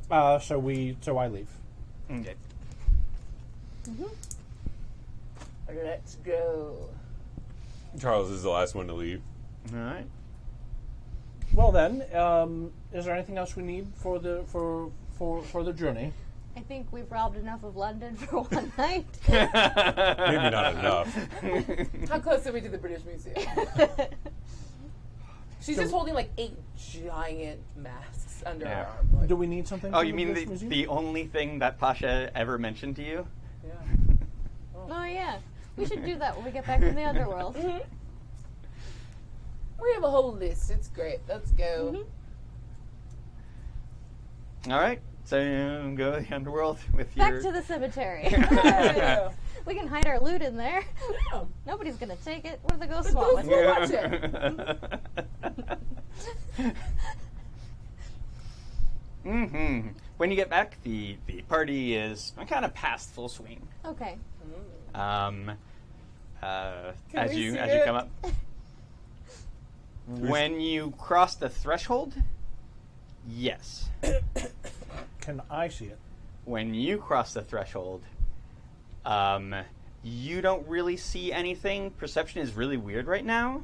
So I leave. Okay. Let's go. Charles is the last one to leave. All right. Well then, is there anything else we need for the journey? I think we've robbed enough of London for one night. Maybe not enough. How close are we to the British Museum? She's just holding like 8 giant masks under her arm. Like, Do we need something? Oh, from you the mean British Museum? the only thing that Pasha ever mentioned to you? yeah. Oh yeah, we should do that when we get back from the underworld. We have a whole list. It's great. Let's go. All right. So you go to the underworld with Back your. to the cemetery. Yeah. We can hide our loot in there. Yeah. Nobody's gonna take it. What are the ghosts The want? ghosts will watch it. Mm-hmm. When you get back, the party is kind of past full swing. Okay. As we you see as you it? come up, when you cross the threshold, yes. Can I see it? When you cross the threshold, you don't really see anything. Perception is really weird right now.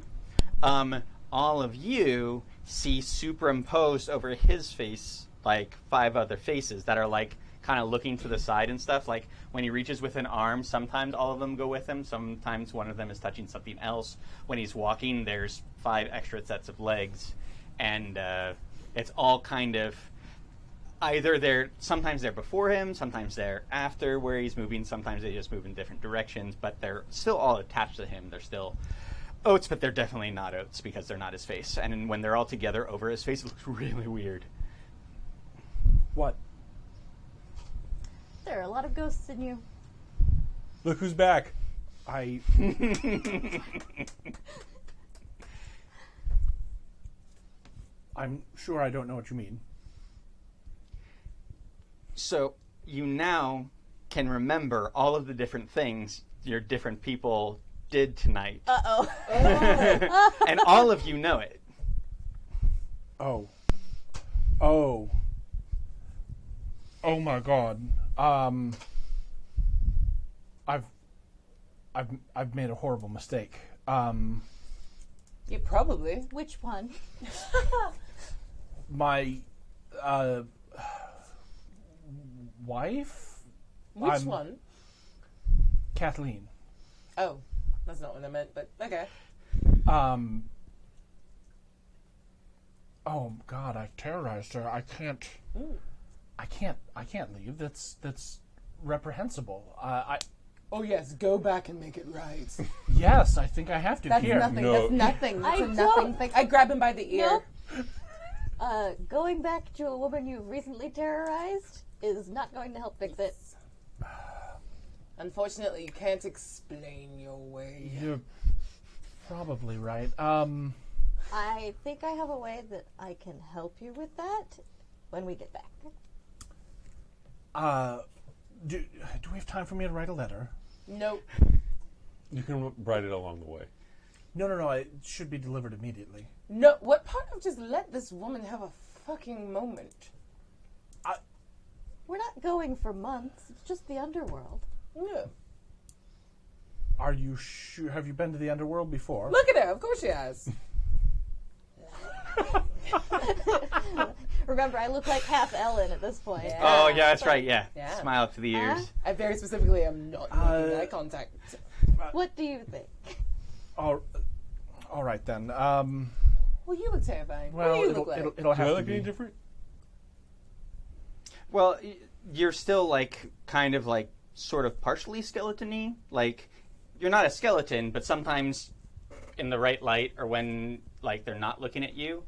All of you see superimposed over his face like 5 other faces that are like kind of looking to the side and stuff. Like when he reaches with an arm, sometimes all of them go with him. Sometimes one of them is touching something else. When he's walking, there's 5 extra sets of legs, and it's all kind of either sometimes they're before him, sometimes they're after where he's moving, sometimes they just move in different directions, but they're still all attached to him. They're still Oats, but they're definitely not Oats because they're not his face. And when they're all together over his face, it looks really weird. What? There are a lot of ghosts in you. Look who's back. I'm sure I don't know what you mean. So you now can remember all of the different things your different people did tonight. Uh-oh. And all of you know it. Oh my God. I've made a horrible mistake. You probably. Which one? My wife? Which one? Kathleen. Oh, that's not what I meant, but okay. Oh God, I terrorized her. I can't leave. That's reprehensible. Oh yes, go back and make it right. Yes, I think I have to. That's Here. nothing. No. That's nothing. That's I a nothing don't- thing. I grab him by the ear. Nope. Going back to a woman you've recently terrorized is not going to help fix it. Unfortunately, you can't explain your way. You're probably right. I think I have a way that I can help you with that when we get back. Do we have time for me to write a letter? Nope. You can write it along the way. No. It should be delivered immediately. No. What part of just let this woman have a fucking moment? We're not going for months. It's just the underworld. No. Are you sure? Have you been to the underworld before? Look at her. Of course she has. Remember, I look like half Ellen at this point. Yeah. Oh, yeah, that's right, yeah. Yeah. Smile up to the ears. I very specifically am not making eye contact. What do you think? All right then. Well, you look terrifying. Well, what do you look like? it'll Do I have to look any be. different? Well, you're still, like, kind of, like, sort of partially skeleton-y. Like, you're not a skeleton, but sometimes in the right light or when, like, they're not looking at you,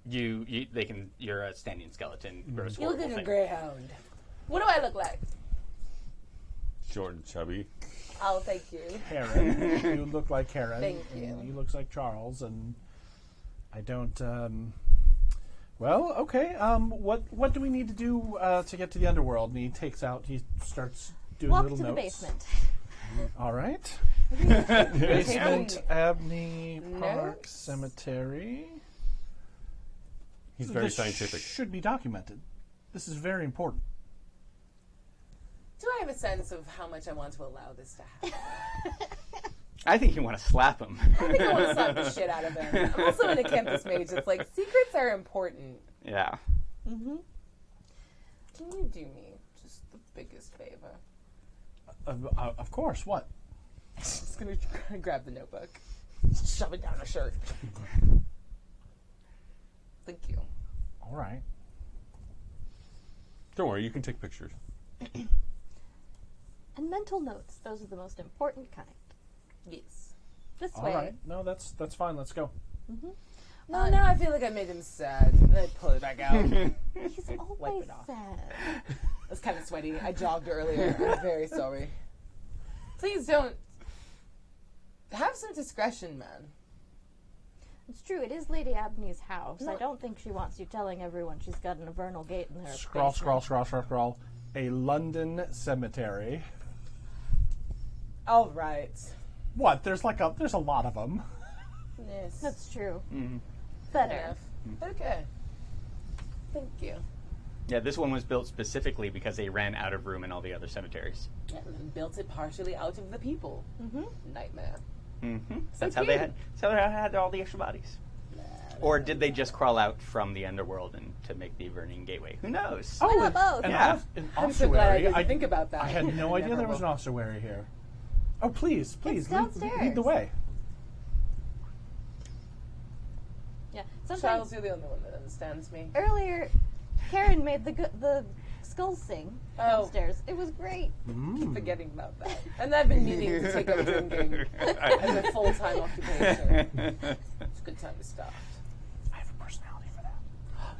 you're a standing skeleton. Gross, You look horrible like a thing. greyhound. What do I look like? Short and chubby. Oh, thank you. Khairyn. You look like Khairyn. Thank you. And he looks like Charles, and I don't. Well, okay. What do we need to do to get to the underworld? And he starts doing Walk little to the notes. basement. All right. Basement, Abney Park Notes? Cemetery. He's very This scientific. Should be documented. This is very important. Do I have a sense of how much I want to allow this to happen? I think you want to slap him. I think I want to slap the shit out of him. I'm also in a campus mage. It's like, secrets are important. Yeah. Can you do me just the biggest favor? Of course. What? Just gonna grab the notebook, shove it down her shirt. Thank you. All right. Don't worry, you can take pictures. And mental notes. Those are the most important kind. Yes. This All way. right. No, that's fine. Let's go. No, now I feel like I made him sad. And I pull it back out. He's always it off. sad. I was kind of sweaty. I jogged earlier. I'm very sorry. Please don't. Have some discretion, man. It's true. It is Lady Abney's house. No. I don't think she wants you telling everyone she's got an vernal gate in her Scroll. basement. A London cemetery. All right. What? There's a lot of them. Yes. That's true. fair Better. enough. Okay. Thank you. Yeah, this one was built specifically because they ran out of room in all the other cemeteries. Yeah, and then built it partially out of the people. Nightmare. That's how they had all the extra bodies. Or did they just crawl out from the underworld and to make the Verning Gateway? Who knows? Why not both? An Yeah. I'm so glad I ossuary. didn't think about that. I had no idea there was an Never ossuary here. Oh, please, It's lead downstairs. the way. Yeah. will. Sometimes Charles, you're the only one that understands me. earlier, Khairyn made the skull sing Oh. downstairs. It was great. Keep forgetting about that. And I've been meaning to take up drinking as a full-time occupation. It's a good time to start. I have a personality for that.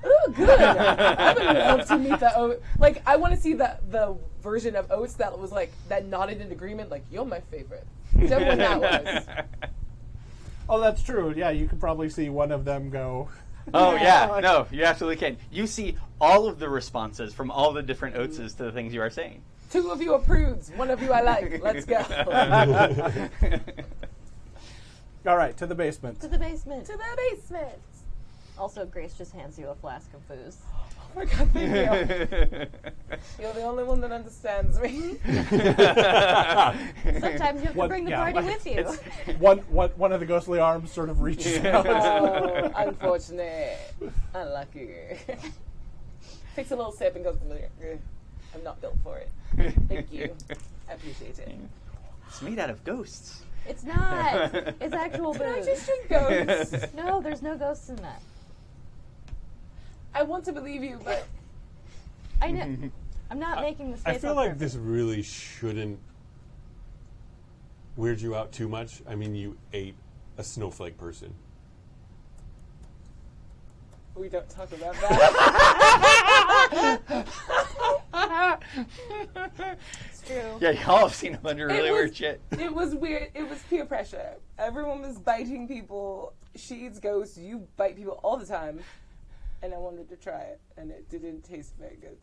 Oh, good. I would love to meet that. Like, I want to see the version of Oats that was like that nodded in agreement. Like, you're my favorite. Whichever one that was. Oh, that's true. Yeah, you could probably see one of them go. Oh yeah, no, you absolutely can. You see all of the responses from all the different Oatses to the things you are saying. 2 of you are prudes. 1 of you I like. Let's go. All right, to the basement. To the basement. To the basement. Also, Grace just hands you a flask of booze. Oh my God, thank you. You're the only one that understands me. Sometimes you have to bring the party with you. One of the ghostly arms sort of reaches out. Oh, unfortunate. Unlucky. Takes a little sip and goes, I'm not built for it. Thank you. I appreciate it. It's made out of ghosts. It's not. It's actual booze. I just drink ghosts. No, there's no ghosts in that. I want to believe you, but I know. I'm not making this I face feel on like purpose. this really shouldn't weird you out too much. I mean, you ate a snowflake person. we don't talk about that. It's true. Yeah, y'all have seen a bunch of really weird shit. It was weird. It was peer pressure. Everyone was biting people. She eats ghosts. You bite people all the time. And I wanted to try it, and it didn't taste very good.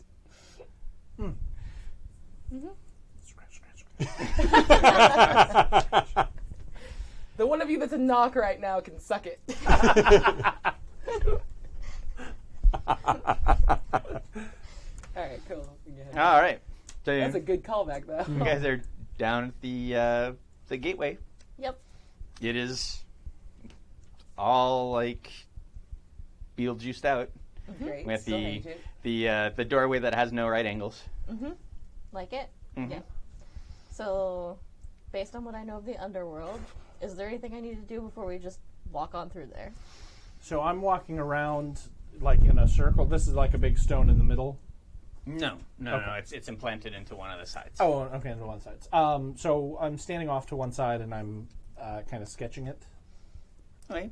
The one of you that's a knock right now can suck it. All right, cool. All right. So That's a good callback, though. you guys are down at the gateway. Yep. It is all like Beetlejuiced out Great. with Still ancient. the doorway that has no right angles. Like it? Mhm. Yeah. So, based on what I know of the underworld, is there anything I need to do before we just walk on through there? So I'm walking around like in a circle. This is like a big stone in the middle. No. Okay. It's implanted into one of the sides. Oh, okay, on one side. So I'm standing off to one side and I'm kind of sketching it. Okay.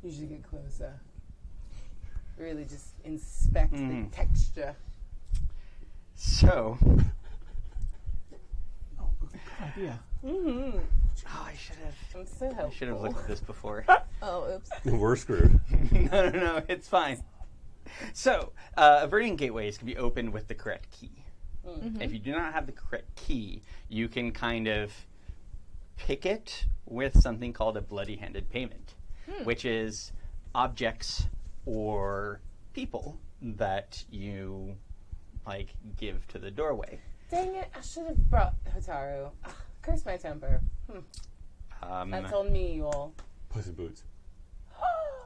You should get closer. Really just inspect the texture. So. Oh, good idea. Mm-hmm. Oh, I should have. I'm so helpful. I should have looked at this before. Oh, oops. We're screwed. No, it's fine. So, Aabria gateways can be opened with the correct key. If you do not have the correct key, you can kind of pick it with something called a bloody-handed payment, which is objects or people that you like give to the doorway. Dang it, I should have brought Hotaru. Ugh, curse my temper. That's on me, you all. Puss in Boots.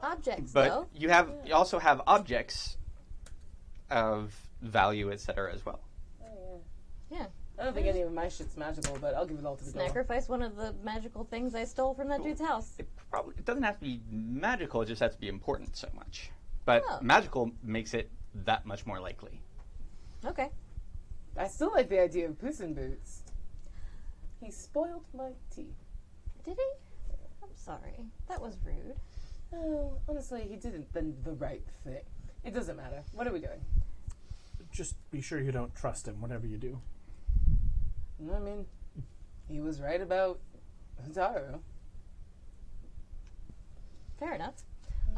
Objects, But though. you also have objects of value, etc. as well. Yeah. I don't think any of my shit's magical, but I'll give it all to the door. Sacrifice one of the magical things I stole from that dude's house. It doesn't have to be magical, it just has to be important so much. But Oh. magical makes it that much more likely. Okay. I still like the idea of Puss in Boots. He spoiled my tea. Did he? I'm sorry. That was rude. Oh, honestly, he didn't the right thing. It doesn't matter. What are we doing? Just be sure you don't trust him, whatever you do. I mean, he was right about Hotaru. Fair enough.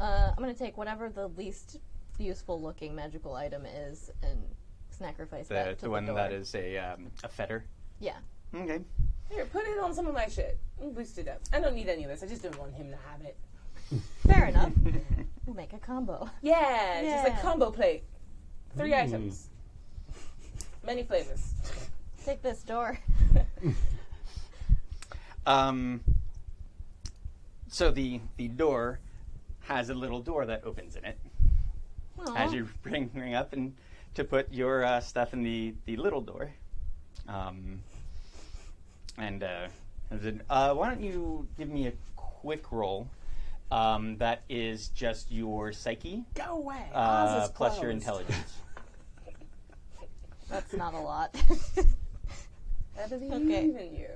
I'm going to take whatever the least useful looking magical item is and sacrifice that to The one door. that is a fetter. Yeah. Okay. Here, put it on some of my shit. And boost it up. I don't need any of this. I just didn't want him to have it. Fair enough. We'll make a combo. Yeah, just Yeah. a combo plate. 3 items. Many flavors. Take this door. So the door has a little door that opens in it Aw. as you bring up and to put your stuff in the little door. Why don't you give me a quick roll? That is just your psyche Go away. Oz is plus your closed. intelligence. That's not a lot. I believe Okay. in you.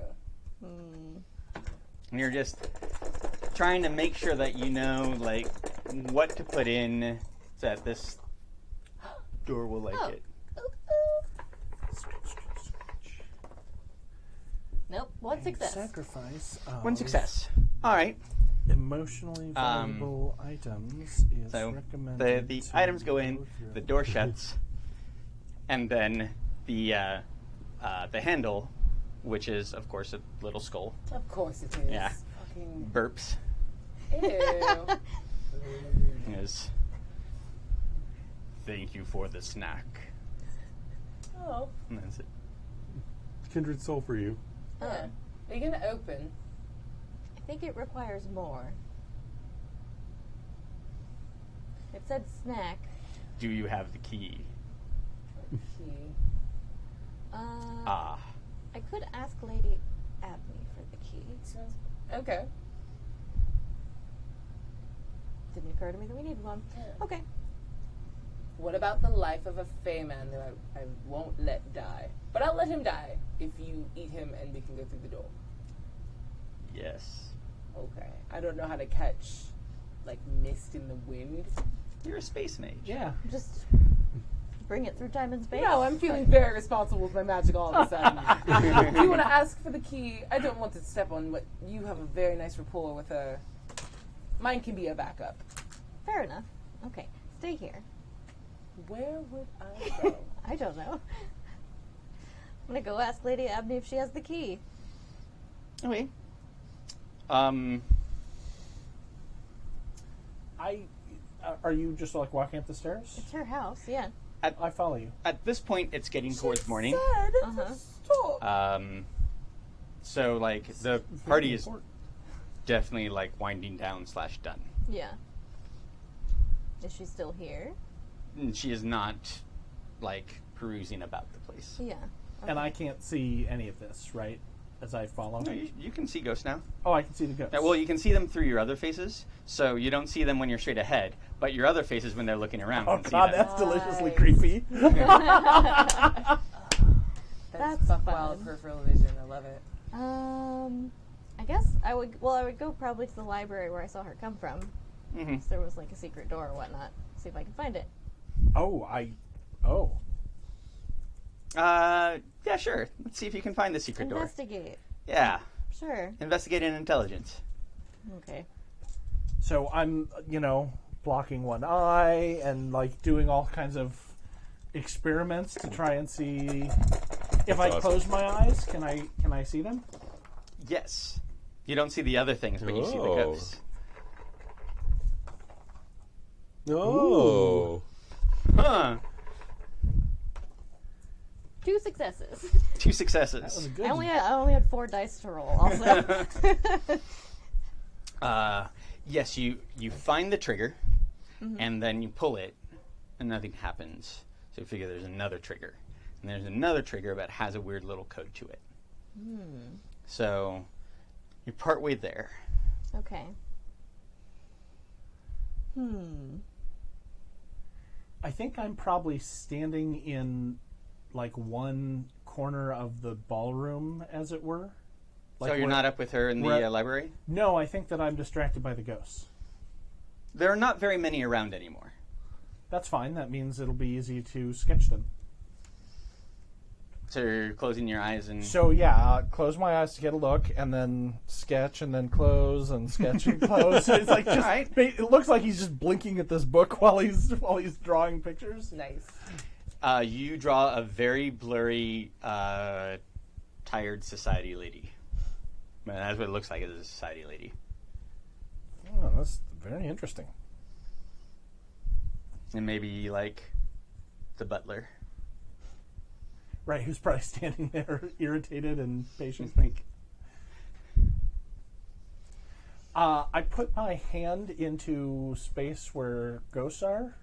And you're just trying to make sure that you know like what to put in so that this door will like Oh. it. Nope. One success. Sacrifice of One success. All right. emotionally valuable items is So recommended. the to items go in, both your- the door shuts, And then the handle, which is, of course, a little skull, Of course it is. Yeah. Fucking burps. ew. Is, thank you for the snack. Oh. And that's it. Kindred soul for you. Yeah. Are you gonna open? I think it requires more. It said snack. Do you have the key? Key. Ah. I could ask Lady Abney for the key. Okay. Didn't occur to me that we needed one. Yeah. Okay. What about the life of a Fey man that I won't let die? But I'll let him die if you eat him and we can go through the door. Yes. Okay. I don't know how to catch, like, mist in the wind. You're a space mage. Yeah. Just bring it through time and space. No, I'm feeling very responsible with my magic all of a sudden. Do you want to ask for the key? I don't want to step on what you have a very nice rapport with her. Mine can be a backup. Fair enough. Okay. Stay here. Where would I go? I don't know. I'm gonna go ask Lady Abney if she has the key. Okay. Are you just like walking up the stairs? It's her house, yeah. I follow you. At this point, it's getting towards morning. Said it's Uh-huh. a stop. So, like, the party is definitely, like, winding down / done. Yeah. Is she still here? And she is not, like, perusing about the place. Yeah. And I can't see any of this, right? As I follow. No, you can see ghosts now. Oh, I can see the ghosts. Yeah, well, you can see them through your other faces, so you don't see them when you're straight ahead, but your other faces, when they're looking around, Oh can god, see them. that's deliciously Nice. creepy. That's fun. wild peripheral vision. I love it. I guess I would go probably to the library where I saw her come from. Mhm. So there was like a secret door or whatnot. See if I can find it. Yeah, sure. Let's see if you can find the secret door. Investigate. Yeah. Sure. Investigate in intelligence. Okay. So I'm, blocking one eye and like doing all kinds of experiments to try and see if I awesome. close my eyes, can I see them? Yes. You don't see the other things, but you see the Oh. ghosts. Oh. Huh. 2 successes. 2 That was successes. a good. I only had 4 dice to roll. Also. Yes, you find the trigger, and then you pull it, and nothing happens. So you figure there's another trigger. And there's another trigger that has a weird little code to it. So you're partway there. Okay. I think I'm probably standing in like one corner of the ballroom, as it were. Like So you're where- not up with her in we're the at- library? No, I think that I'm distracted by the ghosts. There are not very many around anymore. That's fine. That means it'll be easy to sketch them. So you're closing your eyes and... So yeah, close my eyes to get a look, and then sketch, and then close, and sketch and close. It's like just, Alright. it looks like he's just blinking at this book while he's drawing pictures. Nice. You draw a very blurry, tired society lady. Man, that's what it looks like as a society lady. Oh, that's very interesting. And maybe, like, the butler. Right, who's probably standing there irritated and patient. Like, I put my hand into space where ghosts are.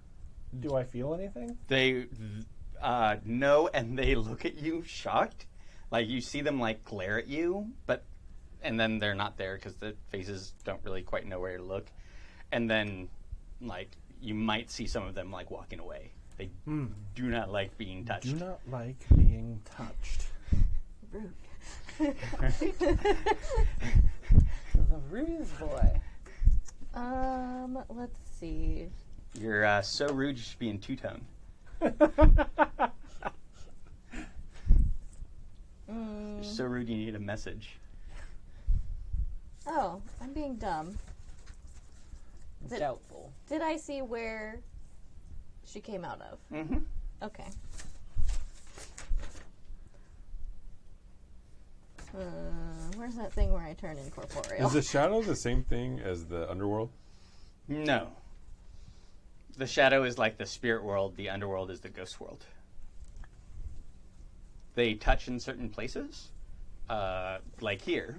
Do I feel anything? they know, and they look at you shocked. Like, you see them, like, glare at you, and then they're not there because the faces don't really quite know where to look. And then, like, you might see some of them, like, walking away. They do not like being touched. Do not like being touched. Rude. The ruse boy. Let's see. You're so rude you should be in two-tone. You're so rude you need a message. Oh, I'm being dumb. Doubtful. Did I see where she came out of? Mm-hmm. Okay. Where's that thing where I turn incorporeal? Is the shadow the same thing as the underworld? No. The shadow is like the spirit world. The underworld is the ghost world. They touch in certain places, like here,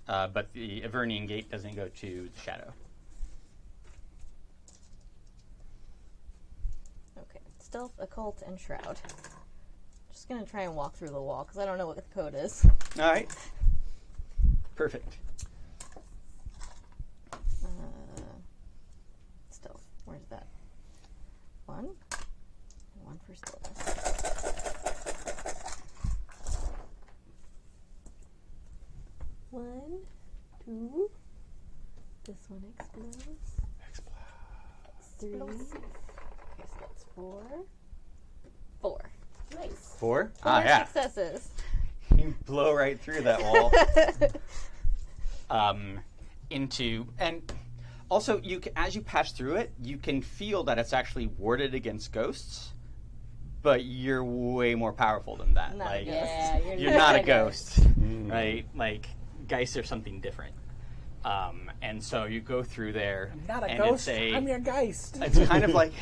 but the Avernian gate doesn't go to the shadow. Okay, stealth, occult, and shroud. Just gonna try and walk through the wall because I don't know what the code is. All right. Perfect. Stealth. Where's that? One for stillness. One, two. This one explodes. Three. Okay, so that's four. Four. Nice. 4? Four Yeah. successes. You blow right through that wall. And also, as you pass through it, you can feel that it's actually warded against ghosts, but you're way more powerful than that. Not a Like, ghost. Yeah, you're not a ghost, right? Like, Geist are something different. And so you go through there. I'm not a and ghost. It's I'm your Geist. It's kind of like,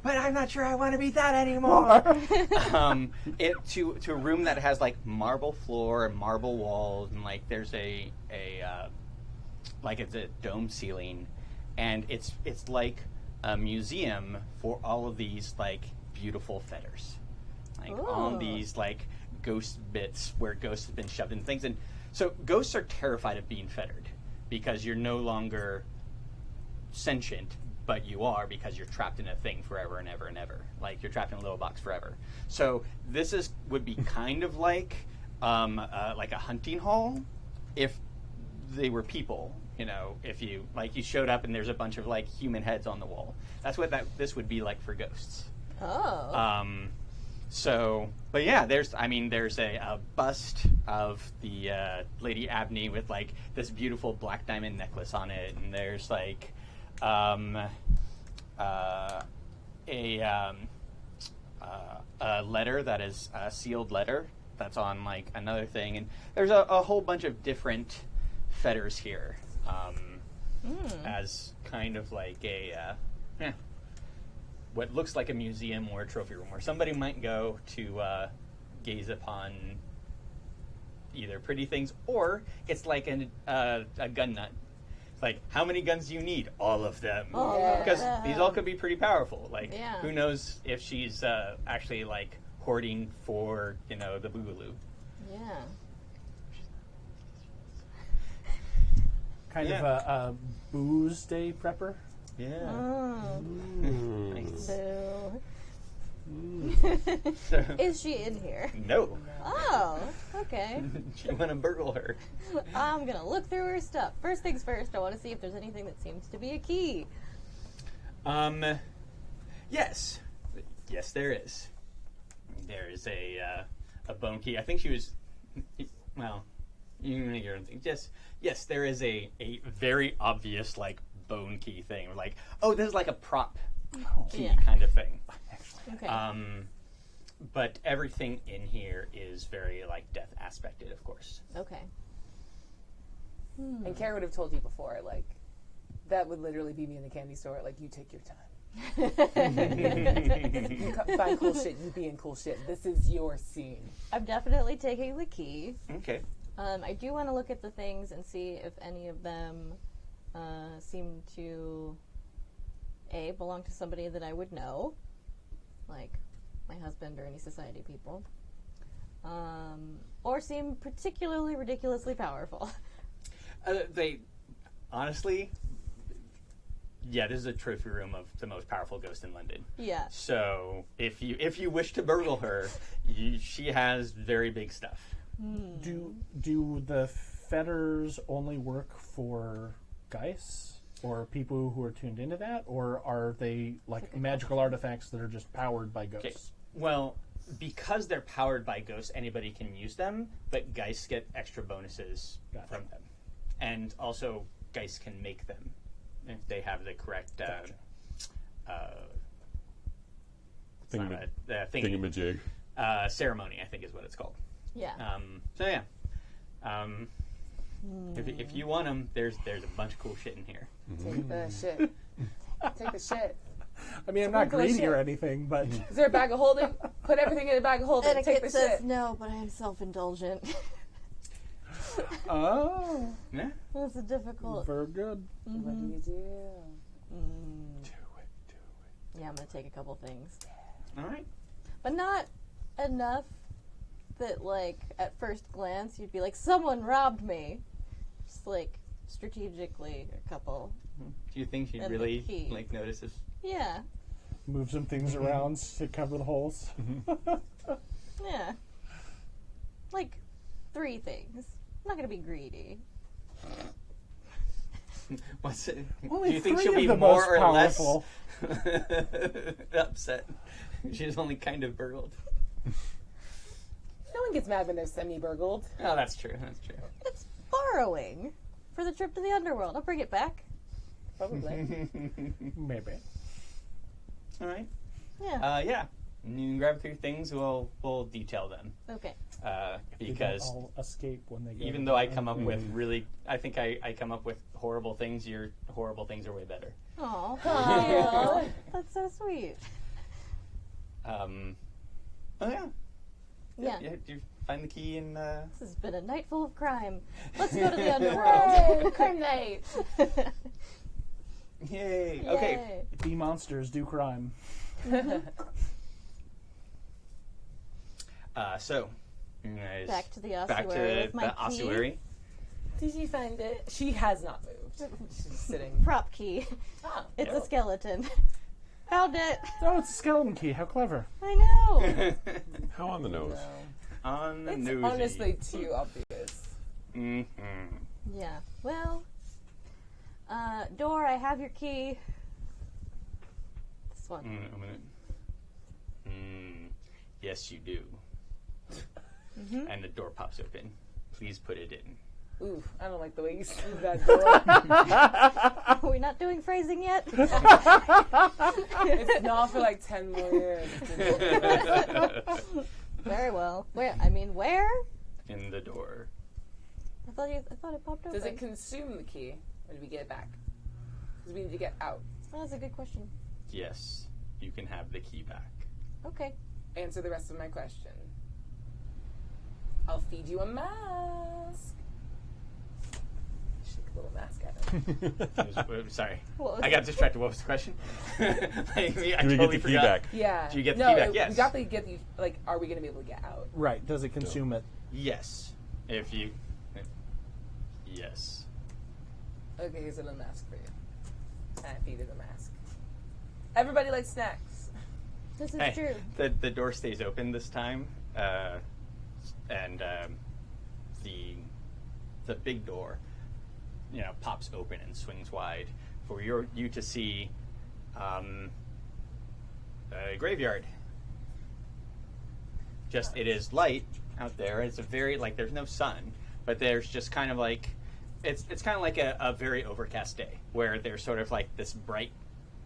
but I'm not sure I want to be that anymore. To a room that has like marble floor and marble walls, and like there's like it's a dome ceiling, and it's like a museum for all of these like beautiful feathers, like all Ooh. these like ghost bits where ghosts have been shoved in things, and so ghosts are terrified of being fettered because you're no longer sentient, but you are because you're trapped in a thing forever and ever and ever. Like you're trapped in a little box forever. So this would be kind of like a hunting hall if they were people. You know, if you showed up and there's a bunch of like human heads on the wall. That's what this would be like for ghosts. Oh. But yeah, there's a bust of the Lady Abney with like this beautiful black diamond necklace on it, and there's like a letter that is a sealed letter that's on like another thing, and there's a whole bunch of different fetters here as kind of like what looks like a museum or a trophy room where somebody might go to gaze upon either pretty things, or it's like a gun nut. It's like, how many guns do you need? All of them. Because these all could be pretty powerful. Like, who knows if she's actually like hoarding for, the boogaloo. Yeah. Kind of a booze day prepper. Yeah. Oh. Nice. Boo. Is she in here? No. Oh, okay. You want to burgle her. I'm gonna look through her stuff. First things first, I want to see if there's anything that seems to be a key. Yes. Yes, there is. There is a bone key. I think she was, well, you can make your own thing. Yes, there is a very obvious, like, bone key thing. Like, oh, this is like a prop key kind of thing. Okay. But everything in here is very, like, death aspected, of course. Okay. And Kara would have told you before, like, that would literally be me in the candy store. Like, you take your time. You find cool shit, you be in cool shit. This is your scene. I'm definitely taking the key. Okay. I do want to look at the things and see if any of them seem to belong to somebody that I would know, like my husband or any society people, or seem particularly ridiculously powerful. They, honestly, this is a trophy room of the most powerful ghost in London. Yeah. So if you wish to burgle her, she has very big stuff. Do the fetters only work for Geists or people who are tuned into that, or are they like magical artifacts that are just powered by ghosts? Okay. Well, because they're powered by ghosts, anybody can use them, but Geists get extra bonuses from them. And also, Geists can make them if they have the correct Thingamajig. ceremony, I think is what it's called. Yeah. If you want them, there's a bunch of cool shit in here. Take the shit. Take the shit. I mean, I'm not Sprinkle of greedy or shit. anything, but Is there a bag of holding? Put everything in a bag of holding. Take the Etiquette says shit. no, but I am self-indulgent. oh, Yeah. That's a difficult. very good. What do you do? Do it. Yeah, I'm gonna take a couple things, All right. but not enough that, like, at first glance, you'd be like, "Someone robbed me." Just like strategically, a couple. Do you think she'd And the really key. like notices? Yeah, Move some things around to cover the holes. yeah. Like 3 things. I'm not gonna be greedy. What's it? Only do you think 3 she'll of be the more most or powerful. less upset? She's only kind of burgled. No one gets mad when they're semi-burgled. Oh, that's true. That's true. It's borrowing for the trip to the underworld. I'll bring it back. Probably. Maybe. All right. Yeah. Yeah. You can grab 3 things. We'll detail them Okay. because I'll escape when they go. even though I come up with really, I think I come up with horrible things. Your horrible things are way better. Oh, Aw. that's so sweet. Oh yeah. Yeah. You find the key and This has been a night full of crime. Let's go to the underworld. Hey, crime night. yay. Okay. Yay. Be monsters, do crime. So, you guys Back to the back to ossuary with my the key. ossuary. Did you find it? She has not moved. She's sitting. Prop key. Oh, It's a skeleton. Found it. Oh, it's a skeleton key. How clever. I know. How on the nose? no. On the It's nosy. honestly too obvious. Mm-hmm. Yeah. Well, door, I have your key. This one. A minute. Yes, you do. Mm-hmm. And the door pops open. Please put it in. Ooh, I don't like the way you said that door. Are we not doing phrasing yet? It's not for like 10 more years. Very well. Where? I mean, where? In the door. I thought it popped open. Does it consume the key, or do we get it back? Because we need to get out. Oh, that's a good question. Yes, you can have the key back. Okay. Answer the rest of my question. I'll feed you a mask. Shake a little mask at him. Sorry. What was I got distracted. What was the question? I Do we totally get the key forgot. back? Yeah. Do you get the no, key back? We Yes. got to get the, like, are we going to be able to get out? Right. Does it consume it? Yes. If you... Yes. Okay, here's a little mask for you. And I feed her the mask. Everybody likes snacks. This is Hey, true. the door stays open this time, and the big door, pops open and swings wide for you to see a graveyard. Just it is light out there. It's a very there's no sun, but there's just kind of like it's kind of like a very overcast day where there's sort of like this bright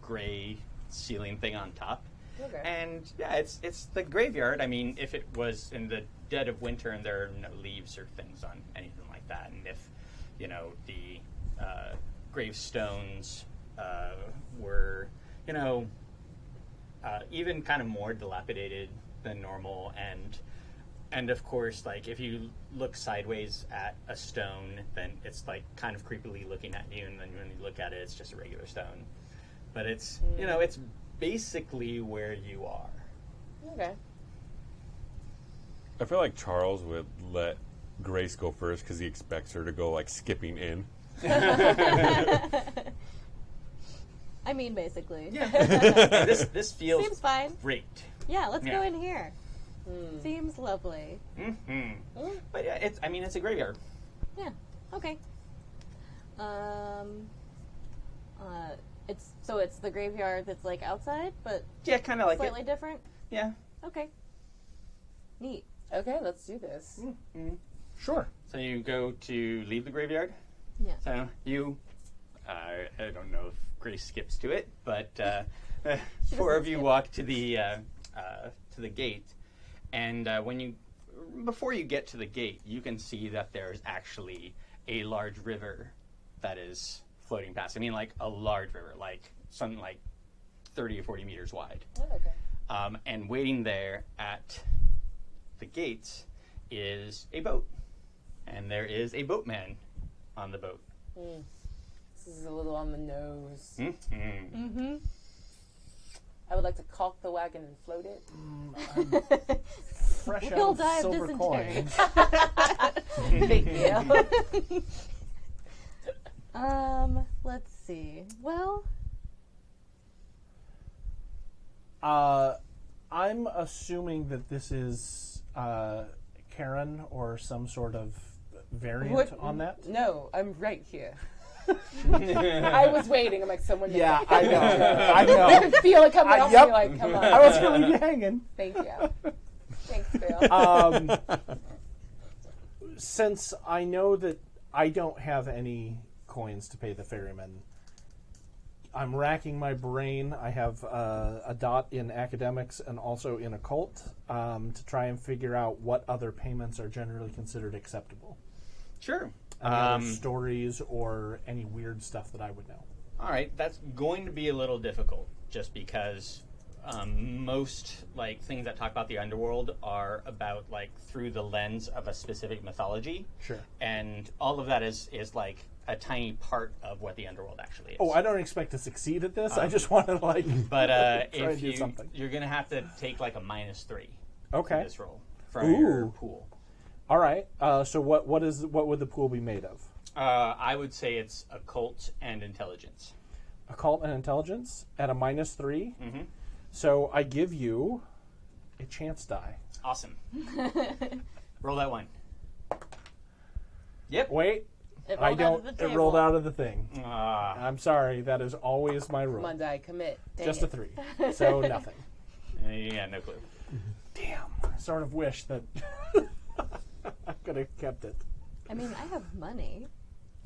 gray ceiling thing on top. Okay. And yeah, it's the graveyard. I mean, if it was in the dead of winter and there are no leaves or things on anything like that, and if the gravestones were even kind of more dilapidated than normal, and of course, like if you look sideways at a stone, then it's like kind of creepily looking at you, and then when you look at it, it's just a regular stone. But it's it's basically where you are. Okay. I feel like Charles would let Grace go first because he expects her to go skipping in. I mean, basically. Yeah, this feels Seems fine. great. Yeah, let's go Yeah. in here. Seems lovely. But yeah, it's a graveyard. Yeah. Okay. It's the graveyard that's like outside, but Yeah, kind of like slightly it. different. Yeah. Okay. Neat. Okay, let's do this. Sure. So you go to leave the graveyard. Yeah. So you, I don't know if Grace skips to it, but 4 of you skip. walk to the gate, and when you before you get to the gate, you can see that there's actually a large river that is floating past. I mean, like a large river, like something like 30 or 40 meters wide. Oh, okay. And waiting there at the gates is a boat. And there is a boatman on the boat. This is a little on the nose. Mm-hmm. I would like to caulk the wagon and float it. Fresh We'll out die of of silver dysentery. coins. Big deal. Let's see. Well, I'm assuming that this is Khairyn or some sort of variant on that. No, I'm right here. I was waiting. I'm like, someone. Yeah, I I know. I know. I could feel it coming off yep. me. Like, come on. I was going to leave you hanging. Thank you. Thanks, Bill. Since I know that I don't have any coins to pay the ferryman, I'm racking my brain. I have a dot in academics and also in occult to try and figure out what other payments are generally considered acceptable. Sure. Any other stories or any weird stuff that I would know. All right, that's going to be a little difficult, just because most like things that talk about the underworld are about like through the lens of a specific mythology. Sure. And all of that is like a tiny part of what the underworld actually is. Oh, I don't expect to succeed at this. I just want to like. But try if and do something. you're going to have to take like a -3 Okay. for this roll from your Ooh. pool. All right. So what would the pool be made of? I would say it's occult and intelligence. Occult and intelligence at a -3. Mm-hmm. So I give you a chance die. Awesome. Roll that one. Yep. Wait, it I rolled out of don't. the It rolled out of the thing. Ah. I'm sorry. That is always my Come rule. on, die, commit. Dang Just it. a 3. So nothing. Yeah, no clue. Damn. I sort of wish that I could have kept it. I mean, I have money.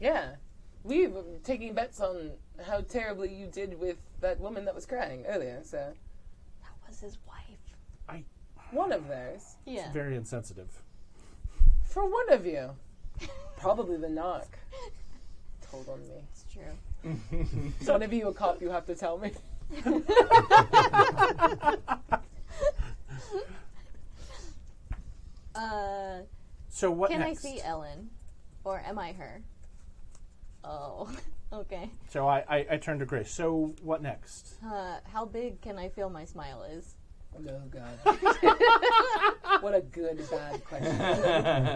Yeah. We were taking bets on how terribly you did with that woman that was crying earlier, so. That was his wife. One of those. Yeah. Very insensitive. For one of you. Probably the knock. Told on me. It's true. So whenever you a cop, you have to tell me. So what Can next? I see Ellen? Or am I her? Oh, okay. So I turn to Grace. So what next? How big can I feel my smile is? Oh, God. What a good, bad question.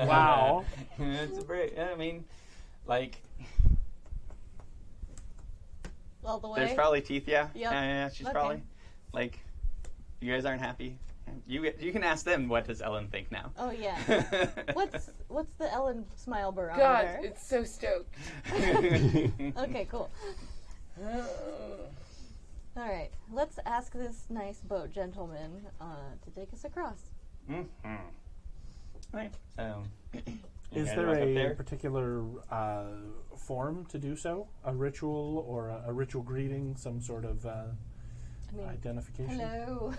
Wow. It's a break. I mean, like, All the way? there's probably teeth, yeah. Yep. Yeah, she's Okay. probably, like, you guys aren't happy. You can ask them, what does Ellen think now? Oh, yeah. What's the Ellen smile God, barometer? it's so stoked. Okay, cool. Oh. All right, let's ask this nice boat gentleman to take us across. Mm-hmm. Right. So, you Is guys there walk up a there? particular form to do so? A ritual or a ritual greeting? Some sort of I mean, identification? hello.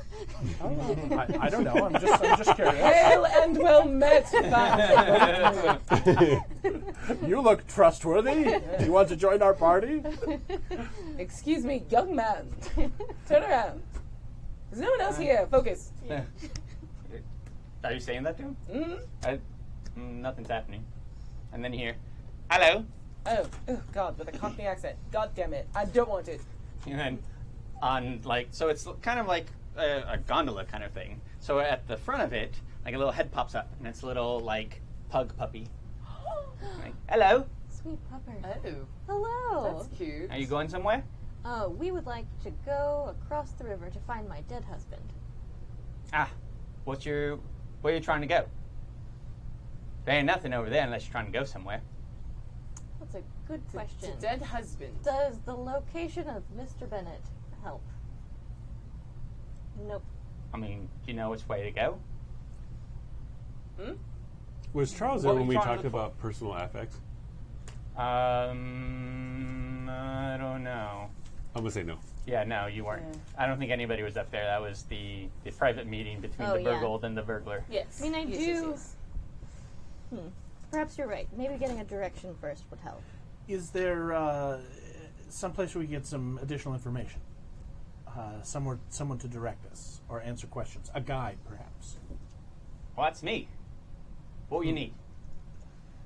I don't know. I'm just curious. Hail and well met, fam. You look trustworthy. Do you want to join our party? Excuse me, young man. Turn around. There's no one else here. Focus. Are you saying that to him? Mm-hmm. Nothing's happening. And then you hear, hello. Oh, God, with a Cockney accent. God damn it. I don't want it. And then on, like, so it's kind of like a gondola kind of thing. So at the front of it, like a little head pops up, and it's a little, like, pug puppy. Like, hello. Sweet pupper. Oh, Hello. that's cute. Are you going somewhere? We would like to go across the river to find my dead husband. Ah, where are you trying to go? There ain't nothing over there unless you're trying to go somewhere. That's a good question. To dead husband. Does the location of Mr. Bennett help? Nope. I mean, do you know which way to go? Hmm? Was Charles What there were when you we trying to talked look for? about personal affects? I don't know. I'm gonna say no. Yeah, no, you weren't. Yeah. I don't think anybody was up there. That was the private meeting between Oh, the yeah. burgled and the burglar. Yes. I mean, I Yes, do yes, yes. Perhaps you're right. Maybe getting a direction first would help. Is there some place where we get some additional information? Someone to direct us or answer questions. A guide, perhaps. Well, that's me. What you need?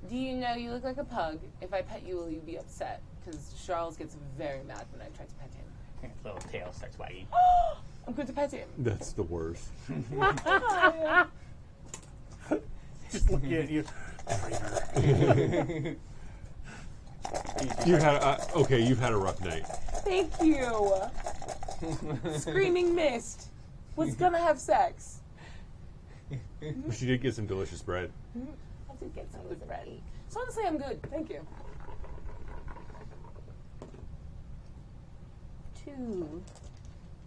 Do you know you look like a pug? If I pet you, will you be upset? Because Charles gets very mad when I try to pet him. His little tail starts wagging. I'm going to pet him. That's the worst. Just looking at you. You've had a rough night. Thank you. Screaming mist was gonna have sex. But she did get some delicious bread. I did get some of the bread. So honestly, I'm good. Thank you.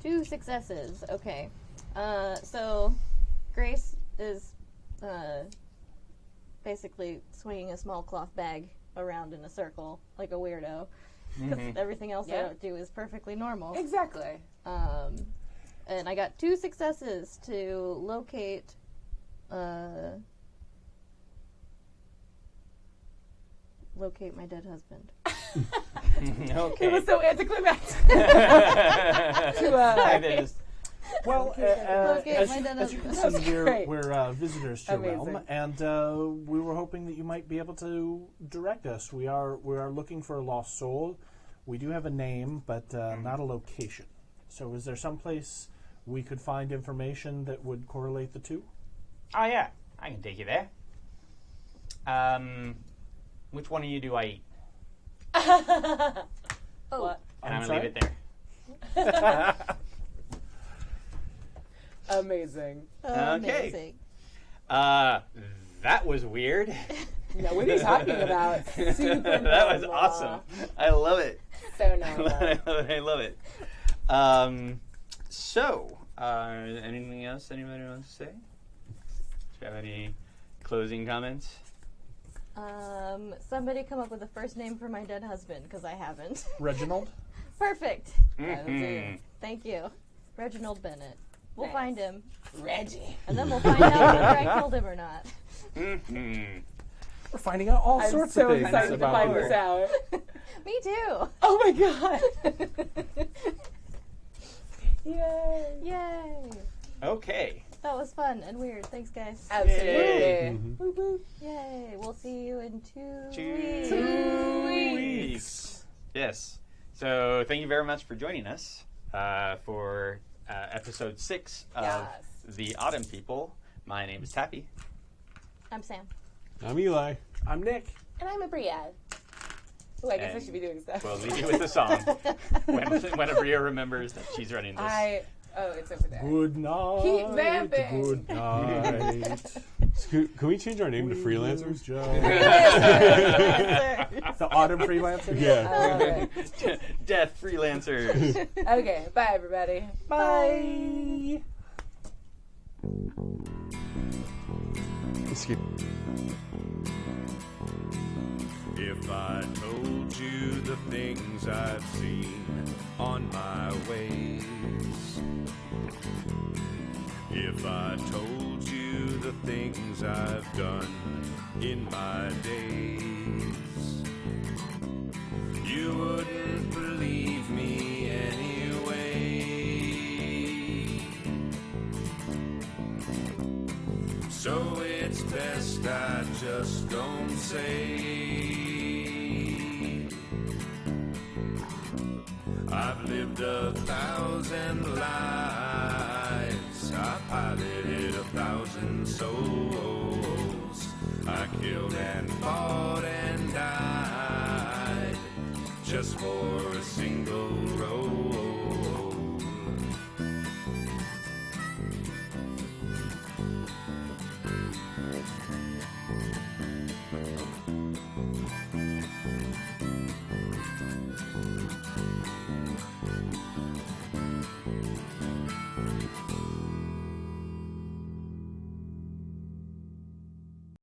2 successes. Okay. So Grace is basically swinging a small cloth bag around in a circle like a weirdo. Because everything else I don't do is perfectly normal. Exactly. And I got 2 successes to locate my dead husband. Okay. It was so anticlimactic. Well, Locate as my dead you can husband. see, Great. we're visitors to Amazing. Realm, and we were hoping that you might be able to direct us. We are looking for a lost soul. We do have a name, but not a location. So is there some place we could find information that would correlate the two? Oh, yeah. I can take you there. Which one of you do I eat? What? And I'm going to sorry? leave it there. Amazing. Amazing. That was weird. No, what are you talking about? Super That was normal. awesome. I love it. So normal. I love it. So, anything else anybody wants to say? Do you have any closing comments? Somebody come up with a first name for my dead husband, because I haven't. Reginald? Perfect. Mhm. Thank you. Reginald Bennett. We'll Nice. find him. Reggie. And then we'll find out whether I killed him or not. Mhm. We're finding out all I'm sorts so of things excited to about find her. this out. Me too. Oh my god. Yay. Yay. Okay. That was fun and weird. Thanks, guys. Absolutely. Yay. Woo woo. Yay. We'll see you in 2 2 weeks. 2 weeks. weeks. Yes. So thank you very much for joining us for episode 6 of Yes. The Autumn People. My name is Tappy. I'm Sam. I'm Eli. I'm Nick. And I'm Aabria. Oh, I guess I And should be doing stuff. We'll leave you with a song when Aabria remembers that she's running this. Oh, it's over there. Good night. Keep vamping. Good night. Can we change our name to freelancers? The Autumn Freelancers? Yeah. Okay. Death freelancers. Okay, bye everybody. Bye. Skip. If I told you the things I've seen on my ways, if I told you the things I've done in my days, you wouldn't believe me anyway. So it's best I just don't say. I've lived 1,000 lives, I piloted 1,000 souls, I killed and fought and died just for a single